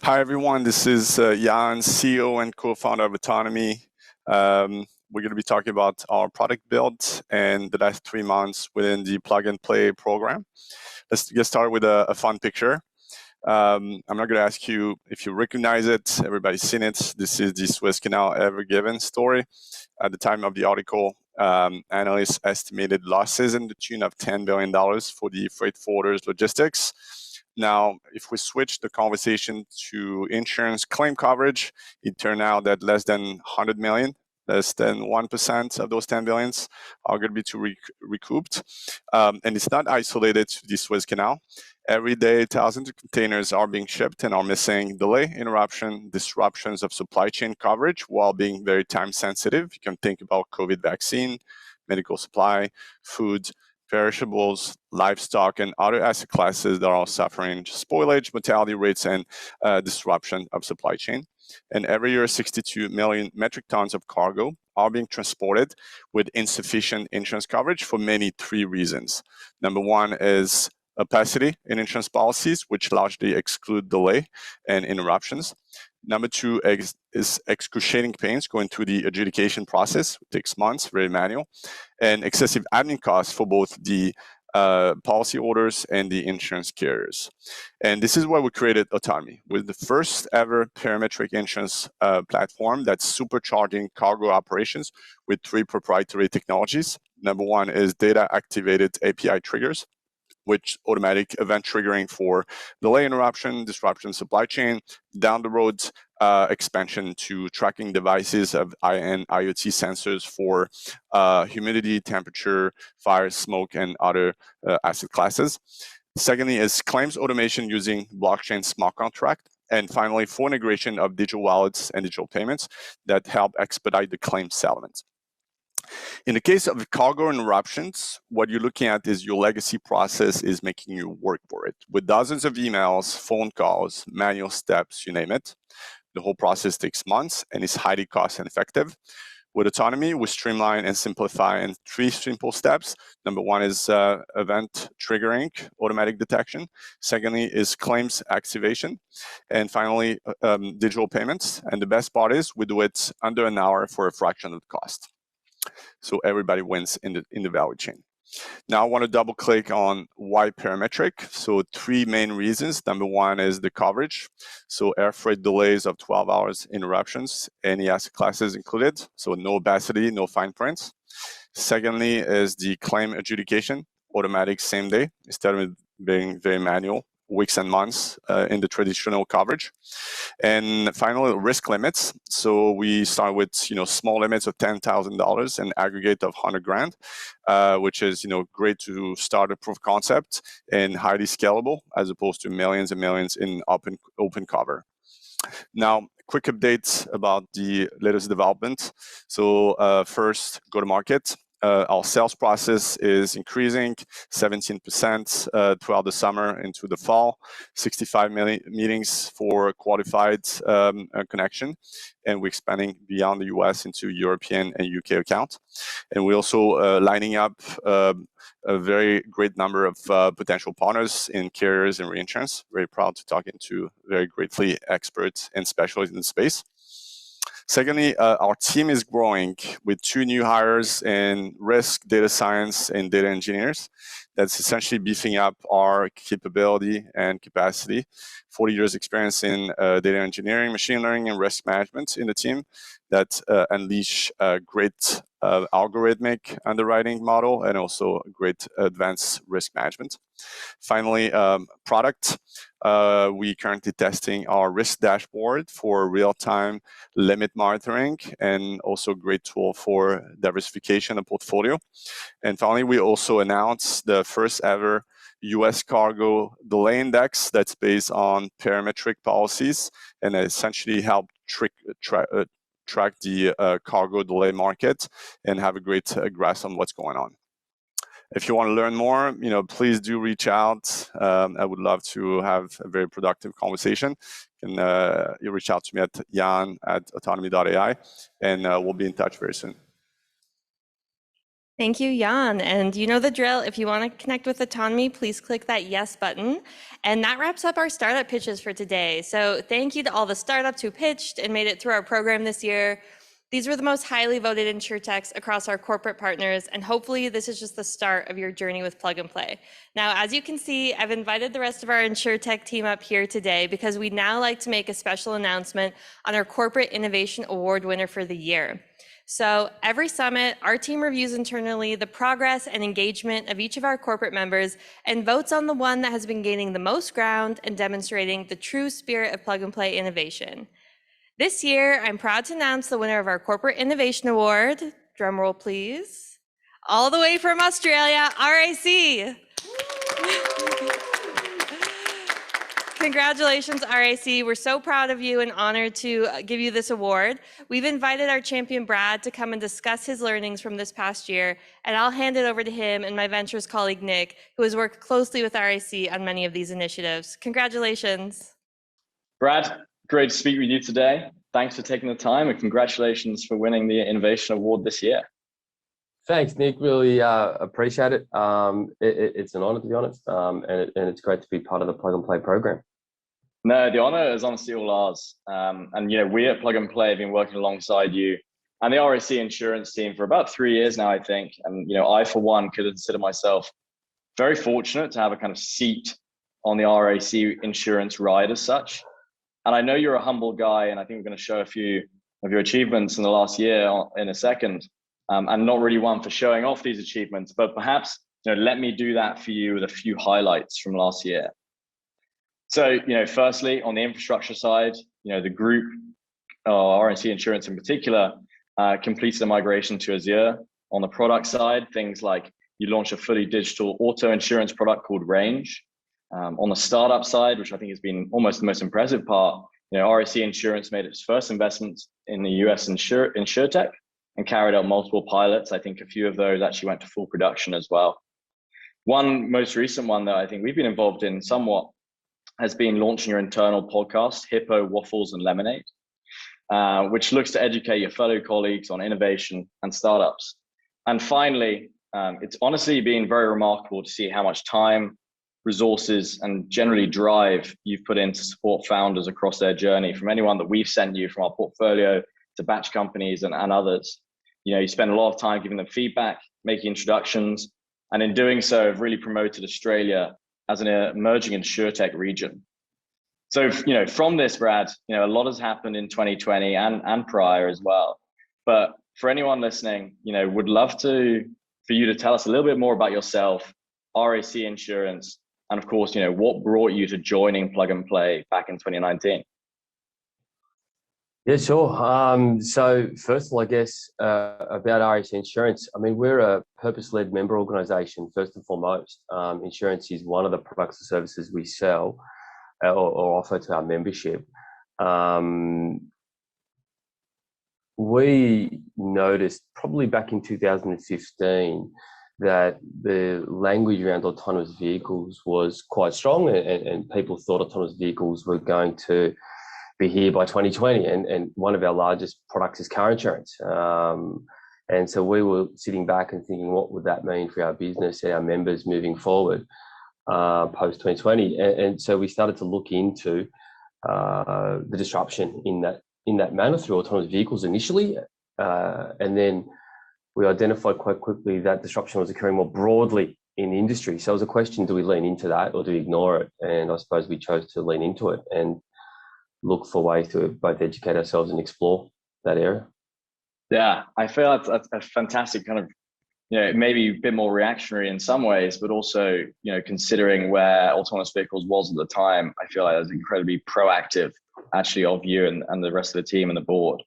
Hi, everyone. This is Jan, CEO and co-founder of OTONOMI. we're going to be talking about our product build and the last 3 months within the plug and play program. Let's get started with a fun picture. I'm not going to ask you if you recognize it. Everybody's seen it. This is the Suez Canal Ever Given story. At the time of the article, analysts estimated losses in the tune of $10 billion for the freight forwarders logistics. Now, if we switch the conversation to insurance claim coverage, it turned out that less than 100 million, less than 1% of those 10 billions are going to be recouped. And it's not isolated to the Suez Canal. Every day, thousands of containers are being shipped and are missing delay, interruption, disruptions of supply chain coverage while being very time sensitive. You can think about COVID vaccine, medical supply, food, perishables, livestock, and other asset classes that are suffering spoilage, mortality rates, and disruption of supply chain. And every year, 62 million metric tons of cargo are being transported with insufficient insurance coverage for three reasons. Number one is opacity in insurance policies, which largely exclude delay and interruptions. Number two is excruciating pains going through the adjudication process. It takes months, very manual, and excessive admin costs for both the policy holders and the insurance carriers. And this is why we created OTONOMI, with the first ever parametric insurance platform that's supercharging cargo operations with 3 proprietary technologies. Number one is data-activated API triggers, which automatic event triggering for delay, interruption, disruption, supply chain, down the road expansion to tracking devices of and IoT sensors for humidity, temperature, fire, smoke, and other asset classes. Secondly is claims automation using blockchain smart contract. And finally, full integration of digital wallets and digital payments that help expedite the claim settlement. In the case of cargo interruptions, what you're looking at is your legacy process is making you work for it. With dozens of emails, phone calls, manual steps, you name it. The whole process takes months and is highly cost effective. With OTONOMI, we streamline and simplify in 3 simple steps. Number one is event triggering, automatic detection. Secondly is claims activation. And finally, digital payments. And the best part is we do it under an hour for a fraction of the cost. So everybody wins in the value chain. Now I want to double click on why parametric. So 3 main reasons. Number one is the coverage. So air freight delays of 12 hours, interruptions, any asset classes included. So no opacity, no fine prints. Secondly is the claim adjudication, automatic same day, instead of being very manual, weeks and months in the traditional coverage. And finally, risk limits. So we start with small limits of $10,000 and aggregate of 100 grand, which is great to start a proof of concept and highly scalable as opposed to millions and millions in open cover. Now, quick updates about the latest development. So first, go to market. Our sales process is increasing 17% throughout the summer into the fall, 65 meetings for qualified connection, and we're expanding beyond the US into European and UK accounts. And we're also lining up a very great number of potential partners in carriers and reinsurance. Very proud to talk to very greatly experts and specialists in the space. Secondly, our team is growing with 2 new hires in risk, data science, and data engineers. That's essentially beefing up our capability and capacity. 40 years experience in data engineering, machine learning, and risk management in the team that unleash a great algorithmic underwriting model and also great advanced risk management. Finally, product. We currently testing our risk dashboard for real-time limit monitoring and also a great tool for diversification of portfolio. And finally, we also announced the first ever US cargo delay index that's based on parametric policies and essentially help track the cargo delay market and have a great grasp on what's going on. If you want to learn more, please do reach out. I would love to have a very productive conversation. You can reach out to me at jan@autonomy.ai, and we'll be in touch very soon. Thank you, Jan. And you know the drill. If you want to connect with OTONOMI, please click that yes button. And that wraps up our startup pitches for today. So thank you to all the startups who pitched and made it through our program this year. These were the most highly voted Insurtechs across our corporate partners, and hopefully this is just the start of your journey with Plug and Play. Now, as you can see, I've invited the rest of our Insurtech team up here today because we'd now like to make a special announcement on our Corporate Innovation Award winner for the year. So every summit, our team reviews internally the progress and engagement of each of our corporate members and votes on the one that has been gaining the most ground and demonstrating the true spirit of Plug and Play innovation. This year, I'm proud to announce the winner of our Corporate Innovation Award, drumroll please, all the way from Australia, RAC. Congratulations, RAC. We're so proud of you and honored to give you this award. We've invited our champion, Brad, to come and discuss his learnings from this past year, and I'll hand it over to him and my ventures colleague, Nick, who has worked closely with RAC on many of these initiatives. Congratulations. Brad, great to speak with you today. Thanks for taking the time, and congratulations for winning the Innovation Award this year. Thanks, Nick. Really appreciate it. It's an honor, to be honest, and it's great to be part of the Plug and Play program. No, the honor is honestly all ours. And we at Plug and Play have been working alongside you and the RAC insurance team for about 3 years now, I think. And I, for one, could consider myself very fortunate to have a kind of seat on the RAC insurance ride as such. And I know you're a humble guy, and I think we're going to show a few of your achievements in the last year in a second. I'm not really one for showing off these achievements, but perhaps let me do that for you with a few highlights from last year. So, firstly, on the infrastructure side, the group, RNC Insurance in particular, completed a migration to Azure. On the product side, things like you launched a fully digital auto insurance product called Range. On the startup side, which I think has been almost the most impressive part, RAC Insurance made its first investments in the US Insurtech and carried out multiple pilots. I think a few of those actually went to full production as well. One most recent one that I think we've been involved in somewhat has been launching your internal podcast, Hippo, Waffles, and Lemonade, which looks to educate your fellow colleagues on innovation and startups. And finally, it's honestly been very remarkable to see how much time, resources, and generally drive you've put in to support founders across their journey, from anyone that we've sent you from our portfolio to batch companies and others. You spend a lot of time giving them feedback, making introductions, and in doing so, have really promoted Australia as an emerging Insurtech region. So, from this, Brad, a lot has happened in 2020 and prior as well. But for anyone listening, would love for you to tell us a little bit more about yourself, RAC Insurance, and of course, what brought you to joining Plug and Play back in 2019? Yeah, sure. So first of all, I guess about RAC Insurance, we're a purpose-led member organisation, first and foremost. Insurance is one of the products and services we sell or offer to our membership. We noticed probably back in 2015 that the language around autonomous vehicles was quite strong, and people thought autonomous vehicles were going to be here by 2020, and one of our largest products is car insurance. And so we were sitting back and thinking, what would that mean for our business and our members moving forward post 2020? And so we started to look into the disruption in that manner through autonomous vehicles initially, and then we identified quite quickly that disruption was occurring more broadly in the industry. So it was a question: do we lean into that or do we ignore it? And I suppose we chose to lean into it and look for ways to both educate ourselves and explore that area. Yeah, I feel that's a fantastic kind of, maybe a bit more reactionary in some ways, but also, considering where autonomous vehicles was at the time, I feel like that was incredibly proactive actually of you and the rest of the team and the board.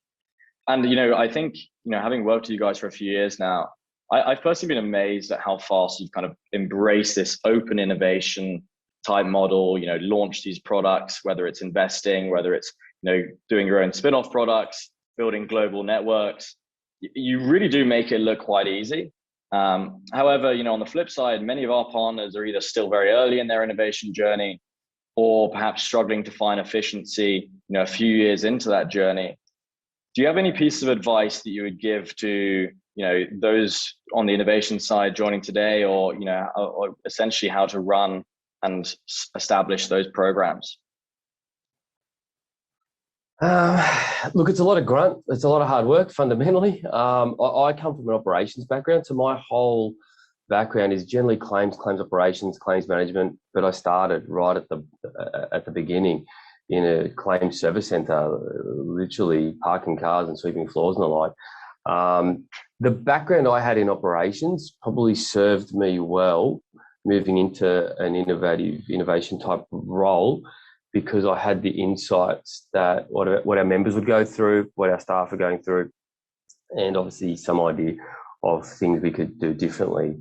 And, I think, having worked with you guys for a few years now, I've personally been amazed at how fast you've kind of embraced this open innovation type model, launch these products, whether it's investing, whether it's, doing your own spin-off products, building global networks. You really do make it look quite easy. However, on the flip side, many of our partners are either still very early in their innovation journey or perhaps struggling to find efficiency, a few years into that journey. Do you have any piece of advice that you would give to, those on the innovation side joining today, or essentially how to run and establish those programs? Look, it's a lot of grunt. It's a lot of hard work, fundamentally. I come from an operations background, so my whole background is generally claims operations, claims management. But I started right at the beginning in a claims service center, literally parking cars and sweeping floors and the like. The background I had in operations probably served me well moving into an innovation type role, because I had the insights that what our members would go through, what our staff are going through, and obviously some idea of things we could do differently.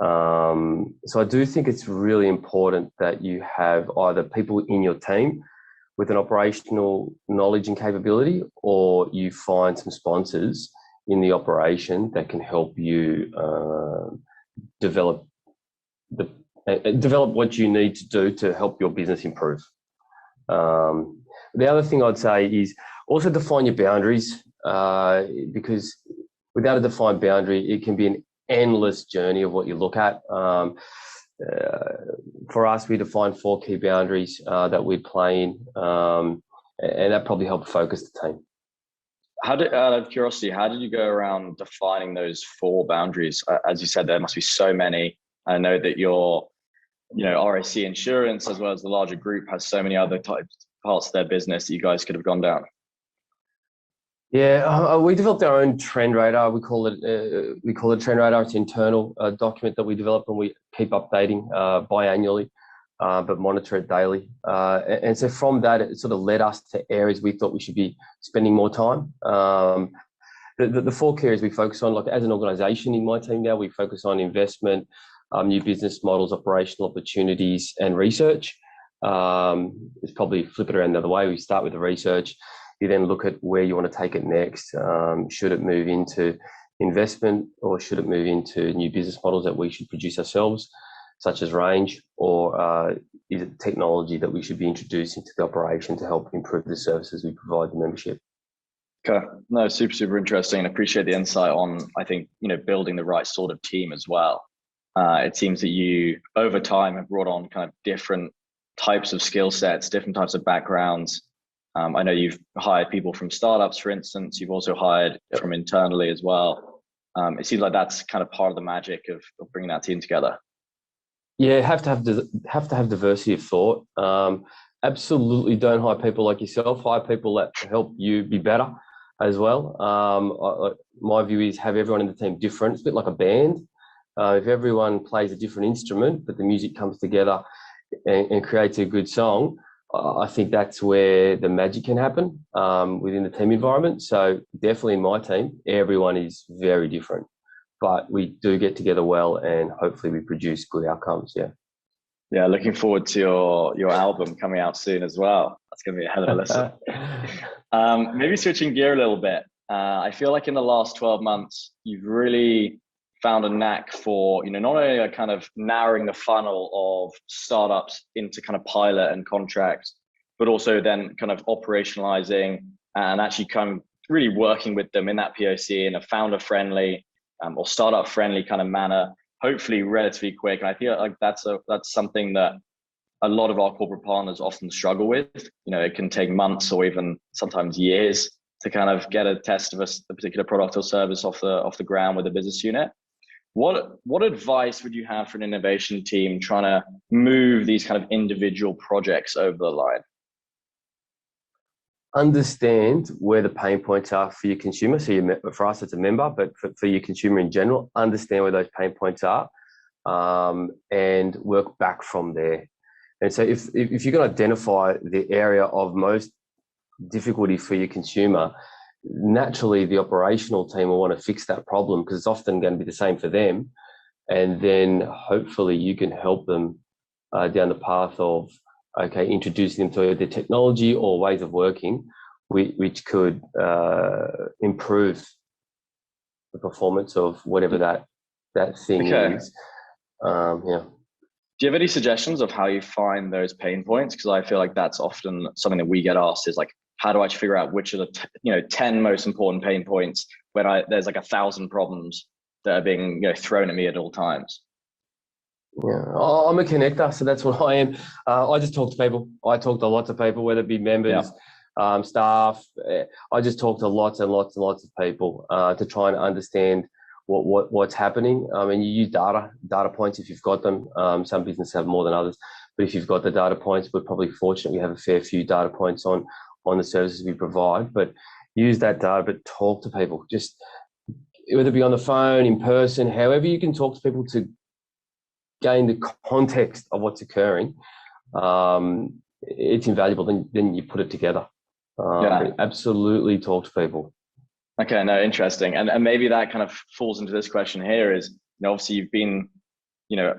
So I do think it's really important that you have either people in your team with an operational knowledge and capability, or you find some sponsors in the operation that can help you develop what you need to do to help your business improve. The other thing I'd say is also define your boundaries, because without a defined boundary, it can be an endless journey of what you look at. For us, we defined 4 key boundaries that we'd play in, and that probably helped focus the team. Out of curiosity, how did you go around defining those 4 boundaries? As you said, there must be so many. I know that your RAC Insurance, as well as the larger group, has so many other parts of their business that you guys could have gone down. Yeah, we developed our own trend radar. We call it trend radar. It's an internal document that we develop and we keep updating biannually, but monitor it daily. And so from that, it sort of led us to areas we thought we should be spending more time. The 4 key areas we focus on, like as an organisation in my team now, we focus on investment, new business models, operational opportunities, and research. It's probably flip it around the other way. We start with the research. You then look at where you want to take it next. Should it move into investment, or should it move into new business models that we should produce ourselves, such as range, or is it technology that we should be introducing to the operation to help improve the services we provide the membership? Okay, no, super interesting. I appreciate the insight on, I think, building the right sort of team as well. It seems that you, over time, have brought on kind of different types of skill sets, different types of backgrounds. I know you've hired people from startups, for instance. You've also hired from internally as well. It seems like that's kind of part of the magic of bringing that team together. Yeah, have to have diversity of thought. Absolutely, don't hire people like yourself. Hire people that help you be better as well. My view is have everyone in the team different. It's a bit like a band. If everyone plays a different instrument, but the music comes together and creates a good song, I think that's where the magic can happen within the team environment. So definitely in my team, everyone is very different, but we do get together well, and hopefully we produce good outcomes. Yeah, looking forward to your album coming out soon as well. That's going to be a hell of a listen. Maybe switching gear a little bit. I feel like in the last 12 months, you've really found a knack for, not only a kind of narrowing the funnel of startups into kind of pilot and contract, but also then kind of operationalizing and actually kind of really working with them in that POC in a founder-friendly or startup-friendly kind of manner, hopefully relatively quick. And I feel like that's something that a lot of our corporate partners often struggle with. It can take months or even sometimes years to kind of get a test of a particular product or service off the ground with a business unit. What advice would you have for an innovation team trying to move these kind of individual projects over the line? Understand where the pain points are for your consumer. So for us, it's a member, but for your consumer in general, understand where those pain points are, and work back from there. And so if you can identify the area of most difficulty for your consumer, naturally the operational team will want to fix that problem, because it's often going to be the same for them. And then hopefully you can help them down the path of, introducing them to the technology or ways of working, which could improve the performance of whatever that thing is. Do you have any suggestions of how you find those pain points? Because I feel like that's often something that we get asked is like, how do I figure out which are the 10 most important pain points when there's like 1,000 problems that are being thrown at me at all times? Yeah, I'm a connector, so that's what I am. I just talk to people. I talk to lots of people, whether it be members, staff. I just talk to lots and lots and lots of people to try and understand what's happening. I mean, you use data points if you've got them. Some businesses have more than others, but if you've got the data points, we're probably fortunate we have a fair few data points on the services we provide. But use that data, but talk to people. Just whether it be on the phone, in person, however you can talk to people to gain the context of what's occurring. It's invaluable. Then you put it together. Absolutely talk to people. Okay, no, interesting. And maybe that kind of falls into this question here is, obviously you've been,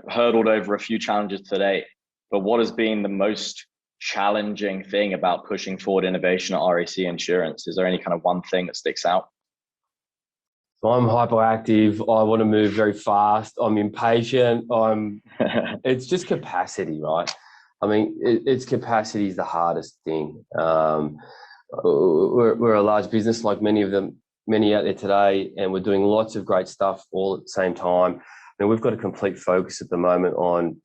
hurdled over a few challenges today, but what has been the most challenging thing about pushing forward innovation at RAC Insurance? Is there any kind of one thing that sticks out? So I'm hyperactive. I want to move very fast. I'm impatient. It's just capacity, right? I mean, it's capacity is the hardest thing. We're a large business like many out there today, and we're doing lots of great stuff all at the same time. And we've got a complete focus at the moment on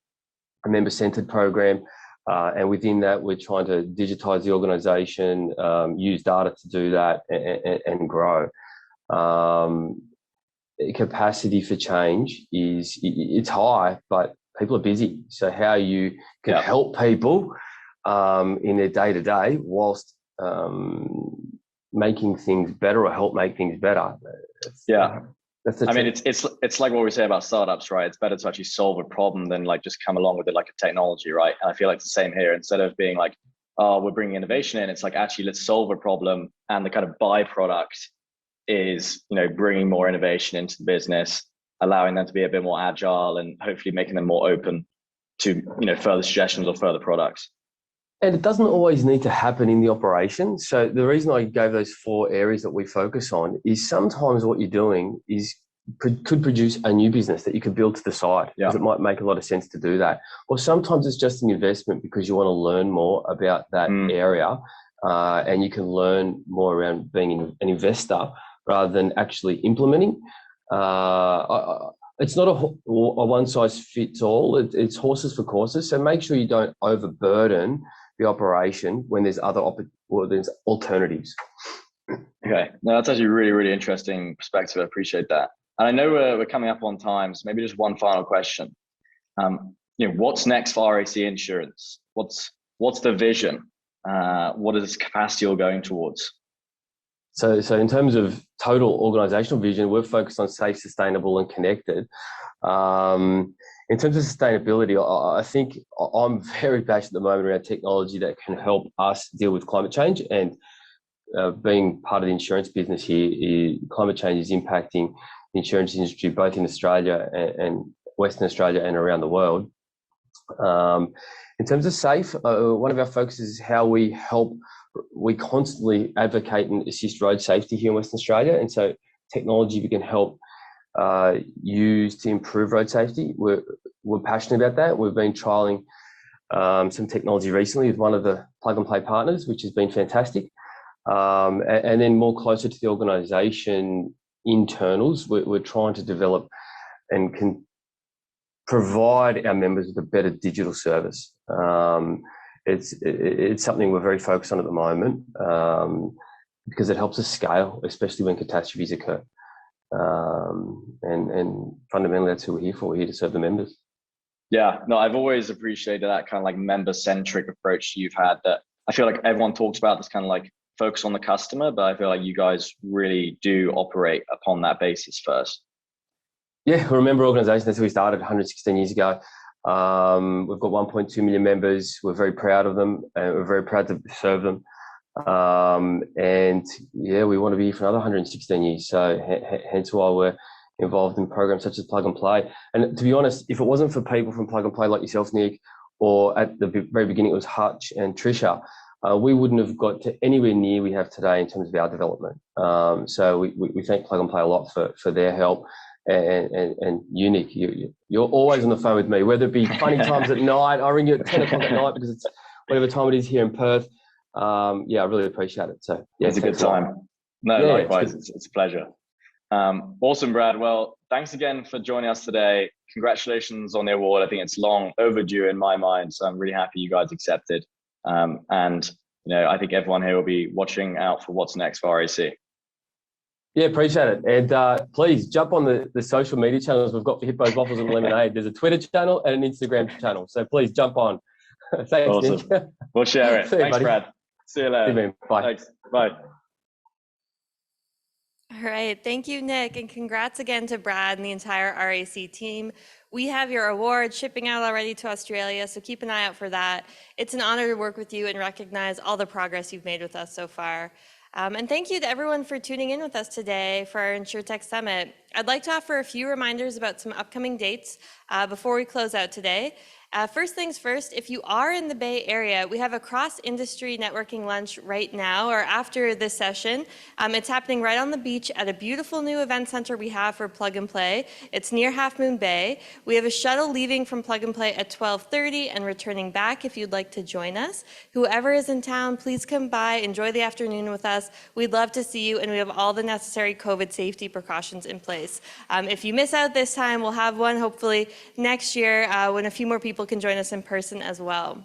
a member-centered program. And within that, we're trying to digitize the organization, use data to do that and grow. Capacity for change it's high, but people are busy. So how you can help people in their day-to-day whilst making things better or help make things better. It's like what we say about startups, right? It's better to actually solve a problem than like just come along with it like a technology, right? And I feel like it's the same here. Instead of being like, oh, we're bringing innovation in, it's like, actually, let's solve a problem. And the kind of byproduct is, bringing more innovation into the business, allowing them to be a bit more agile and hopefully making them more open to, further suggestions or further products. And it doesn't always need to happen in the operation. So the reason I gave those 4 areas that we focus on is sometimes what you're doing could produce a new business that you could build to the side, because it might make a lot of sense to do that. Or sometimes it's just an investment because you want to learn more about that area, and you can learn more around being an investor rather than actually implementing. It's not a one size fits all. It's horses for courses. So make sure you don't overburden the operation when there's there's alternatives. Okay, no, that's actually a really, really interesting perspective. I appreciate that. And I know we're coming up on time, so maybe just one final question. What's next for RAC Insurance? What's the vision? What is capacity you're going towards? So in terms of total organizational vision, we're focused on safe, sustainable, and connected. In terms of sustainability, I think I'm very passionate at the moment around technology that can help us deal with climate change. And being part of the insurance business here, climate change is impacting the insurance industry both in Australia and Western Australia and around the world. In terms of safe, one of our focuses is how we constantly advocate and assist road safety here in Western Australia. And so technology we can help use to improve road safety. We're passionate about that. We've been trialling some technology recently with one of the plug-and-play partners, which has been fantastic. And then more closer to the organisation internals, we're trying to develop and can provide our members with a better digital service. It's something we're very focused on at the moment because it helps us scale, especially when catastrophes occur. And fundamentally, that's who we're here for. We're here to serve the members. Yeah, no, I've always appreciated that kind of like member-centric approach you've had, that I feel like everyone talks about this kind of like focus on the customer, but I feel like you guys really do operate upon that basis first. Yeah, we're a member organisation. That's how we started 116 years ago. We've got 1.2 million members. We're very proud of them, and we're very proud to serve them. And yeah, we want to be here for another 116 years. So hence why we're involved in programs such as Plug and Play. And to be honest, if it wasn't for people from Plug and Play like yourself, Nick, or at the very beginning it was Hutch and Trisha, we wouldn't have got to anywhere near we have today in terms of our development. So we thank Plug and Play a lot for their help. And you, Nick, you're always on the phone with me, whether it be funny times at night. I ring you at 10 o'clock at night because it's whatever time it is here in Perth. Yeah, I really appreciate it. So yeah, it's a good time. No, yeah, likewise, it's a pleasure. Awesome, Brad. Well, thanks again for joining us today. Congratulations on the award. I think it's long overdue in my mind, so I'm really happy you guys accepted. And I think everyone here will be watching out for what's next for RAC. Yeah, appreciate it. And please jump on the social media channels we've got for Hippos, Waffles and Lemonade. There's a Twitter channel and an Instagram channel. So please jump on. Thanks, awesome. Nick. We'll share it. Thanks, buddy. Brad. See you later. See you, bye. Thanks. Bye. All right, thank you, Nick, and congrats again to Brad and the entire RAC team. We have your award shipping out already to Australia, so keep an eye out for that. It's an honor to work with you and recognize all the progress you've made with us so far. And thank you to everyone for tuning in with us today for our Insurtech Summit. I'd like to offer a few reminders about some upcoming dates before we close out today. First things first, if you are in the Bay Area, we have a cross-industry networking lunch right now or after this session. It's happening right on the beach at a beautiful new event center we have for Plug and Play. It's near Half Moon Bay. We have a shuttle leaving from Plug and Play at 12:30 and returning back if you'd like to join us. Whoever is in town, please come by, enjoy the afternoon with us. We'd love to see you, and we have all the necessary COVID safety precautions in place. If you miss out this time, we'll have one hopefully next year when a few more people can join us in person as well.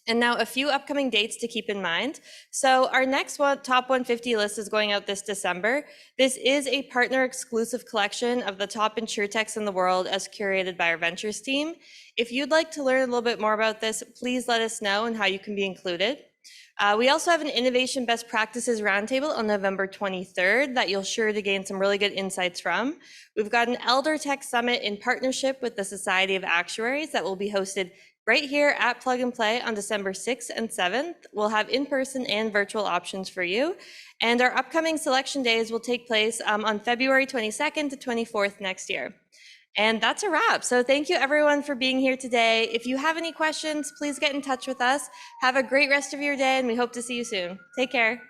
And now a few upcoming dates to keep in mind. So our next top 150 list is going out this December. This is a partner exclusive collection of the top insurtechs in the world as curated by our ventures team. If you'd like to learn a little bit more about this, please let us know and how you can be included. We also have an Innovation Best Practices Roundtable on November 23rd that you'll sure to gain some really good insights from. We've got an Elder Tech Summit in partnership with the Society of Actuaries that will be hosted right here at Plug and Play on December 6th and 7th. We'll have in-person and virtual options for you. And our upcoming selection days will take place on February 22nd to 24th next year. And that's a wrap. So thank you everyone for being here today. If you have any questions, please get in touch with us. Have a great rest of your day and we hope to see you soon. Take care.